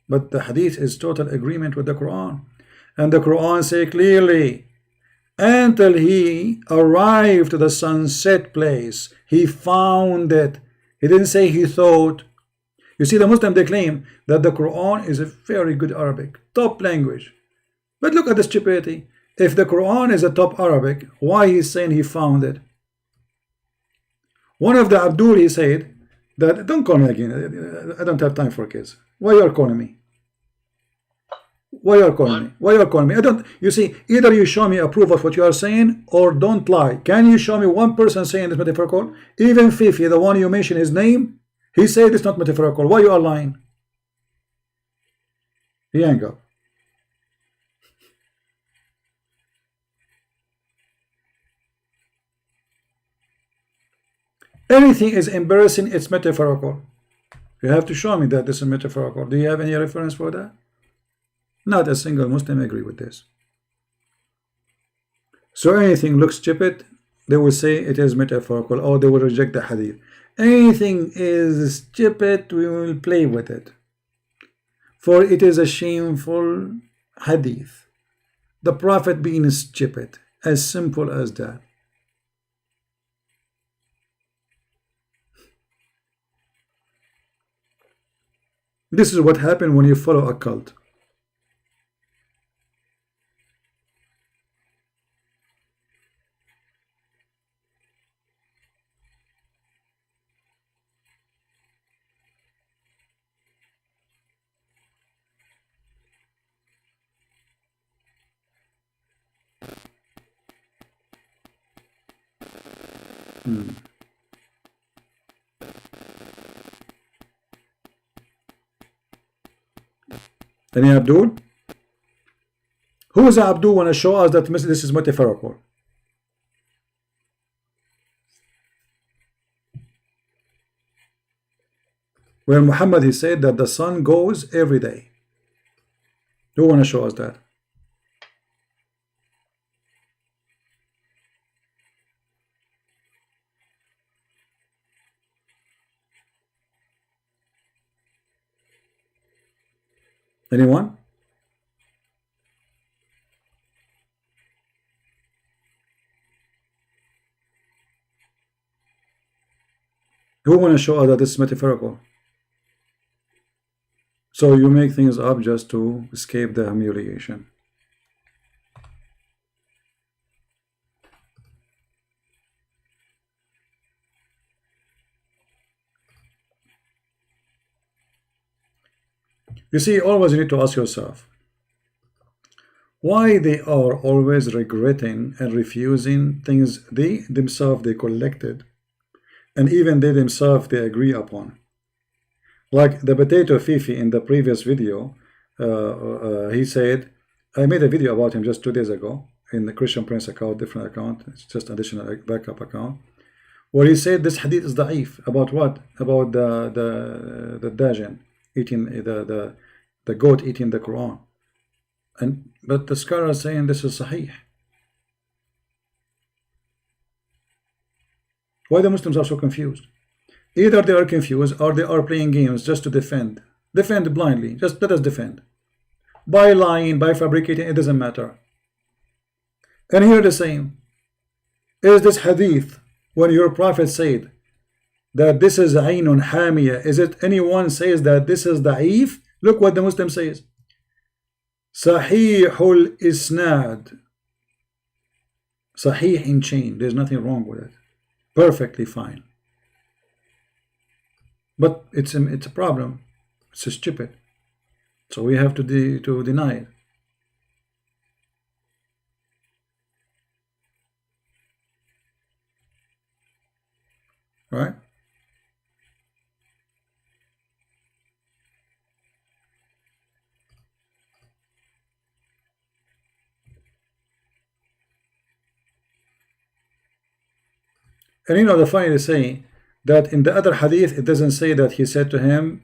[SPEAKER 1] but the hadith is total agreement with the Quran. And the Quran say clearly, until he arrived to the sunset place, he found it. He didn't say he thought. You see, the Muslim, they claim that the Quran is a very good Arabic, top language. But look at the stupidity. If the Quran is a top Arabic, why he's saying he found it? One of the Abdul, he said that, don't call me again, I don't have time for kids. Why you are calling me? Why you are calling me? Why you are calling me? I don't. You see, either you show me a proof of what you are saying, or don't lie. Can you show me one person saying this metaphorical? Even Fifi, the one you mentioned his name, he said it's not metaphorical. Why you are lying? He hang up. Anything is embarrassing, it's metaphorical. You have to show me that this is metaphorical. Do you have any reference for that? Not a single Muslim agree with this. So anything looks stupid, they will say it is metaphorical, or they will reject the hadith. Anything is stupid, we will play with it. For it is a shameful hadith. The Prophet being stupid, as simple as that. This is what happened when you follow a cult. Any Abdul? Who is Abdul want to show us that this is metaphorical? Where Muhammad, he said that the sun goes every day. Who want to show us that? Anyone? Who want to show us that this is metaphorical? So you make things up just to escape the humiliation. You see, always you need to ask yourself why they are always regretting and refusing things they themselves they collected, and even they themselves they agree upon. Like the potato Fifi in the previous video, he said, I made a video about him just 2 days ago in the Christian Prince account, different account, it's just additional backup account, where he said this hadith is da'if. About what? About the dajjal eating the goat eating the Quran. But the scholar is saying this is sahih. Why the Muslims are so confused? Either they are confused or they are playing games just to defend blindly. Just let us defend by lying, by fabricating. It doesn't matter. And here the same is this hadith when your prophet said that this is aynun hamiya. Is it anyone says that this is da'if? Look what the Muslim says. Sahihul Isnad. Sahih in chain. There's nothing wrong with it. Perfectly fine. But it's a problem. It's stupid. So we have to deny it. Right? And you know the funny is saying that in the other hadith it doesn't say that he said to him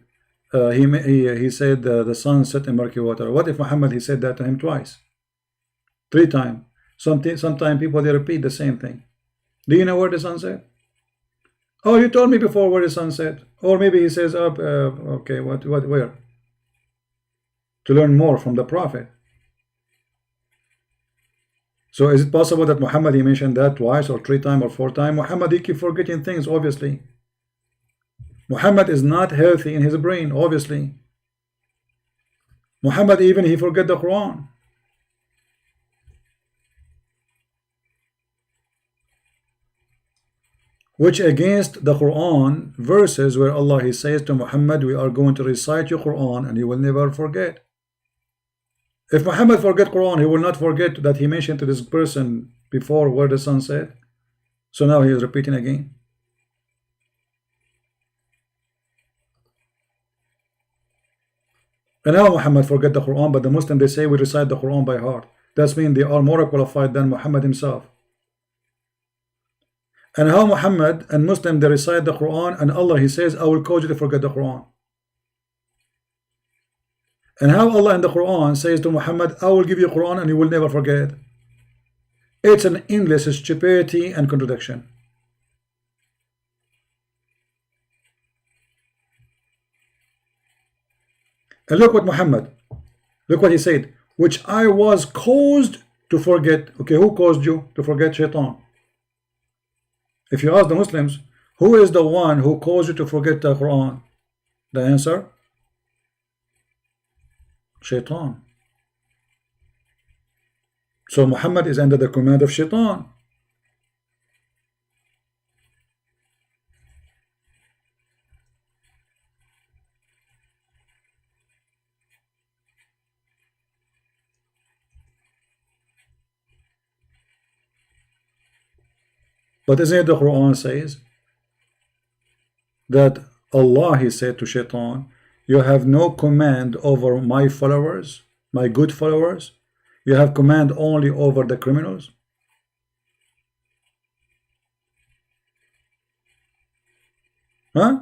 [SPEAKER 1] he said the sun set in murky water. What if Muhammad he said that to him twice, 3 times? Sometimes people they repeat the same thing. Do you know where the sun set? Oh, you told me before where the sun set. Or maybe he says up okay, where? To learn more from the Prophet. So is it possible that Muhammad he mentioned that twice or 3 times or 4 times? Muhammad he keep forgetting things, obviously. Muhammad is not healthy in his brain, obviously. Muhammad even he forget the Quran. Which against the Quran verses where Allah he says to Muhammad, we are going to recite your Quran and you will never forget. If Muhammad forget Quran, he will not forget that he mentioned to this person before where the sun set. So now he is repeating again. And now Muhammad forget the Quran, but the Muslim they say we recite the Quran by heart. That means they are more qualified than Muhammad himself. And how Muhammad and Muslim they recite the Quran and Allah he says, I will cause you to forget the Quran. And how Allah in the Quran says to Muhammad, I will give you Quran and you will never forget. It's an endless stupidity and contradiction. And look what Muhammad, look what he said, which I was caused to forget. Okay, who caused you to forget? Shaitan. If you ask the Muslims, who is the one who caused you to forget the Quran? The answer? Shaitan. So Muhammad is under the command of Shaitan. But isn't it the Quran says that Allah he said to Shaitan, you have no command over my followers, my good followers. You have command only over the criminals. Huh?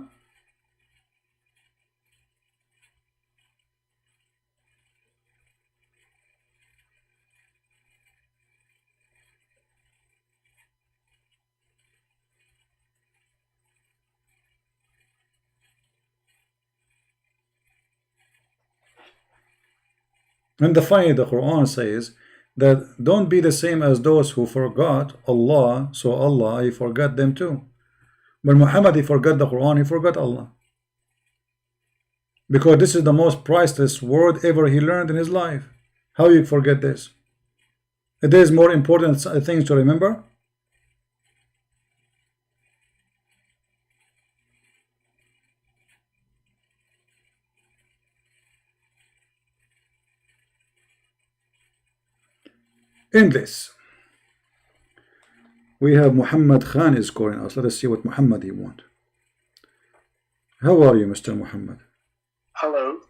[SPEAKER 1] And the funny, the Quran says that don't be the same as those who forgot Allah, so Allah he forgot them too. When Muhammad he forgot the Quran, he forgot Allah. Because this is the most priceless word ever he learned in his life. How you forget this? It is more important things to remember. In this, we have Muhammad Khan is calling us. Let us see what Muhammad he want. How are you, Mr. Muhammad?
[SPEAKER 5] Hello.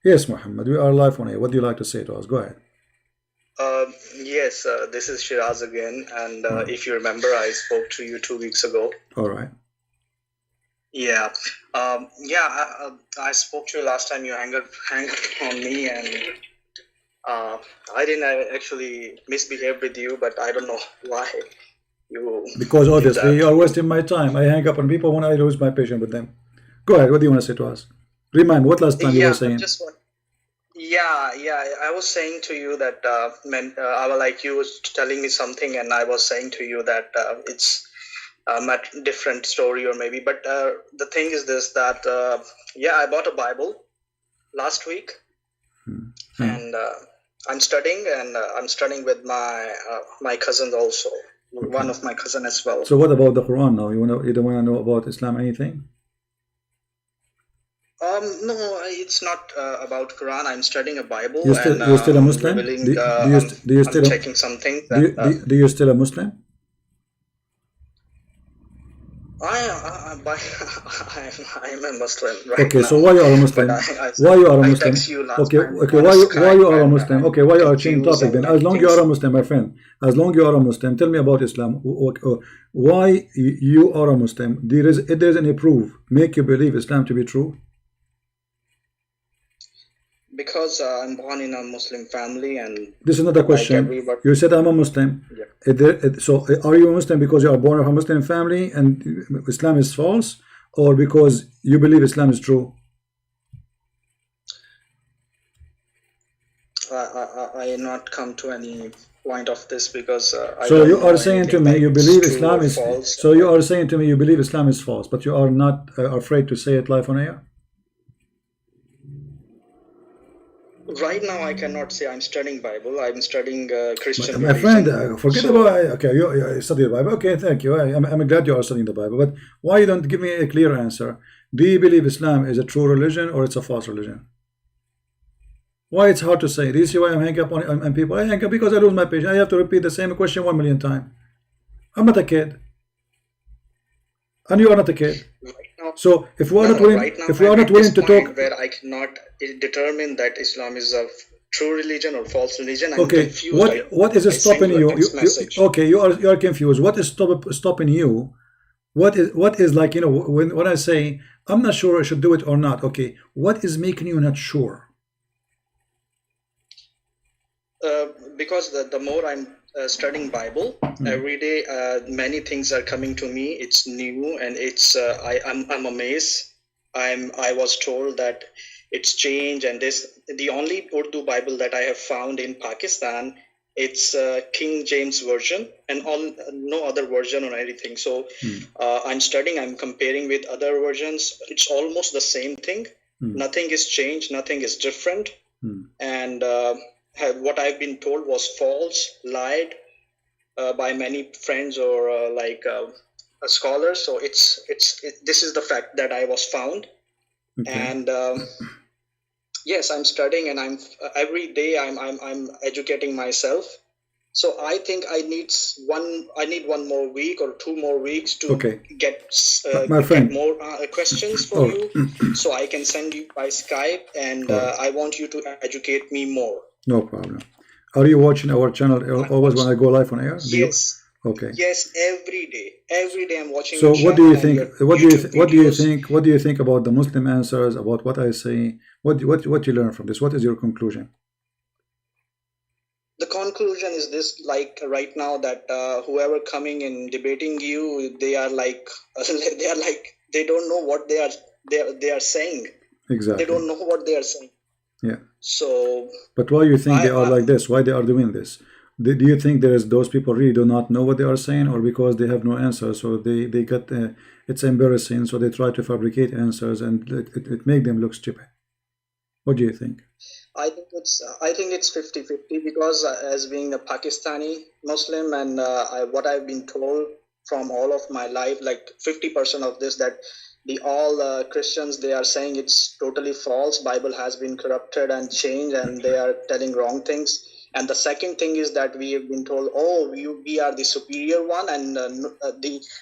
[SPEAKER 1] Yes, Muhammad, we are live on air. What do you like to say to us? Go ahead.
[SPEAKER 5] Yes, this is Shiraz again, and if you remember, I spoke to you 2 weeks ago.
[SPEAKER 1] All right.
[SPEAKER 5] Yeah, I spoke to you last time. You hung up on me, and I didn't actually misbehave with you, but I don't know why you.
[SPEAKER 1] Because obviously you are wasting my time. I hang up on people when I lose my patience with them. Go ahead. What do you want to say to us? Remind what last time you were saying.
[SPEAKER 5] I was saying to you that I was like you was telling me something, and I was saying to you that it's a different story or maybe. But the thing is this that I bought a Bible last week, and I'm studying, and I'm studying with my cousin also. One of my cousin as well.
[SPEAKER 1] So what about the Quran now? You don't want to know about Islam anything?
[SPEAKER 5] No, it's not about Quran. I'm studying a Bible.
[SPEAKER 1] You're still a Muslim?
[SPEAKER 5] I'm checking something.
[SPEAKER 1] Do you still a Muslim?
[SPEAKER 5] I'm a Muslim right
[SPEAKER 1] okay,
[SPEAKER 5] now.
[SPEAKER 1] so why you are a Muslim? Why you are a Muslim? Why you are a Muslim? Okay, why you are changing topic then? As long you are a Muslim, my friend. As long you are a Muslim, tell me about Islam. Why you are a Muslim? If there is any proof make you believe Islam to be true?
[SPEAKER 5] Because I'm born in a Muslim family, and
[SPEAKER 1] this is not a question. Like you said I'm a Muslim. Yeah. So are you a Muslim because you are born of a Muslim family and Islam is false, or because you believe Islam is true?
[SPEAKER 5] I not come to any point of this because
[SPEAKER 1] so you are saying to me you believe Islam is false. So you are saying to me you believe Islam is false, but you are not afraid to say it live on air?
[SPEAKER 5] Right now, I cannot say I'm studying Bible. I'm studying Christian.
[SPEAKER 1] My friend, forget about okay. You study the Bible. Okay, thank you. I'm glad you are studying the Bible. But why you don't give me a clear answer? Do you believe Islam is a true religion or it's a false religion? Why it's hard to say? Do you see why I'm hanging up on people? I hang up because I lose my patience. I have to repeat the same question 1 million times. I'm not a kid, and you are not a kid. So if we are not willing to talk,
[SPEAKER 5] where I cannot determine that Islam is a true religion or false religion, I'm
[SPEAKER 1] okay.
[SPEAKER 5] confused.
[SPEAKER 1] What is stopping you? Okay, you are confused. What is stopping you? What is like, you know, when I say I'm not sure I should do it or not? Okay, what is making you not sure?
[SPEAKER 5] Because the more I'm studying Bible every day, many things are coming to me. It's new, and it's I'm amazed. I was told that it's changed, and the only Urdu Bible that I have found in Pakistan, it's King James version, and no other version or anything. So I'm studying, I'm comparing with other versions. It's almost the same thing. Nothing is changed, nothing is different, and what I've been told was false, lied by many friends or scholars. So this is the fact that I was found, and yes, I'm studying, and I'm every day I'm educating myself. So I think I need one more week or 2 more weeks to get more questions for you, so I can send you by Skype, and I want you to educate me more.
[SPEAKER 1] No problem. Are you watching our channel always when I go live on air?
[SPEAKER 5] Yes.
[SPEAKER 1] Okay.
[SPEAKER 5] Yes, every day. Every day I'm watching.
[SPEAKER 1] So what do you think? What do you think about the Muslim answers, about what I say? What you learn from this? What is your conclusion?
[SPEAKER 5] The conclusion is this: like right now, that whoever coming and debating you, they are like they don't know what they are saying.
[SPEAKER 1] Exactly.
[SPEAKER 5] They don't know what they are saying.
[SPEAKER 1] Yeah.
[SPEAKER 5] So.
[SPEAKER 1] But why you think they are like this? Why they are doing this? Do you think those people really do not know what they are saying, or because they have no answer, so they get it's embarrassing, so they try to fabricate answers, and it make them look stupid? What do you think?
[SPEAKER 5] I think it's 50-50, because as being a Pakistani Muslim, and what I've been told from all of my life, like 50% of this, that all Christians, they are saying it's totally false. Bible has been corrupted and changed, and they are telling wrong things. And the second thing is that we have been told, we are the superior one, and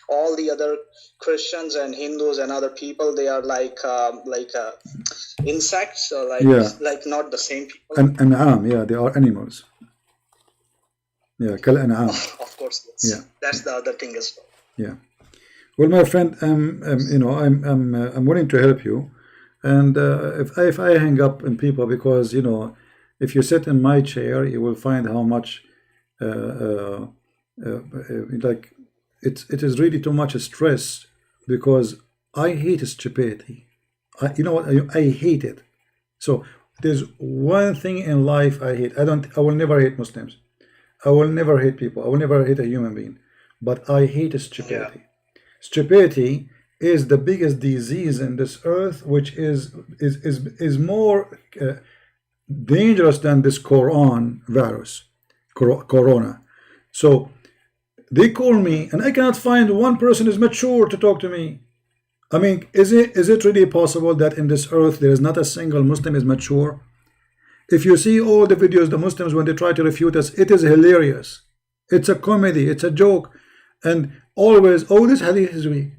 [SPEAKER 5] all the other Christians and Hindus and other people, they are like insects, or like not the same people.
[SPEAKER 1] Yeah, they are animals. Yeah, kal an'am.
[SPEAKER 5] Of course, yes.
[SPEAKER 1] Yeah.
[SPEAKER 5] That's the other thing as well.
[SPEAKER 1] Yeah. Well, my friend, you know, I'm willing to help you, and if I hang up on people, because you know, if you sit in my chair, you will find how much like it is really too much stress, because I hate stupidity. You know what? I hate it. So there's one thing in life I hate. I will never hate Muslims. I will never hate people. I will never hate a human being. But I hate stupidity. Yeah. Stupidity is the biggest disease in this earth, which is more dangerous than this Quran virus, Corona. So they call me, and I cannot find one person is mature to talk to me. I mean, is it really possible that in this earth there is not a single Muslim is mature? If you see all the videos, the Muslims, when they try to refute us, it is hilarious. It's a comedy, it's a joke. And always, oh, this hadith is weak.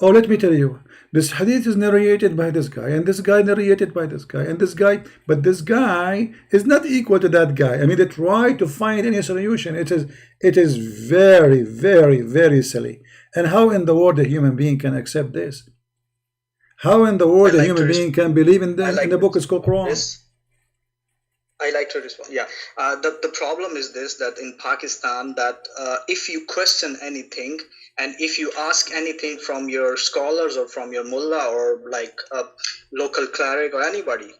[SPEAKER 1] Oh, let me tell you, this hadith is narrated by this guy, and this guy narrated by this guy, and this guy, but this guy is not equal to that guy. I mean, they try to find any solution. It is very, very, very silly. And how in the world a human being can accept this? How in the world a human being can believe in the book is called Quran?
[SPEAKER 5] I like to respond. Yeah, the problem is this, that in Pakistan, that if you question anything and if you ask anything from your scholars or from your mullah or like a local cleric or anybody,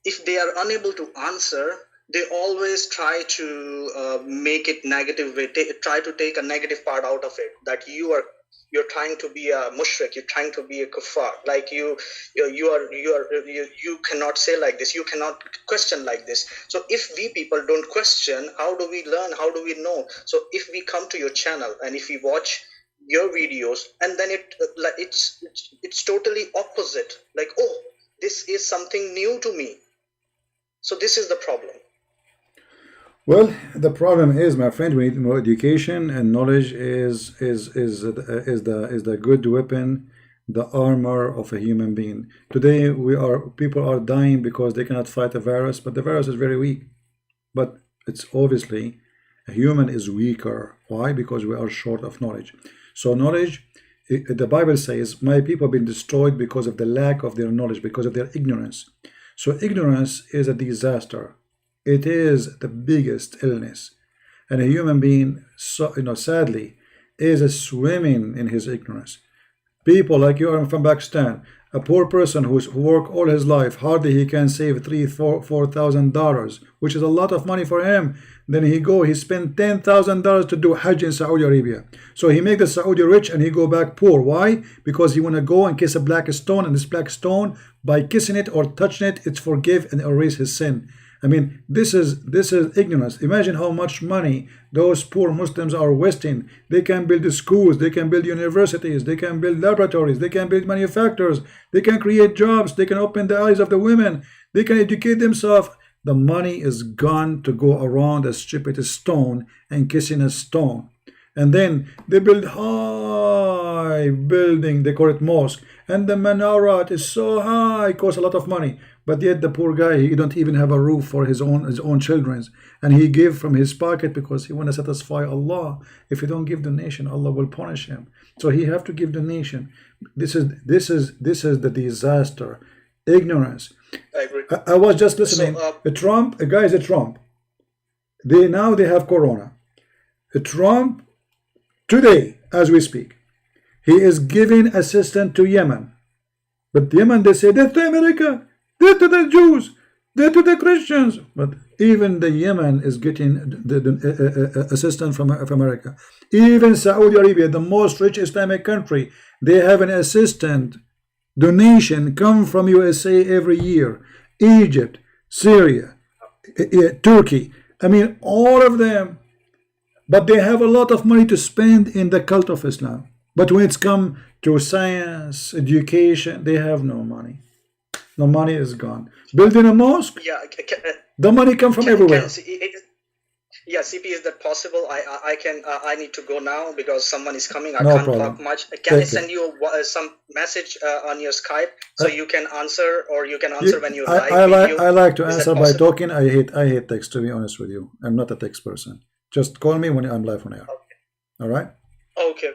[SPEAKER 5] if they are unable to answer, they always try to make it negative way, try to take a negative part out of it, that you're trying to be a mushrik, you're trying to be a kuffar, like you cannot say like this, you cannot question like this. So if we people don't question, how do we learn, how do we know? So if we come to your channel and if we watch your videos, and then it's totally opposite, like, oh, this is something new to me. So this is the problem.
[SPEAKER 1] Well, the problem is, my friend, we need more education, and knowledge is the good weapon, the armor of a human being. Today people are dying because they cannot fight a virus, but the virus is very weak. But it's obviously a human is weaker. Why? Because we are short of knowledge. So knowledge, the Bible says, my people have been destroyed because of the lack of their knowledge, because of their ignorance. So ignorance is a disaster. It is the biggest illness, and a human being, sadly, is swimming in his ignorance. People like you are from Pakistan, a poor person who worked all his life, hardly he can save $4,000, which is a lot of money for him. Then he spend $10,000 to do Hajj in Saudi Arabia. So he make the Saudi rich and he go back poor. Why? Because he want to go and kiss a black stone, and this black stone, by kissing it or touching it, it's forgive and erase his sin. I mean, this is ignorance. Imagine how much money those poor Muslims are wasting. They can build schools, they can build universities, they can build laboratories, they can build manufacturers, they can create jobs, they can open the eyes of the women, they can educate themselves. The money is gone to go around a stupid stone and kissing a stone. And then they build high building, they call it mosque, and the menorah is so high, it costs a lot of money. But yet the poor guy, he don't even have a roof for his own children, and he give from his pocket because he want to satisfy Allah. If he don't give donation, Allah will punish him. So he have to give donation. This is the disaster, ignorance.
[SPEAKER 5] I agree.
[SPEAKER 1] I was just listening.
[SPEAKER 5] So,
[SPEAKER 1] Trump, a guy is a Trump. They have Corona. Trump today, as we speak, he is giving assistance to Yemen. But Yemen, they say death to America. Death to the Jews, death to the Christians. But even the Yemen is getting the assistance from America. Even Saudi Arabia, the most rich Islamic country, they have an assistant donation come from USA every year. Egypt, Syria, Turkey. I mean, all of them. But they have a lot of money to spend in the cult of Islam. But when it's come to science, education, they have no money. The money is gone. Building a mosque,
[SPEAKER 5] yeah,
[SPEAKER 1] the money come from everywhere.
[SPEAKER 5] Yeah, CP, is that possible? I need to go now because someone is coming. I
[SPEAKER 1] No
[SPEAKER 5] can't
[SPEAKER 1] problem.
[SPEAKER 5] talk much. Can I send you some message on your Skype so you can answer, or you can answer when you're live?
[SPEAKER 1] I like to
[SPEAKER 5] Is that
[SPEAKER 1] answer by
[SPEAKER 5] possible?
[SPEAKER 1] talking. I hate text, to be honest with you. I'm not a text person. Just call me when I'm live on air.
[SPEAKER 5] Okay.
[SPEAKER 1] All right?
[SPEAKER 5] Okay.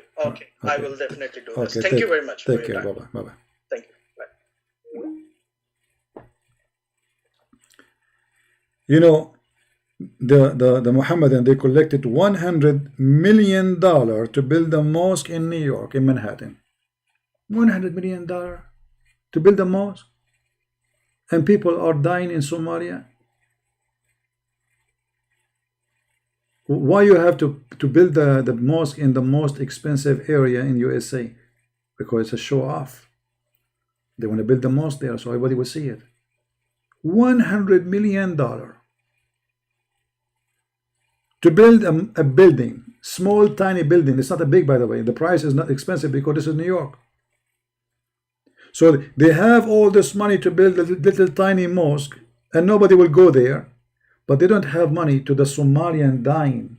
[SPEAKER 5] I will definitely do this.
[SPEAKER 1] Okay,
[SPEAKER 5] Thank you very much.
[SPEAKER 1] Take
[SPEAKER 5] for your
[SPEAKER 1] care.
[SPEAKER 5] time.
[SPEAKER 1] Bye-bye.
[SPEAKER 5] Thank you. Bye.
[SPEAKER 1] You know, the Mohammedan, they collected $100 million to build a mosque in New York, in Manhattan. $100 million to build a mosque, and people are dying in Somalia. Why you have to build the mosque in the most expensive area in USA? Because it's a show off. They want to build the mosque there so everybody will see it. $100 million to build a building, small tiny building. It's not a big, by the way. The price is not expensive because this is New York. So they have all this money to build a little tiny mosque, and nobody will go there, but they don't have money to the Somalian dying.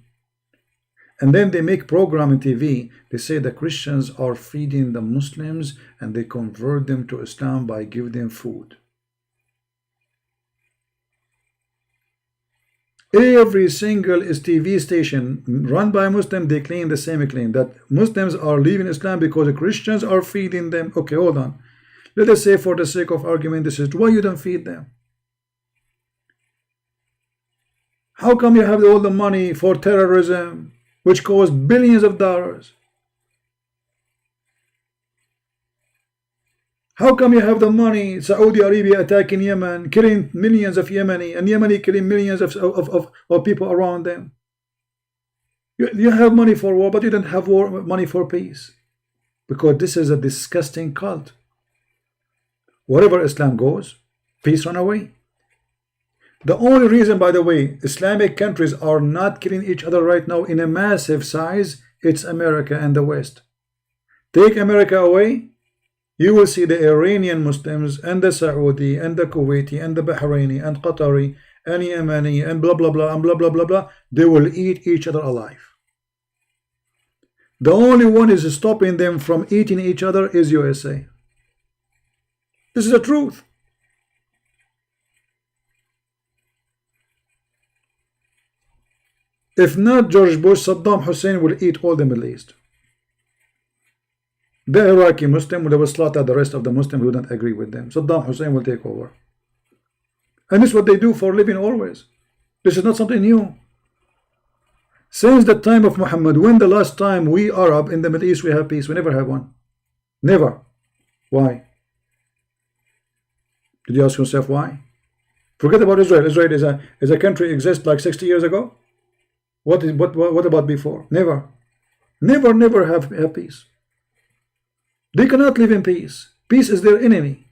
[SPEAKER 1] And then they make program on TV. They say the Christians are feeding the Muslims and they convert them to Islam by giving them food. Every single TV station run by Muslim, they claim the same claim, that Muslims are leaving Islam because the Christians are feeding them. Okay, hold on. Let us say, for the sake of argument, this is why you don't feed them. How come you have all the money for terrorism, which costs billions of dollars? How come you have the money, Saudi Arabia attacking Yemen, killing millions of Yemeni, and Yemeni killing millions of people around them? You have money for war, but you don't have money for peace. Because this is a disgusting cult. Wherever Islam goes, peace run away. The only reason, by the way, Islamic countries are not killing each other right now in a massive size, it's America and the West. Take America away, you will see the Iranian Muslims and the Saudi and the Kuwaiti and the Bahraini and Qatari and Yemeni and blah blah blah and blah blah blah blah. They will eat each other alive. The only one is stopping them from eating each other is USA. This is the truth. If not George Bush, Saddam Hussein will eat all the Middle East. The Iraqi Muslim will slaughter the rest of the Muslims who don't agree with them. Saddam Hussein will take over. And this is what they do for a living always. This is not something new. Since the time of Muhammad, when the last time we Arab in the Middle East we have peace? We never have one. Never. Why? Did you ask yourself why? Forget about Israel. Israel is a country exists like 60 years ago. What about before? Never. Never have peace. They cannot live in peace. Peace is their enemy.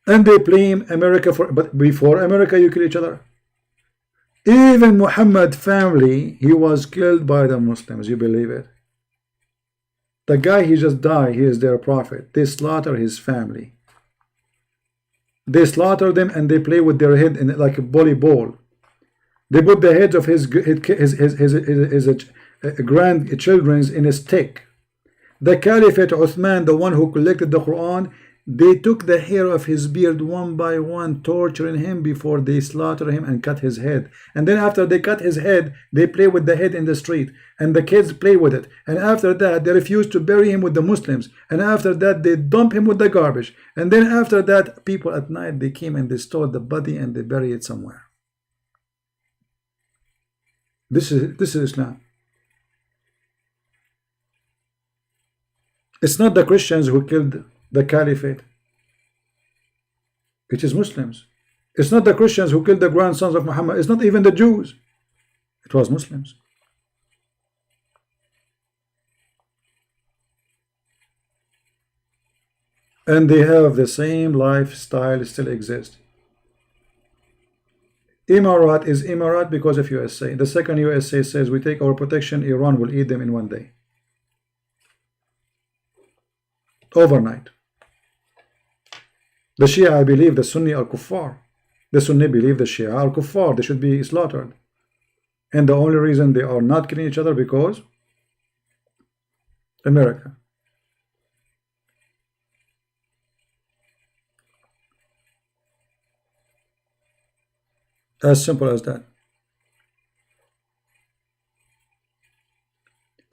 [SPEAKER 1] And they blame America for, but before America you kill each other. Even Muhammad family, he was killed by the Muslims. You believe it? The guy, he just died. He is their prophet. They slaughter his family. They slaughter them and they play with their head in like a volleyball. They put the heads of his grandchildren in a stick. The Caliphate Uthman, the one who collected the Quran, they took the hair of his beard one by one, torturing him before they slaughter him and cut his head. And then after they cut his head, they play with the head in the street. And the kids play with it. And after that, they refuse to bury him with the Muslims. And after that, they dump him with the garbage. And then after that, people at night, they came and they stole the body and they bury it somewhere. This is Islam. It's not the Christians who killed the Caliphate. It is Muslims. It's not the Christians who killed the grandsons of Muhammad. It's not even the Jews. It was Muslims. And they have the same lifestyle still exists. Emirat is Emirat because of USA. The second USA says we take our protection, Iran will eat them in one day. Overnight. The Shia, I believe the Sunni are kuffar. The Sunni believe the Shia are kuffar. They should be slaughtered. And the only reason they are not killing each other because America. As simple as that.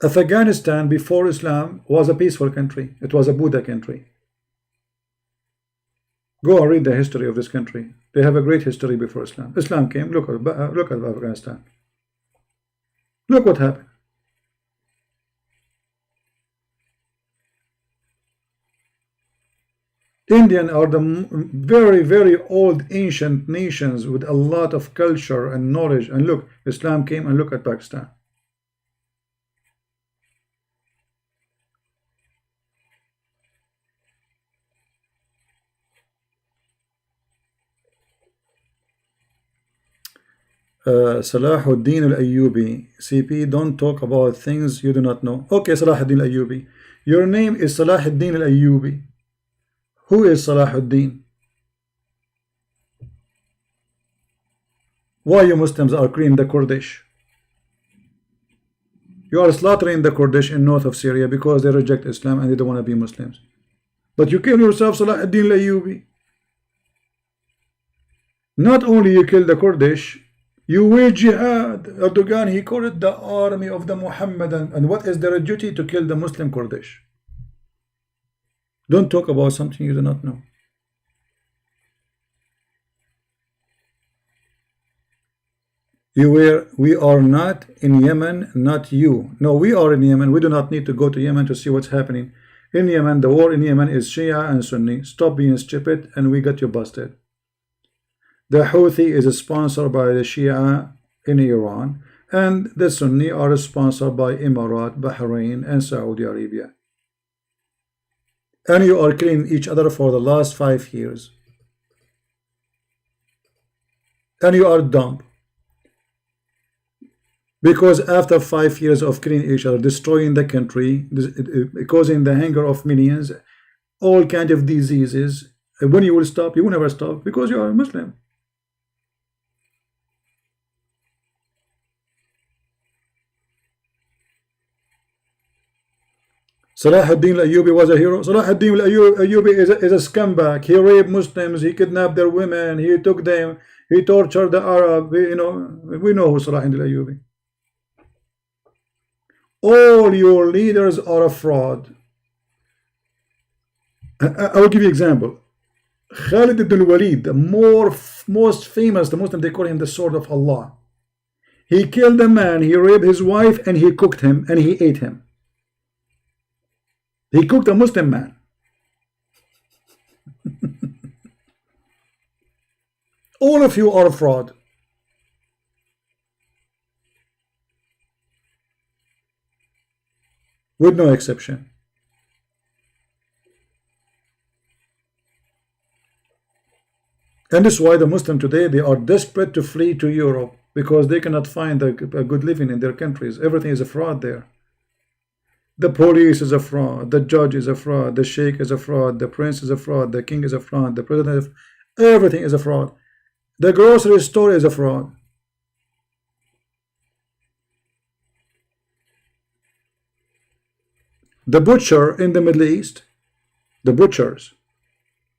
[SPEAKER 1] Afghanistan before Islam was a peaceful country. It was a Buddha country. Go and read the history of this country. They have a great history before Islam. Islam came. Look at Afghanistan. Look what happened. Indian are the very, very old ancient nations with a lot of culture and knowledge. And look, Islam came and look at Pakistan. Salahuddin al-Ayyubi. CP, don't talk about things you do not know. Okay, Salahuddin al-Ayyubi. Your name is Salahuddin al-Ayyubi. Who is Salahuddin? Why you Muslims are killing the Kurdish? You are slaughtering the Kurdish in north of Syria because they reject Islam and they don't want to be Muslims. But you kill yourself, Salahuddin al-Ayyubi. Not only you kill the Kurdish, you wage jihad. Erdogan, he called it the army of the Mohammedan. And what is their duty? To kill the Muslim Kurdish. Don't talk about something you do not know. We are not in Yemen, not you. No, we are in Yemen. We do not need to go to Yemen to see what's happening. In Yemen, the war in Yemen is Shia and Sunni. Stop being stupid and we got you busted. The Houthi is sponsored by the Shia in Iran, and the Sunni are sponsored by Emirat, Bahrain, and Saudi Arabia. And you are killing each other for the last 5 years. And you are dumb. Because after 5 years of killing each other, destroying the country, causing the hunger of millions, all kinds of diseases, when you will stop? You will never stop because you are a Muslim. Salahuddin al-Ayyubi was a hero. Salahuddin al-Ayyubi is a scumbag. He raped Muslims, he kidnapped their women, he took them, he tortured the Arab. We know who Salahuddin al-Ayyubi. All your leaders are a fraud. I will give you an example. Khalid ibn al-Walid, the most famous, the Muslim, they call him the sword of Allah. He killed a man, he raped his wife, and he cooked him, and he ate him. He cooked a Muslim man. All of you are a fraud. With no exception. And this is why the Muslim today, they are desperate to flee to Europe because they cannot find a good living in their countries. Everything is a fraud there. The police is a fraud, the judge is a fraud, the sheikh is a fraud, the prince is a fraud, the king is a fraud, the president is everything is a fraud. The grocery store is a fraud. The butcher in the Middle East, the butchers,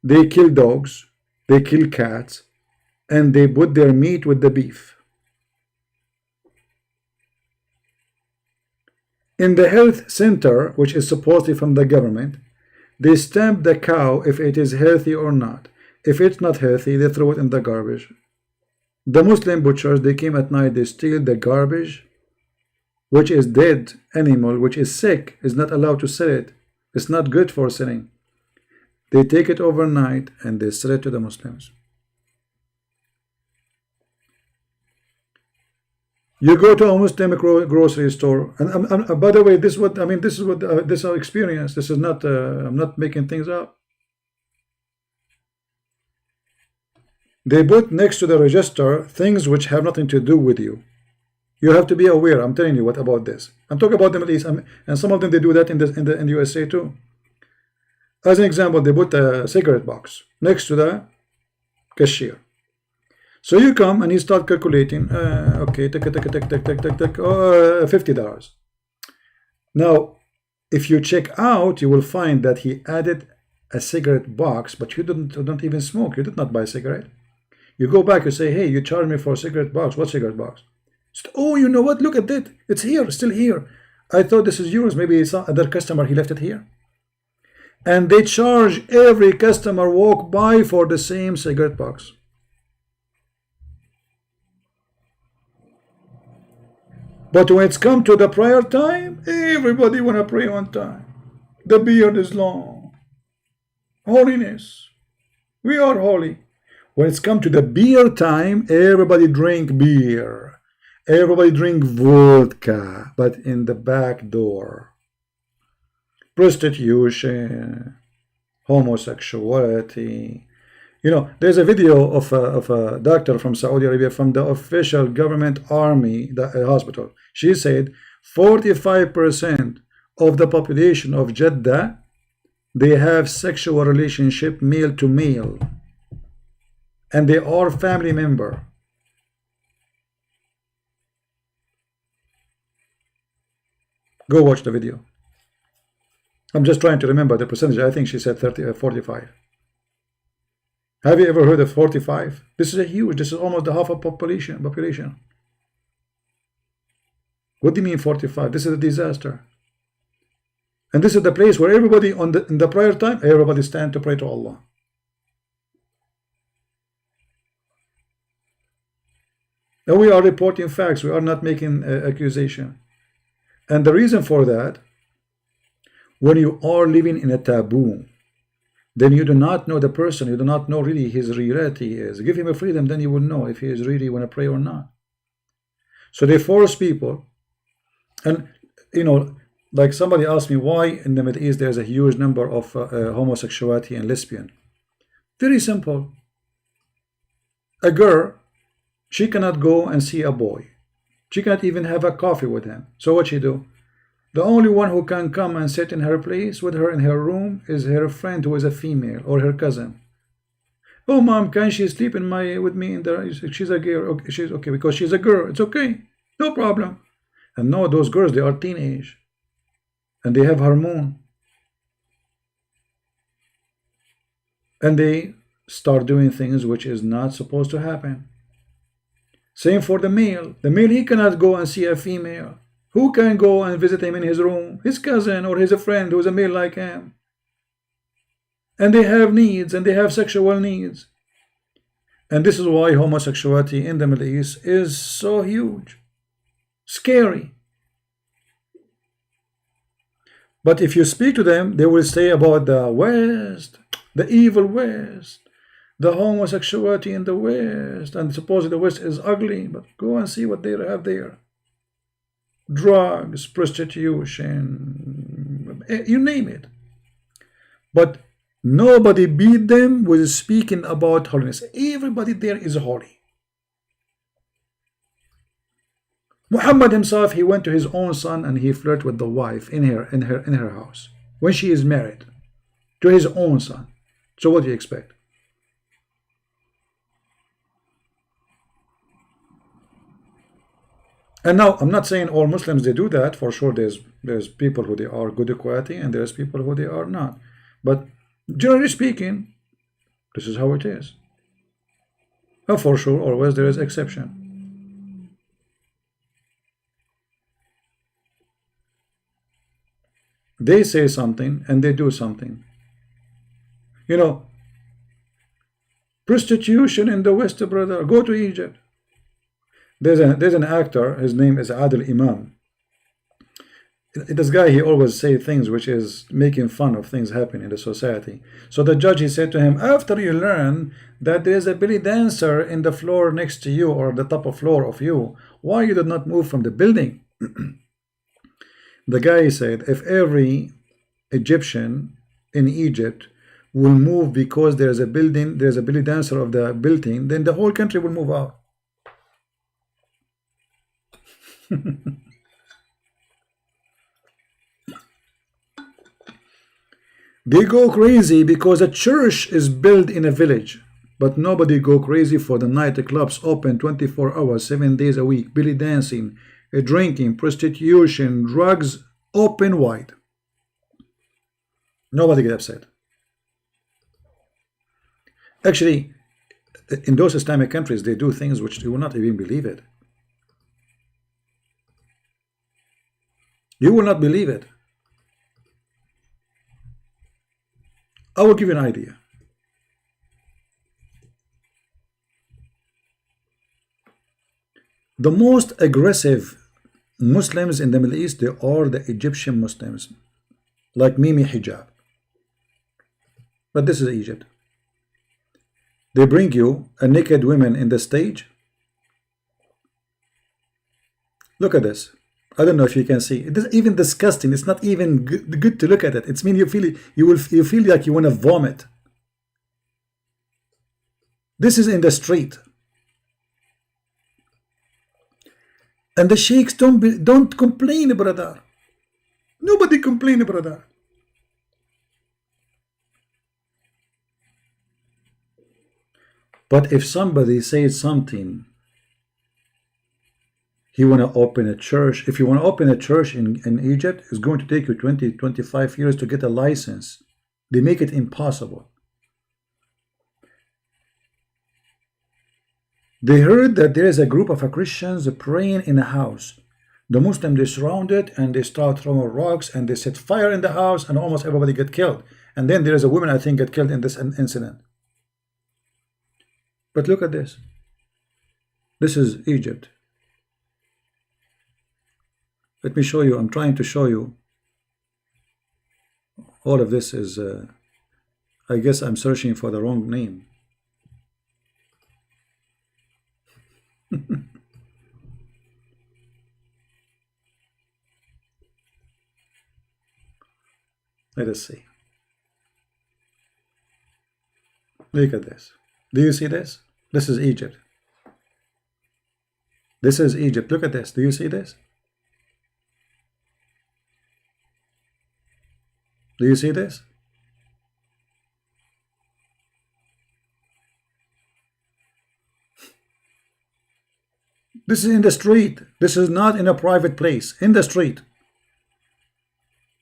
[SPEAKER 1] they kill dogs, they kill cats, and they put their meat with the beef. In the health center, which is supposedly from the government, they stamp the cow if it is healthy or not. If it's not healthy, they throw it in the garbage. The Muslim butchers, they came at night, they steal the garbage, which is dead animal, which is sick, is not allowed to sell it. It's not good for selling. They take it overnight and they sell it to the Muslims. You go to a Muslim grocery store, and by the way, this is what I mean. This is our experience. This is not. I'm not making things up. They put next to the register things which have nothing to do with you. You have to be aware. I'm telling you what about this. I'm talking about the Middle East, and some of them they do that in the USA too. As an example, they put a cigarette box next to the cashier. So you come and you start calculating. Okay, $50. Now, if you check out, you will find that he added a cigarette box, but you don't even smoke. You did not buy a cigarette. You go back, you say, hey, you charged me for a cigarette box. What cigarette box? Oh, you know what? Look at it. It's here, still here. I thought this is yours. Maybe some other customer, he left it here. And they charge every customer walk by for the same cigarette box. But when it's come to the prayer time, everybody want to pray on time. The beard is long. Holiness. We are holy. When it's come to the beer time, everybody drink beer. Everybody drink vodka, but in the back door. Prostitution, homosexuality, You know, there's a video of a doctor from Saudi Arabia, from the official government army hospital. She said 45% of the population of Jeddah, they have sexual relationship male to male, and they are family member. Go watch the video. I'm just trying to remember the percentage. I think she said 45. Have you ever heard of 45? This is a huge, this is almost the half of population. What do you mean 45? This is a disaster. And this is the place where everybody in the prayer time, everybody stand to pray to Allah. And we are reporting facts. We are not making accusation. And the reason for that, when you are living in a taboo, then you do not know the person. You do not know really his reality is. Give him a freedom, then you will know if he is really want to pray or not. So they force people. And, you know, like somebody asked me why in the Middle East there's a huge number of homosexuality and lesbian. Very simple. A girl, she cannot go and see a boy. She cannot even have a coffee with him. So what she do? The only one who can come and sit in her place with her in her room is her friend who is a female, or her cousin. Oh, mom, can she sleep with me in there? She's a girl. Okay, she's okay because she's a girl. It's okay, no problem. And no, those girls, they are teenage, and they have hormone, and they start doing things which is not supposed to happen. Same for the male. The male, he cannot go and see a female. Who can go and visit him in his room? His cousin or his friend who is a male like him. And they have needs, and they have sexual needs. And this is why homosexuality in the Middle East is so huge. Scary. But if you speak to them, they will say about the West, the evil West, the homosexuality in the West, and supposedly the West is ugly, but go and see what they have there. Drugs, prostitution, you name it. But nobody beat them with speaking about holiness. Everybody there is holy. Muhammad himself, he went to his own son and he flirted with the wife in her house when she is married to his own son. So what do you expect? And now, I'm not saying all Muslims, they do that. For sure, there's people who they are good equality, and there's people who they are not. But generally speaking, this is how it is. And for sure, always there is exception. They say something, and they do something. You know, prostitution in the West, brother, go to Egypt. There's an actor, his name is Adil Imam. This guy, he always say things which is making fun of things happening in the society. So the judge, he said to him, after you learn that there is a belly dancer in the floor next to you, or the top of floor of you, why you did not move from the building? The guy said, if every Egyptian in Egypt will move because there's a belly dancer of the building, then the whole country will move out. They go crazy because a church is built in a village, but nobody go crazy for the nightclubs open 24 hours, 7 days a week, belly dancing, drinking, prostitution, drugs, open wide. Nobody get upset. Actually, in those Islamic countries, they do things which you will not even believe it. You will not believe it. I will give you an idea. The most aggressive Muslims in the Middle East, they are the Egyptian Muslims, like Mimi Hijab. But this is Egypt. They bring you a naked woman in the stage. Look at this. I don't know if you can see. It is even disgusting. It's not even good to look at it. It's mean you feel like you want to vomit. This is in the street. And the sheikhs don't complain, brother. Nobody complain, brother. But if somebody says something, he want to open a church. If you want to open a church in Egypt, it's going to take you 20-25 years to get a license. They make it impossible. They heard that there is a group of Christians praying in a house. The Muslims, they surround it and they start throwing rocks and they set fire in the house and almost everybody get killed. And then there is a woman, I think, get killed in this incident. But look at this. This is Egypt. Let me show you. I'm trying to show you. All of this is, I guess I'm searching for the wrong name. Let us see. Look at this. Do you see this? This is Egypt. This is Egypt. Look at this. Do you see this? Do you see this? This is in the street. This is not in a private place. In the street.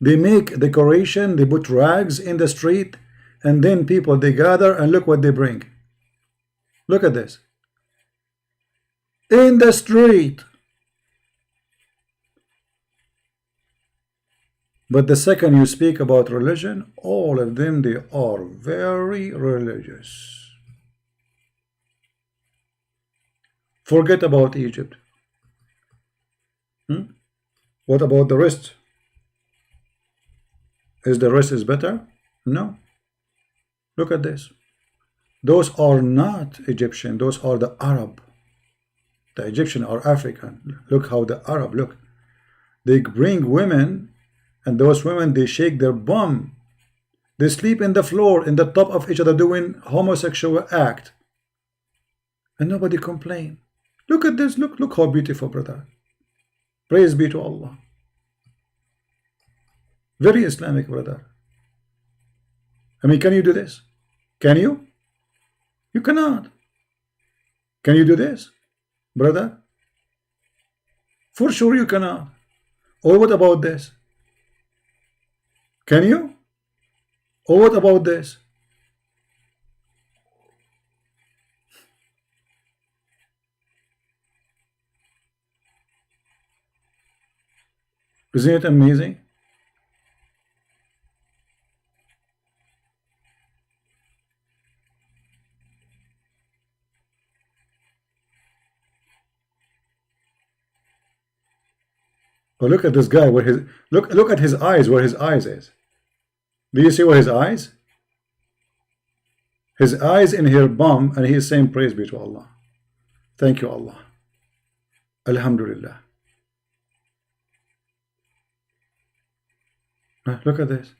[SPEAKER 1] They make decoration. They put rags in the street. And then people, they gather and look what they bring. Look at this. In the street. But the second you speak about religion, all of them, they are very religious. Forget about Egypt. What about the rest? Is the rest is better? No. Look at this. Those are not Egyptian. Those are the Arab. The Egyptian are African. Look how the Arab look. They bring women, and those women, they shake their bum. They sleep in the floor, in the top of each other, doing homosexual act. And nobody complain. Look at this. Look how beautiful, brother. Praise be to Allah. Very Islamic, brother. I mean, can you do this? Can you? You cannot. Can you do this, brother? For sure you cannot. Or what about this? Can you? Or what about this? Isn't it amazing? But look at this guy, where his look at his eyes, where his eyes is. Do you see where his eyes? His eyes in her bum, and he is saying praise be to Allah. Thank you, Allah. Alhamdulillah. Look at this.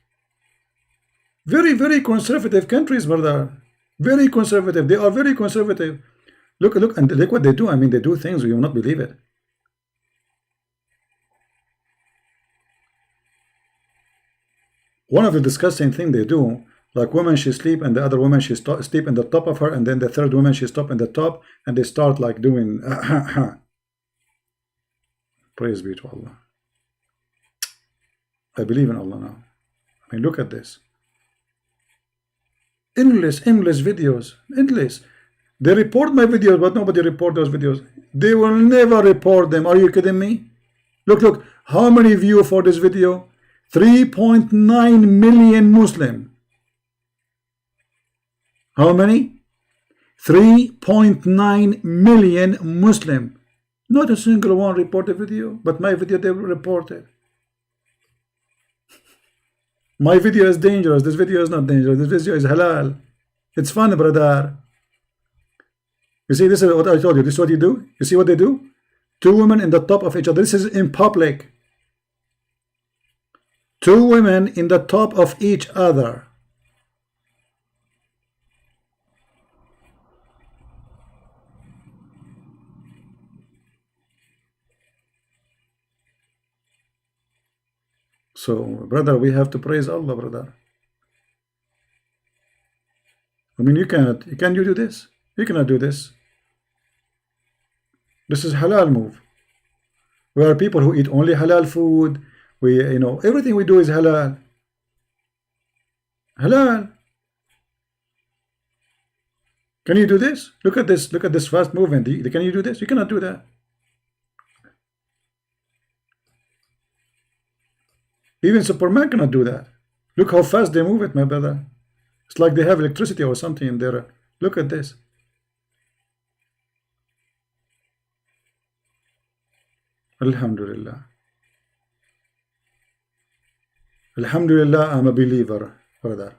[SPEAKER 1] Very, very conservative countries, brother. Very conservative. They are very conservative. Look, and look what they do. I mean, they do things you will not believe it. One of the disgusting thing they do, like women, she sleep, and the other woman, she sleep in the top of her, and then the third woman, she stop in the top, and they start like doing praise be to Allah. I believe in Allah now. I mean, look at this. Endless videos. Endless. They report my videos, but nobody report those videos. They will never report them. Are you kidding me? Look. How many view for this video? 3.9 million Muslim. How many? 3.9 million Muslim. Not a single one reported video, but my video they reported. My video is dangerous. This video is not dangerous. This video is halal. It's fun, brother. You see, this is what I told you. This is what you do. You see what they do? Two women in the top of each other. This is in public. Two women in the top of each other. So, brother, we have to praise Allah, brother. I mean, can you do this? You cannot do this. This is halal move. We are people who eat only halal food. We, everything we do is halal. Halal. Can you do this? Look at this. Look at this fast movement. Can you do this? You cannot do that. Even Superman cannot do that. Look how fast they move it, my brother. It's like they have electricity or something in there. Look at this. Alhamdulillah. Alhamdulillah, I'm a believer, brother.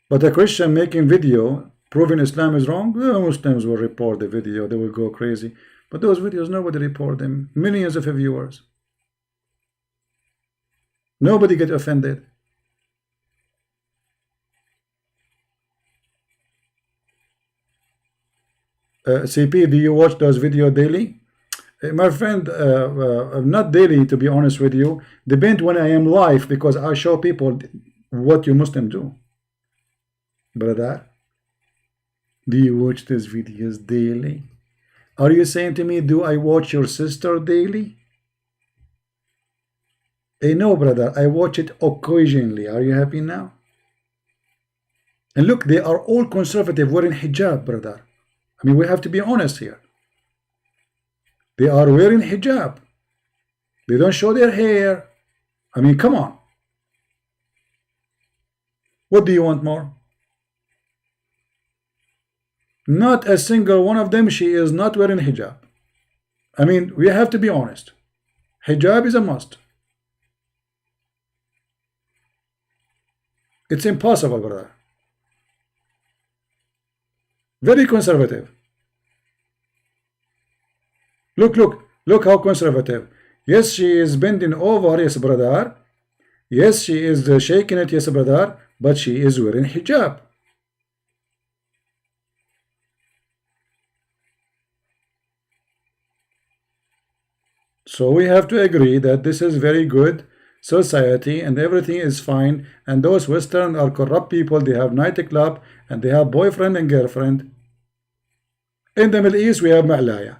[SPEAKER 1] But a Christian making video proving Islam is wrong, the Muslims will report the video. They will go crazy. But those videos, nobody report them. Millions of viewers. Nobody get offended. CP, do you watch those videos daily? My friend, not daily, to be honest with you. Depends when I am live, because I show people what you Muslim do. Brother, do you watch these videos daily? Are you saying to me, do I watch your sister daily? No, brother, I watch it occasionally. Are you happy now? And look, they are all conservative wearing hijab, brother. I mean, we have to be honest here. They are wearing hijab. They don't show their hair. I mean, come on. What do you want more? Not a single one of them, she is not wearing hijab. I mean, we have to be honest. Hijab is a must. It's impossible, brother. Very conservative. Look how conservative. Yes, she is bending over, yes, brother. Yes, she is shaking it, yes, brother. But she is wearing hijab. So we have to agree that this is very good society and everything is fine, and those Western are corrupt people. They have nightclub and they have boyfriend and girlfriend. In the Middle East we have malay.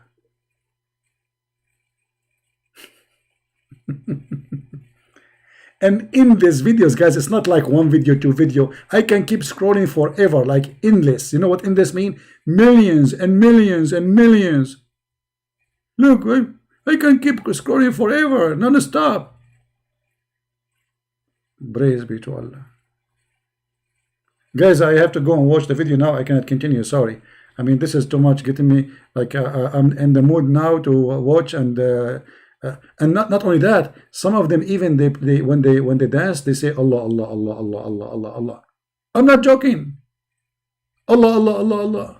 [SPEAKER 1] And in these videos, guys, it's not like one video, two video. I can keep scrolling forever, like endless. You know what endless mean? Millions and millions and millions. Look, I can keep scrolling forever, non-stop. Praise be to Allah. Guys, I have to go and watch the video now. I cannot continue, sorry. I mean, this is too much getting me, like, I'm in the mood now to watch, and not only that, some of them even, when they dance, they say Allah, Allah, Allah, Allah, Allah, Allah, Allah. I'm not joking. Allah, Allah, Allah, Allah.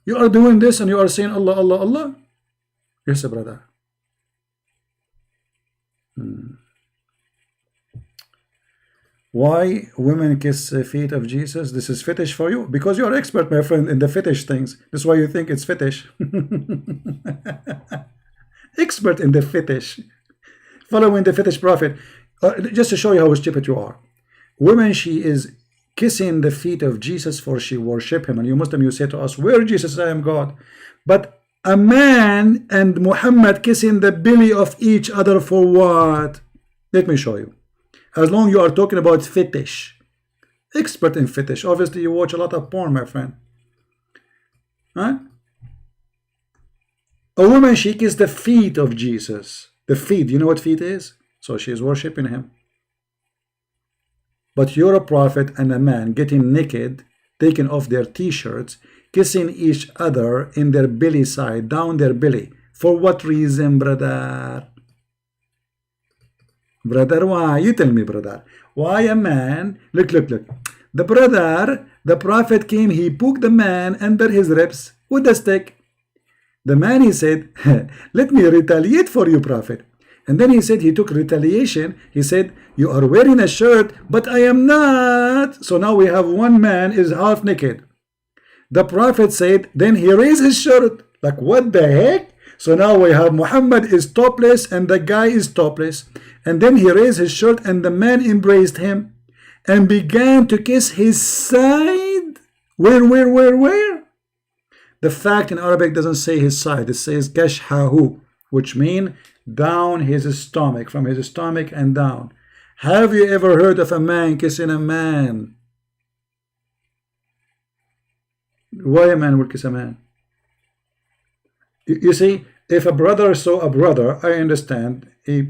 [SPEAKER 1] You are doing this and you are saying Allah, Allah, Allah? Yes, brother. Why women kiss the feet of Jesus? This is fetish for you? Because you are expert, my friend, in the fetish things. That's why you think it's fetish. Expert in the fetish. Following the fetish prophet. Just to show you how stupid you are. Women, she is kissing the feet of Jesus for she worship him. And you Muslim, you say to us, where Jesus, I am God. But a man and Muhammad kissing the belly of each other for what? Let me show you. As long you are talking about fetish. Expert in fetish. Obviously you watch a lot of porn, my friend. Huh? A woman, she kissed the feet of Jesus. The feet, you know what feet is? So she is worshipping him. But you're a prophet and a man getting naked, taking off their t-shirts, kissing each other in their belly side, down their belly. For what reason, brother? Brother, why? You tell me, brother. Why a man? Look. The brother, the prophet came, he poked the man under his ribs with a stick. The man, he said, let me retaliate for you, prophet. And then he said, he took retaliation. He said, you are wearing a shirt, but I am not. So now we have one man is half naked. The prophet said, then he raised his shirt. Like, what the heck? So now we have Muhammad is topless and the guy is topless, and then he raised his shirt and the man embraced him and began to kiss his side. Where? The fact in Arabic doesn't say his side, it says kashhahu, which means down his stomach, from his stomach and down. Have you ever heard of a man kissing a man? Why a man would kiss a man? You see, if a brother saw a brother, I understand. They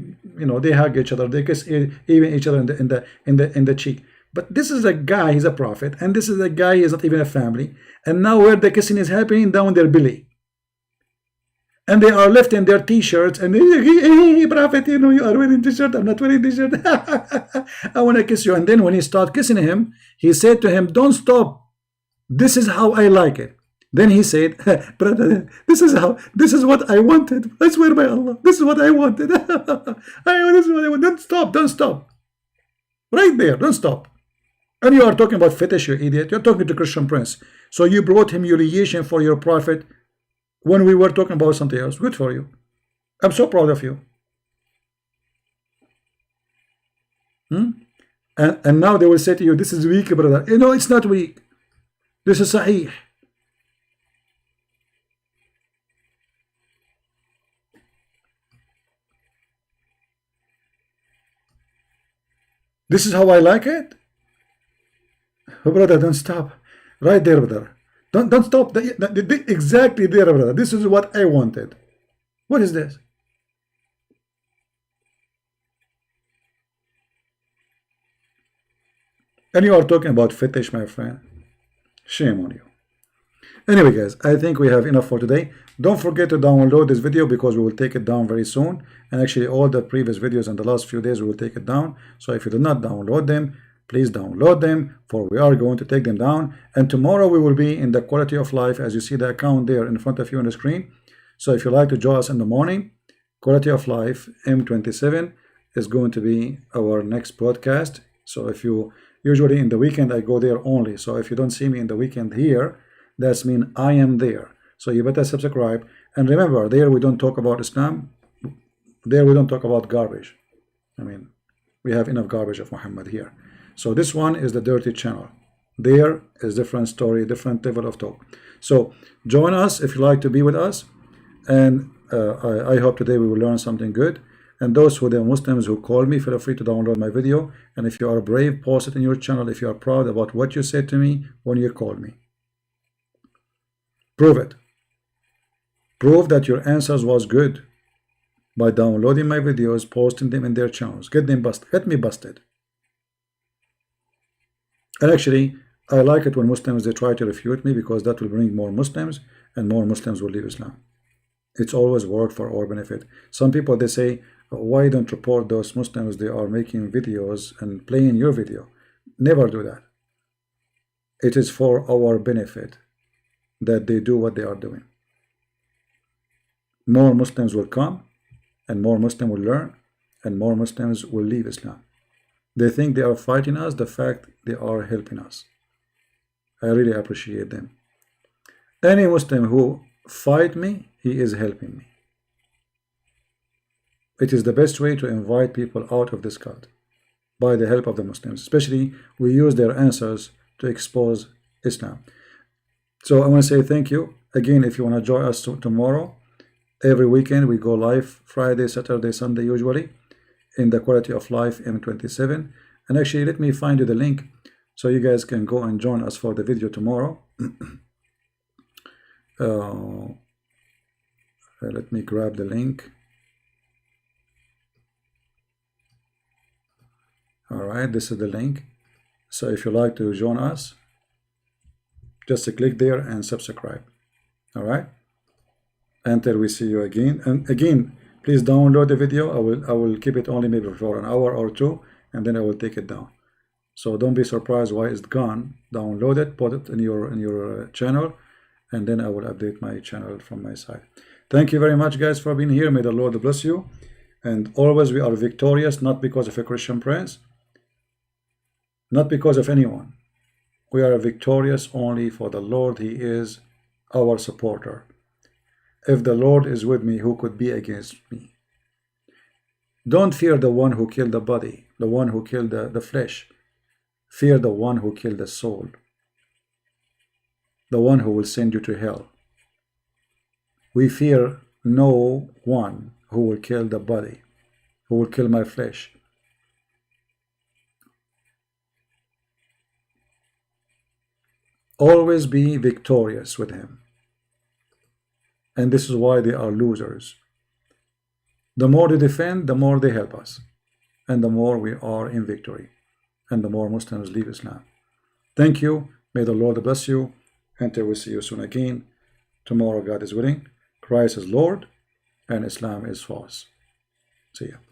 [SPEAKER 1] hug each other, they kiss even each other in the cheek. But this is a guy, he's a prophet, and this is a guy, he's not even a family. And now where the kissing is happening, down their belly. And they are left in their t-shirts, and hey, prophet, you are wearing t-shirt, I'm not wearing t-shirt. I want to kiss you. And then when he started kissing him, he said to him, don't stop. This is how I like it. Then he said, brother, this is what I wanted. I swear by Allah, this is what I wanted. This is what I want. Don't stop. Right there, don't stop. And you are talking about fetish, you idiot. You're talking to Christian Prince. So you brought humiliation for your prophet when we were talking about something else. Good for you. I'm so proud of you. And now they will say to you, this is weak, brother. No, it's not weak. This is sahih. This is how I like it. Oh, brother, don't stop. Right there, brother. Don't stop. Exactly there, brother. This is what I wanted. What is this? And you are talking about fetish, my friend. Shame on you. Anyway, guys, I think we have enough for today. Don't forget to download this video because we will take it down very soon. And actually, all the previous videos in the last few days, we will take it down. So if you did not download them, please download them, for we are going to take them down. And tomorrow we will be in the quality of life, as you see the account there in front of you on the screen. So if you like to join us in the morning, quality of life M27 is going to be our next broadcast. So if you usually in the weekend I go there only. So if you don't see me in the weekend here, that's mean I am there. So you better subscribe. And remember, there we don't talk about Islam. There we don't talk about garbage. I mean, we have enough garbage of Muhammad here. So this one is the dirty channel. There is different story, different level of talk. So join us if you like to be with us. And I hope today we will learn something good. And those who are Muslims who call me, feel free to download my video. And if you are brave, post it in your channel if you are proud about what you said to me when you called me. Prove it. Prove that your answers was good by downloading my videos, posting them in their channels. Get them busted. Get me busted. And actually, I like it when Muslims, they try to refute me because that will bring more Muslims and more Muslims will leave Islam. It's always worked for our benefit. Some people, they say, why don't report those Muslims? They are making videos and playing your video. Never do that. It is for our benefit that they do what they are doing. More Muslims will come and more Muslims will learn and more Muslims will leave Islam. They think they are fighting us, the fact they are helping us. I really appreciate them. Any Muslim who fight me, he is helping me. It is the best way to invite people out of this cult, by the help of the Muslims. Especially, we use their answers to expose Islam. So I want to say thank you. Again, if you want to join us tomorrow, every weekend we go live, Friday, Saturday, Sunday usually, in the quality of life M27. And actually, let me find you the link so you guys can go and join us for the video tomorrow. Let me grab the link. All right, this is the link. So if you like to join us, just click there and subscribe. All right, until we see you again. And again, please download the video. I will keep it only maybe for an hour or two, and then I will take it down. So don't be surprised why it's gone. Download it, put it in your channel, and then I will update my channel from my side. Thank you very much, guys, for being here. May the Lord bless you. And always we are victorious, not because of a Christian prince, not because of anyone. We are victorious only for the Lord. He is our supporter. If the Lord is with me, who could be against me? Don't fear the one who killed the body, the one who killed the flesh. Fear the one who killed the soul, the one who will send you to hell. We fear no one who will kill the body, who will kill my flesh. Always be victorious with him. And this is why they are losers. The more they defend, the more they help us. And the more we are in victory. And the more Muslims leave Islam. Thank you. May the Lord bless you. Until we see you soon again. Tomorrow, God is willing. Christ is Lord. And Islam is false. See ya.